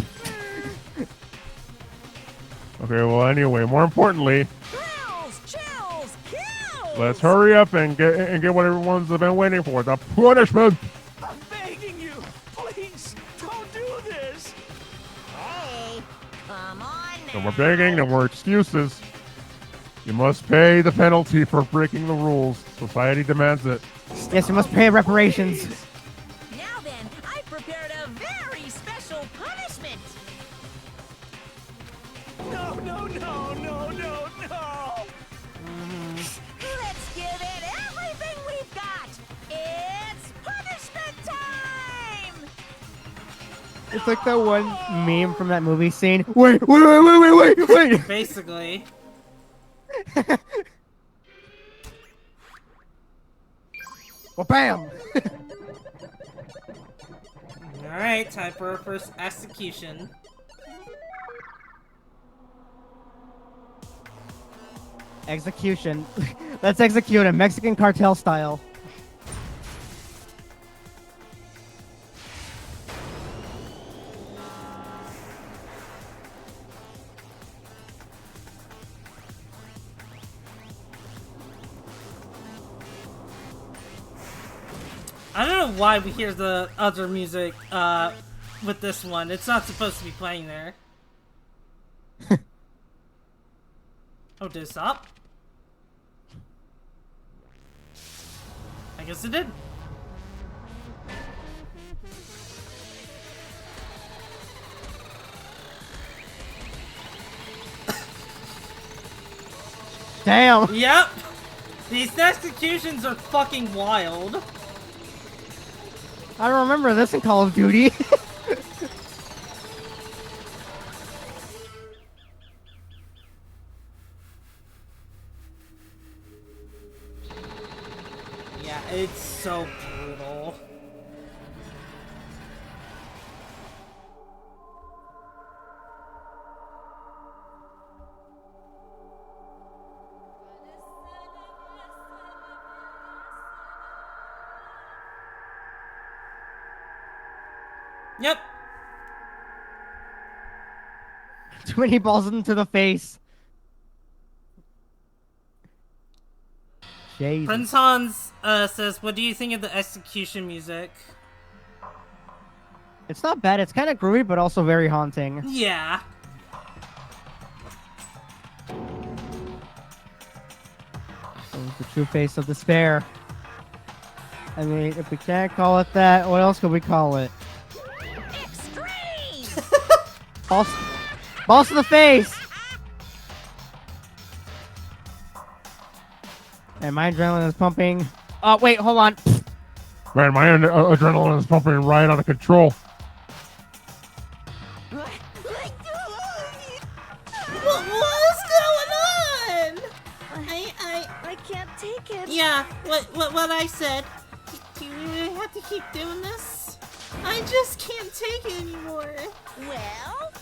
Okay, well, anyway, more importantly, let's hurry up and get what everyone's been waiting for, the punishment. I'm begging you, please, don't do this. Hey, come on No more begging, no more excuses. You must pay the penalty for breaking the rules. Society demands it. Yes, you must pay reparations. Now then, I prepared a very special punishment. No, no, no, no, no, no. Let's give it everything we've got. It's punishment time. It's like that one meme from that movie scene. Wait. Basically. Well, bam! Alright, time for our first execution. Execution. Let's execute him, Mexican cartel style. I don't know why we hear the other music with this one. It's not supposed to be playing there. Oh, did it stop? I guess it did. Damn! Yep! These executions are fucking wild. I don't remember this in Call of Duty. Yeah, it's so brutal. Yep. Too many balls into the face. Jesus. Prince Hans says, "What do you think of the execution music?" It's not bad. It's kind of groovy, but also very haunting. Yeah. It's the true face of despair. I mean, if we can't call it that, what else could we call it? Extreme! Balls to the face! And my adrenaline is pumping. Oh, wait, hold on. Man, my adrenaline is pumping right out of control. What's going on? I can't take it. Yeah, what I said. Do you really have to keep doing this? I just can't take it anymore. Well?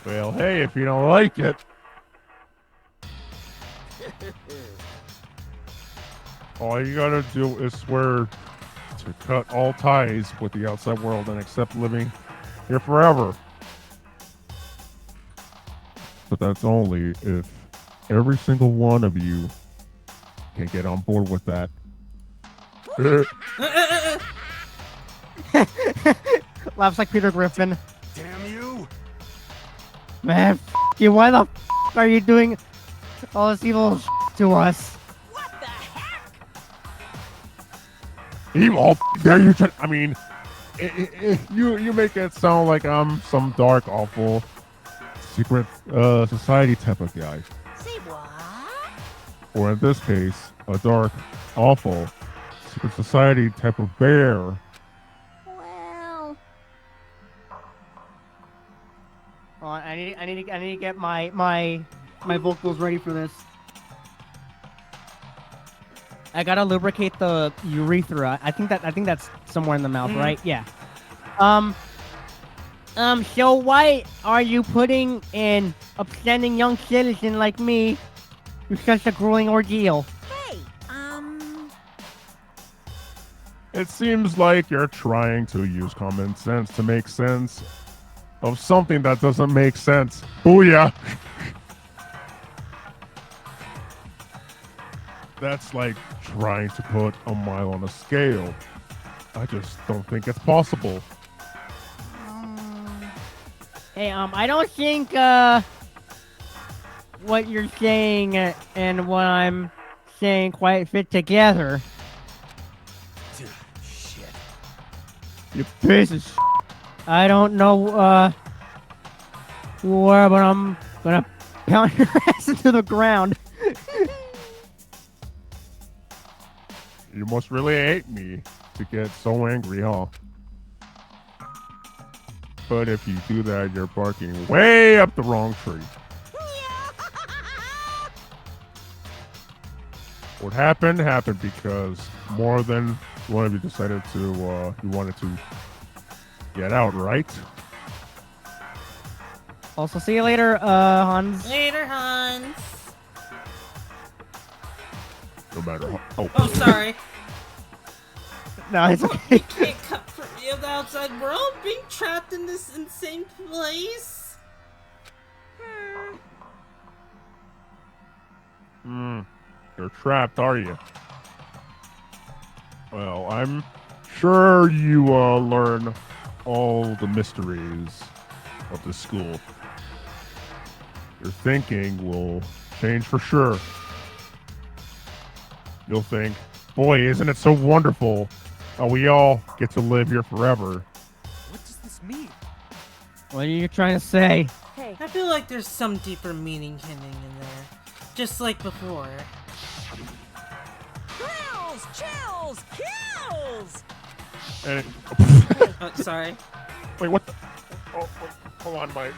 Well, hey, if you don't like it. All you gotta do is swear to cut all ties with the outside world and accept living here forever. But that's only if every single one of you can get on board with that. Laughs like Peter Griffin. Damn you! Man, you. Why the are you doing all this evil to us? Evil? Dare you? I mean, you make it sound like I'm some dark, awful, secret society type of guy. Say what? Or in this case, a dark, awful, secret society type of bear. Well... Oh, I need to get my vocals ready for this. I gotta lubricate the urethra. I think that's somewhere in the mouth, right? Yeah. So why are you putting an upstanding young citizen like me through such a grueling ordeal? Hey, It seems like you're trying to use common sense to make sense of something that doesn't make sense. Booyah! That's like trying to put a mile on a scale. I just don't think it's possible. Hey, I don't think what you're saying and what I'm saying quite fit together. Shit. You piece of shit. I don't know where, but I'm gonna pound your ass into the ground. You must really hate me to get so angry, huh? But if you do that, you're barking way up the wrong tree. What happened because more than one of you decided to, you wanted to get out, right? Also, see you later, Hans. Later, Hans. No matter how. Oh, sorry. No, it's okay. Can't cut free of the outside world, being trapped in this insane place. You're trapped, are you? Well, I'm sure you learn all the mysteries of the school. Your thinking will change for sure. You'll think, boy, isn't it so wonderful how we all get to live here forever. What does this mean? What are you trying to say? Hey. I feel like there's some deeper meaning hidden in there. Just like before. Thrills, chills, kills! And Oh, sorry. wait, what the? Oh, hold on, Mike.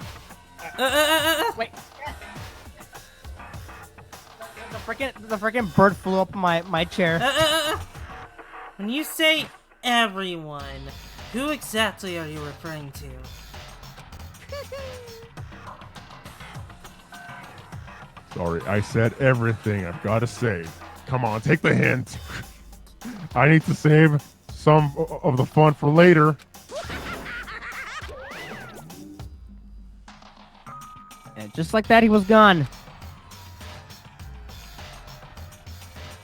Wait. The freaking bird flew up my chair. When you say everyone, who exactly are you referring to? Sorry, I said everything I've got to say. Come on, take the hint. I need to save some of the fun for later. And just like that, he was gone.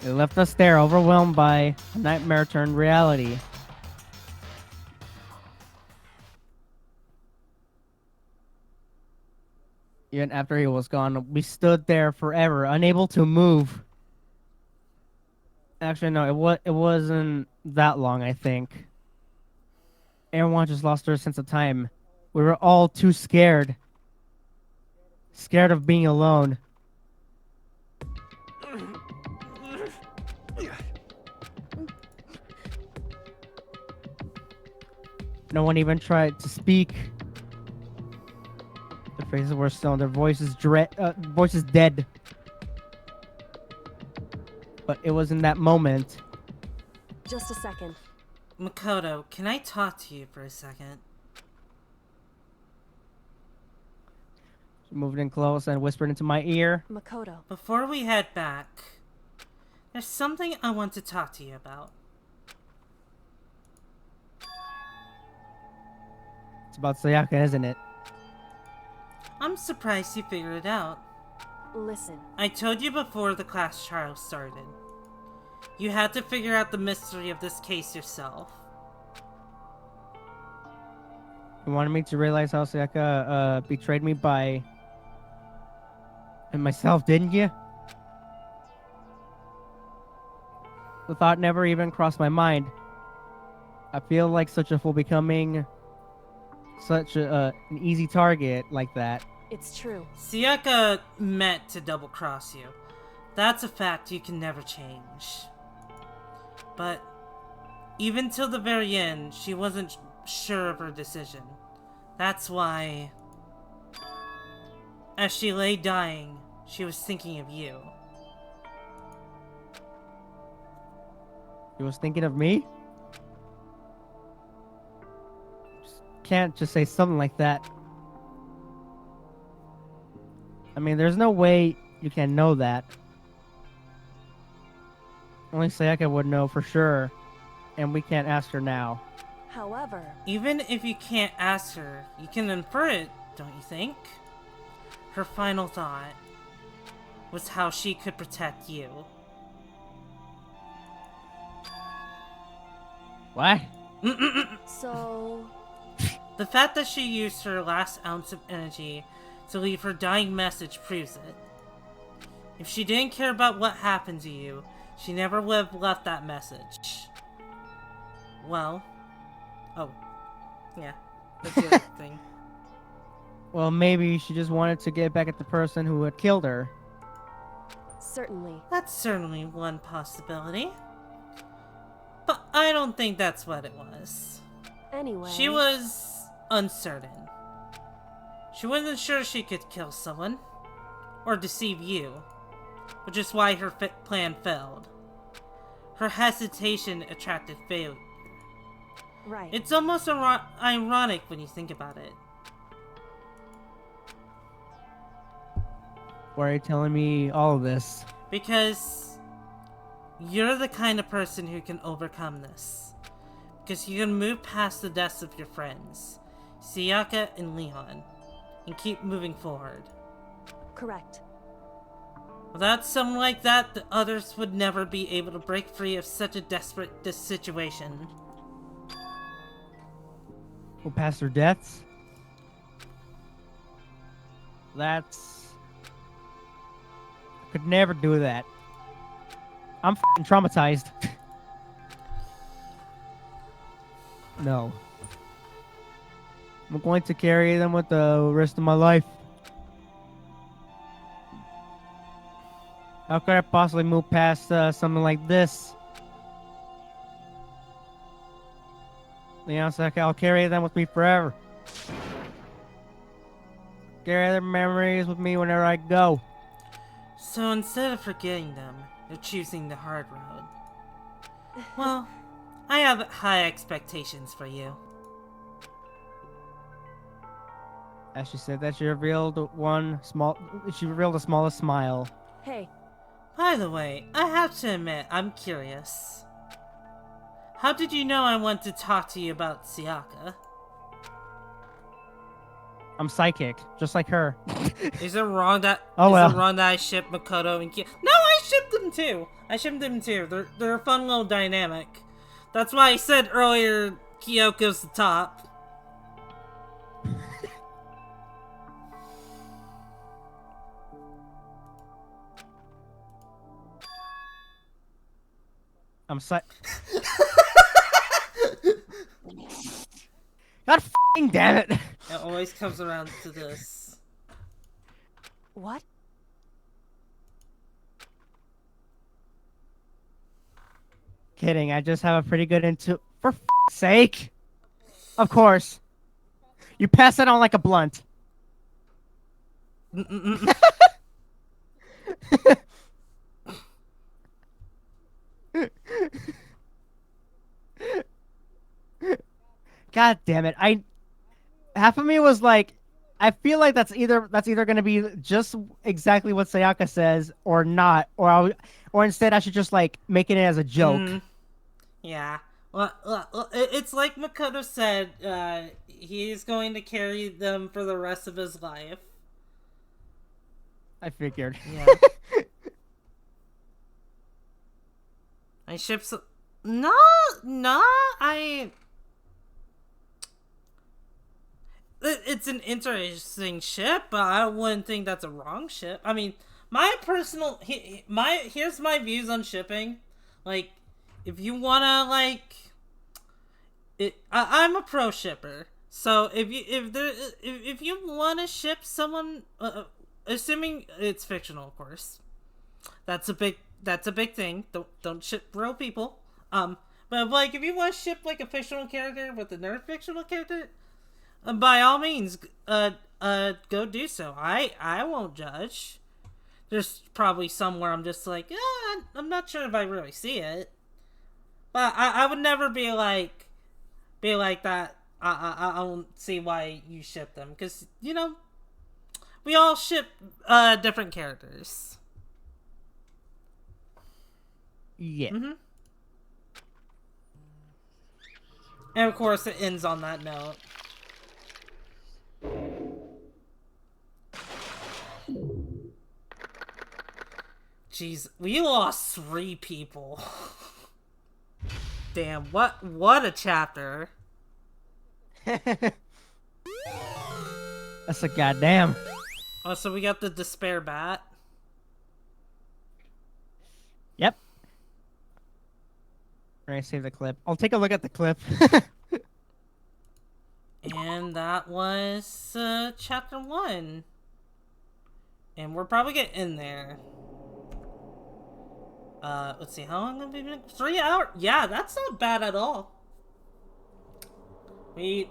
He left us there, overwhelmed by a nightmare turned reality. Even after he was gone, we stood there forever, unable to move. Actually, no, it wasn't that long, I think. Everyone just lost their sense of time. We were all too scared. Scared of being alone. No one even tried to speak. Their faces were still, their voices dead. But it was in that moment. Just a second. Makoto, can I talk to you for a second? She moved in close and whispered into my ear. Makoto. Before we head back, there's something I want to talk to you about. It's about Sayaka, isn't it? I'm surprised you figured it out. Listen. I told you before the class trial started. You had to figure out the mystery of this case yourself. You wanted me to realize how Sayaka betrayed me by... and myself, didn't you? The thought never even crossed my mind. I feel like such a fool becoming such an easy target like that. It's true. Sayaka meant to double-cross you. That's a fact you can never change. But even till the very end, she wasn't sure of her decision. That's why, as she lay dying, she was thinking of you. She was thinking of me? Can't just say something like that. I mean, there's no way you can know that. Only Sayaka would know for sure, and we can't ask her now. However... Even if you can't ask her, you can infer it, don't you think? Her final thought was how she could protect you. What? So... The fact that she used her last ounce of energy to leave her dying message proves it. If she didn't care about what happened to you, she never would have left that message. Well... Oh. Yeah. That's the other thing. Well, maybe she just wanted to get back at the person who had killed her. Certainly. That's certainly one possibility. But I don't think that's what it was. Anyway... She was uncertain. She wasn't sure she could kill someone. Or deceive you. Which is why her plan failed. Her hesitation attracted failure. Right. It's almost ironic when you think about it. Why are you telling me all of this? Because you're the kind of person who can overcome this. Because you can move past the deaths of your friends, Sayaka and Leon, and keep moving forward. Correct. Without someone like that, the others would never be able to break free of such a desperate situation. Who passed their deaths? That's... I could never do that. I'm f***ing traumatized. No. I'm going to carry them with the rest of my life. How could I possibly move past something like this? Leon said, I'll carry them with me forever. Carry their memories with me whenever I go. So instead of forgetting them, you're choosing the hard road. Well, I have high expectations for you. As she said that, she revealed the smallest smile. Hey. By the way, I have to admit, I'm curious. How did you know I want to talk to you about Sayaka? I'm psychic, just like her. Is it wrong that well. it wrong that I ship Makoto and Kyo? No, I shipped them too. I shipped them too. They're a fun little dynamic. That's why I said earlier Kyoko's the top. I'm God f***ing damn it! It always comes around to this. What? Kidding, I just have a pretty good for f***'s sake! Of course. You pass it on like a blunt. God damn it. Half of me was like, I feel like that's either gonna be just exactly what Sayaka says or not, or instead I should just like make it as a joke. Yeah. Well, it's like Makoto said, he's going to carry them for the rest of his life. I figured. Yeah. I ship No, It's an interesting ship, but I wouldn't think that's a wrong ship. I mean, my personal... Here's my views on shipping. Like, if you wanna, like... I'm a pro shipper. So, if you wanna ship someone... assuming it's fictional, of course. That's a big thing. Don't ship real people. But, like, if you want to ship, like, a fictional character with another fictional character... by all means, go do so. I won't judge. There's probably somewhere I'm just like, I'm not sure if I really see it. But I would never be like that. I don't see why you ship them. Because, you know, we all ship different characters. Yeah. Mm-hmm. And of course, it ends on that note. Jeez, we lost 3 people. Damn, what a chapter. That's a goddamn. Oh, so we got the despair bat. Yep. Alright, save the clip. I'll take a look at the clip. And that was chapter 1. And we're probably getting in there. Let's see, how long have we been? 3 hours? Yeah, that's not bad at all. We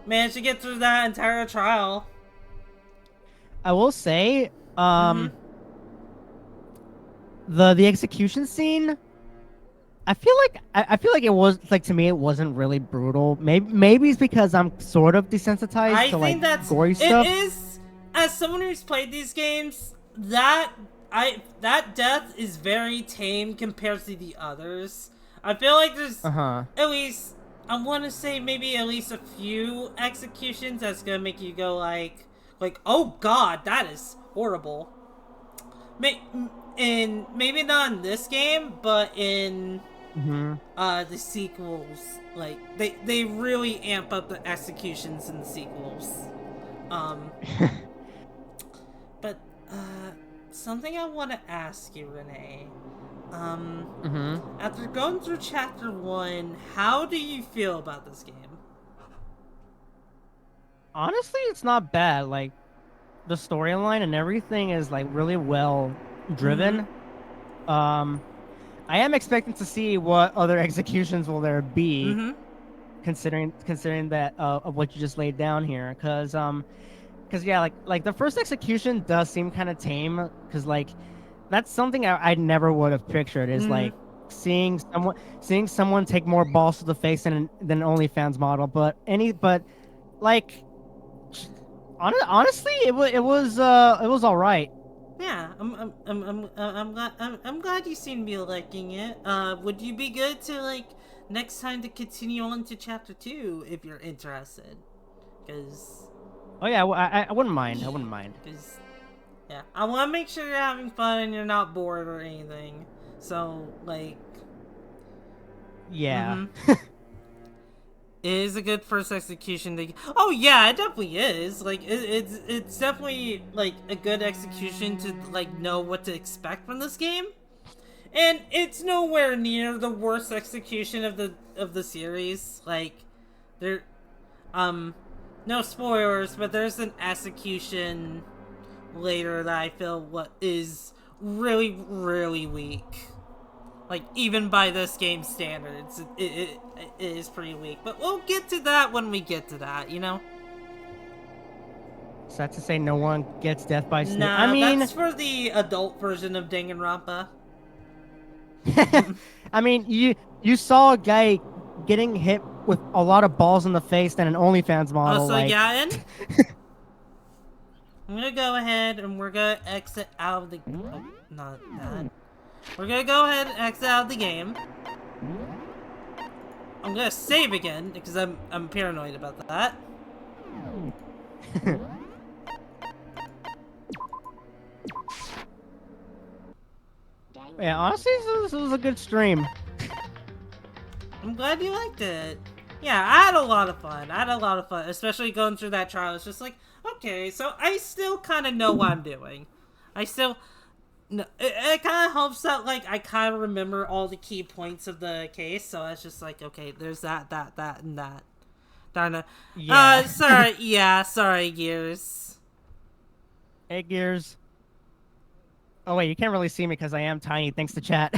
managed to get through that entire trial. I will say, the execution scene, I feel like it was like, to me it wasn't really brutal. Maybe it's because I'm sort of desensitized to like gory stuff. It is, as someone who's played these games, that death is very tame compared to the others. I feel like there's at least, I want to say maybe at least a few executions that's gonna make you go like, oh god, that is horrible. Maybe not in this game, but in the sequels, like they really amp up the executions in the sequels. But something I want to ask you, Renee. After going through chapter 1, how do you feel about this game? Honestly, it's not bad. Like, the storyline and everything is like really well driven. I am expecting to see what other executions will there be, considering that of what you just laid down here. Because yeah, like the first execution does seem kind of tame. Because like that's something I never would have pictured. Is like seeing someone take more balls to the face than an OnlyFans model. But like honestly, it was all right. Yeah, I'm glad you seem to be liking it. Would you be good to like next time to continue on to chapter 2 if you're interested? Because Oh yeah, I wouldn't mind. I wouldn't mind. Because yeah, I want to make sure you're having fun and you're not bored or anything. So like, Yeah. it is a good first execution. Oh yeah, it definitely is. Like it's definitely like a good execution to like know what to expect from this game. And it's nowhere near the worst execution of the series. Like there no spoilers, but there's an execution later that I feel what is really really weak. Like even by this game's standards, it is pretty weak. But we'll get to that when we get to that, you know? So that's to say no one gets death by snake. I Nah, mean, that's for the adult version of Danganronpa. I mean, you saw a guy getting hit with a lot of balls in the face than an OnlyFans model. So like, yeah, and I'm gonna go ahead and we're gonna exit out of the. Oh, not that. We're gonna go ahead and exit out of the game. I'm gonna save again because I'm paranoid about that. yeah, honestly, this was a good stream. I'm glad you liked it. Yeah, I had a lot of fun. Especially going through that trial. It's just like, okay, so I still kind of know what I'm doing. I still... No, it kind of helps that, like, I kind of remember all the key points of the case, so it's just like, okay, there's that, and that. Darn it. Yeah. Sorry, Gears. Hey, Gears. Oh, wait, you can't really see me because I am tiny, thanks to chat.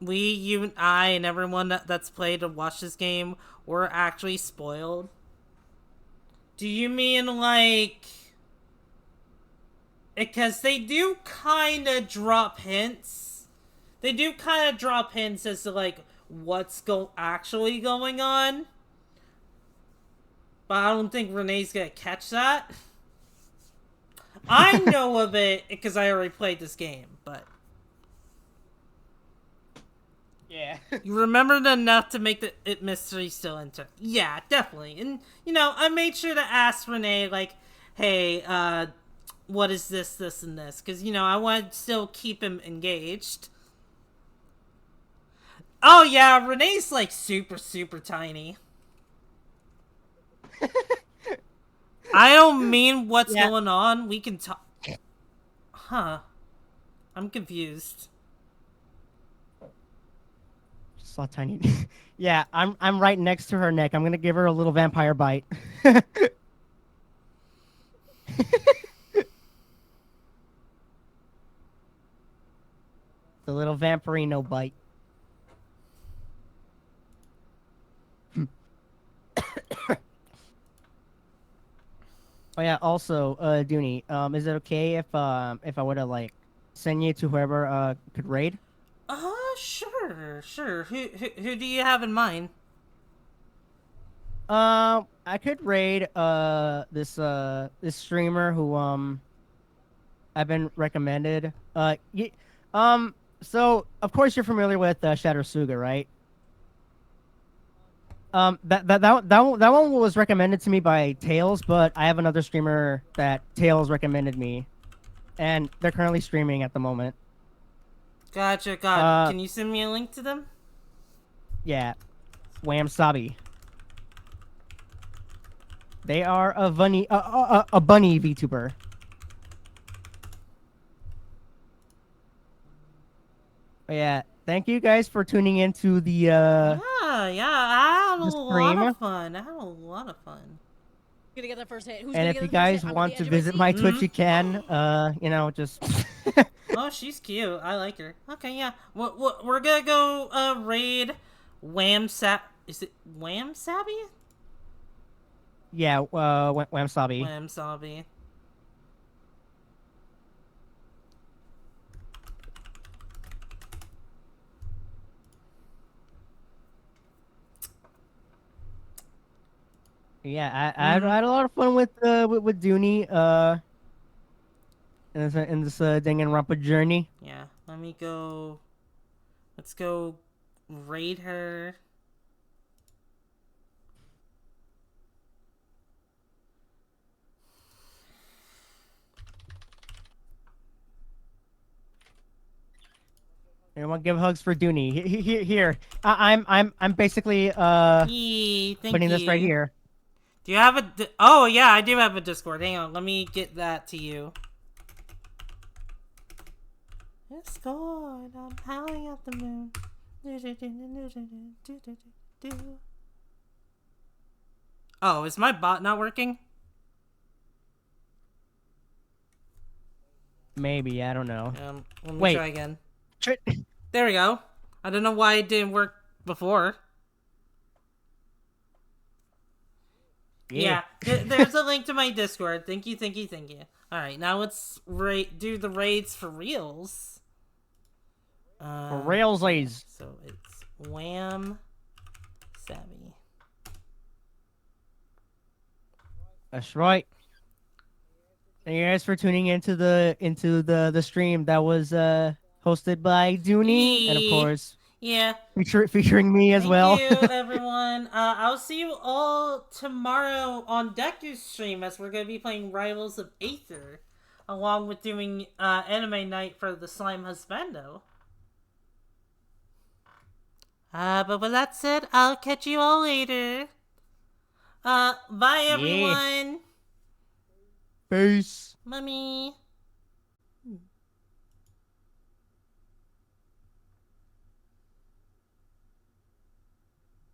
You, and I, and everyone that's played and watched this game were actually spoiled. Do you mean, like... Because they do kind of drop hints. They do kind of drop hints as to, like, what's actually going on. But I don't think Renee's gonna catch that. I know of it because I already played this game, but... Yeah. You remembered enough to make it mystery still enter. Yeah, definitely. And, you know, I made sure to ask Renee, like, hey, what is this, and this? Because, you know, I want to still keep him engaged. Oh, yeah, Renee's, like, super, super tiny. I don't mean what's going on. We can talk. Huh. I'm confused. Saw tiny. Yeah, I'm right next to her neck. I'm gonna give her a little vampire bite. The little vampirino bite. Oh yeah. Also, Dooney, is it okay if I were to like send you to whoever could raid? Sure. Who do you have in mind? I could raid this streamer who I've been recommended. So of course you're familiar with Shadow Suga, right? That one was recommended to me by Tails, but I have another streamer that Tails recommended me, and they're currently streaming at the moment. Gotcha. Can you send me a link to them? Yeah, Wham Sabi. They are a bunny VTuber. Yeah, thank you guys for tuning into the Yeah, I had a stream. lot of fun. Gonna get that first hit. Who's And if you guys want to visit my Twitch, you can. You know, just. Oh, she's cute. I like her. Okay, yeah. We're gonna go raid Is it Wham Sabi? Yeah, Wham Sabi. Wham Sabi. Yeah, I had a lot of fun with Dooney. in this Danganronpa journey. Yeah, let me go. Let's go raid her. Anyone give hugs for Dooney? Here. I'm basically Yee, thank putting this right you. here. Do you have a? Oh yeah, I do have a Discord. Hang on, let me get that to you. Discord, I'm howling at the moon. Oh, is my bot not working? Maybe, I don't know. Let me Wait. try again. There we go. I don't know why it didn't work before. Yeah, there's a link to my Discord. Thank you. Alright, now let's do the raids for reals. For railsies. So it's Wham Savvy. That's right. Thank you guys for tuning into the stream that was hosted by Dooney and of course featuring me as well. Thank you, everyone. I'll see you all tomorrow on Deku's stream as we're going to be playing Rivals of Aether, along with doing anime night for the Slime Husbando. But with that said, I'll catch you all later. Bye, everyone. Peace. Mummy.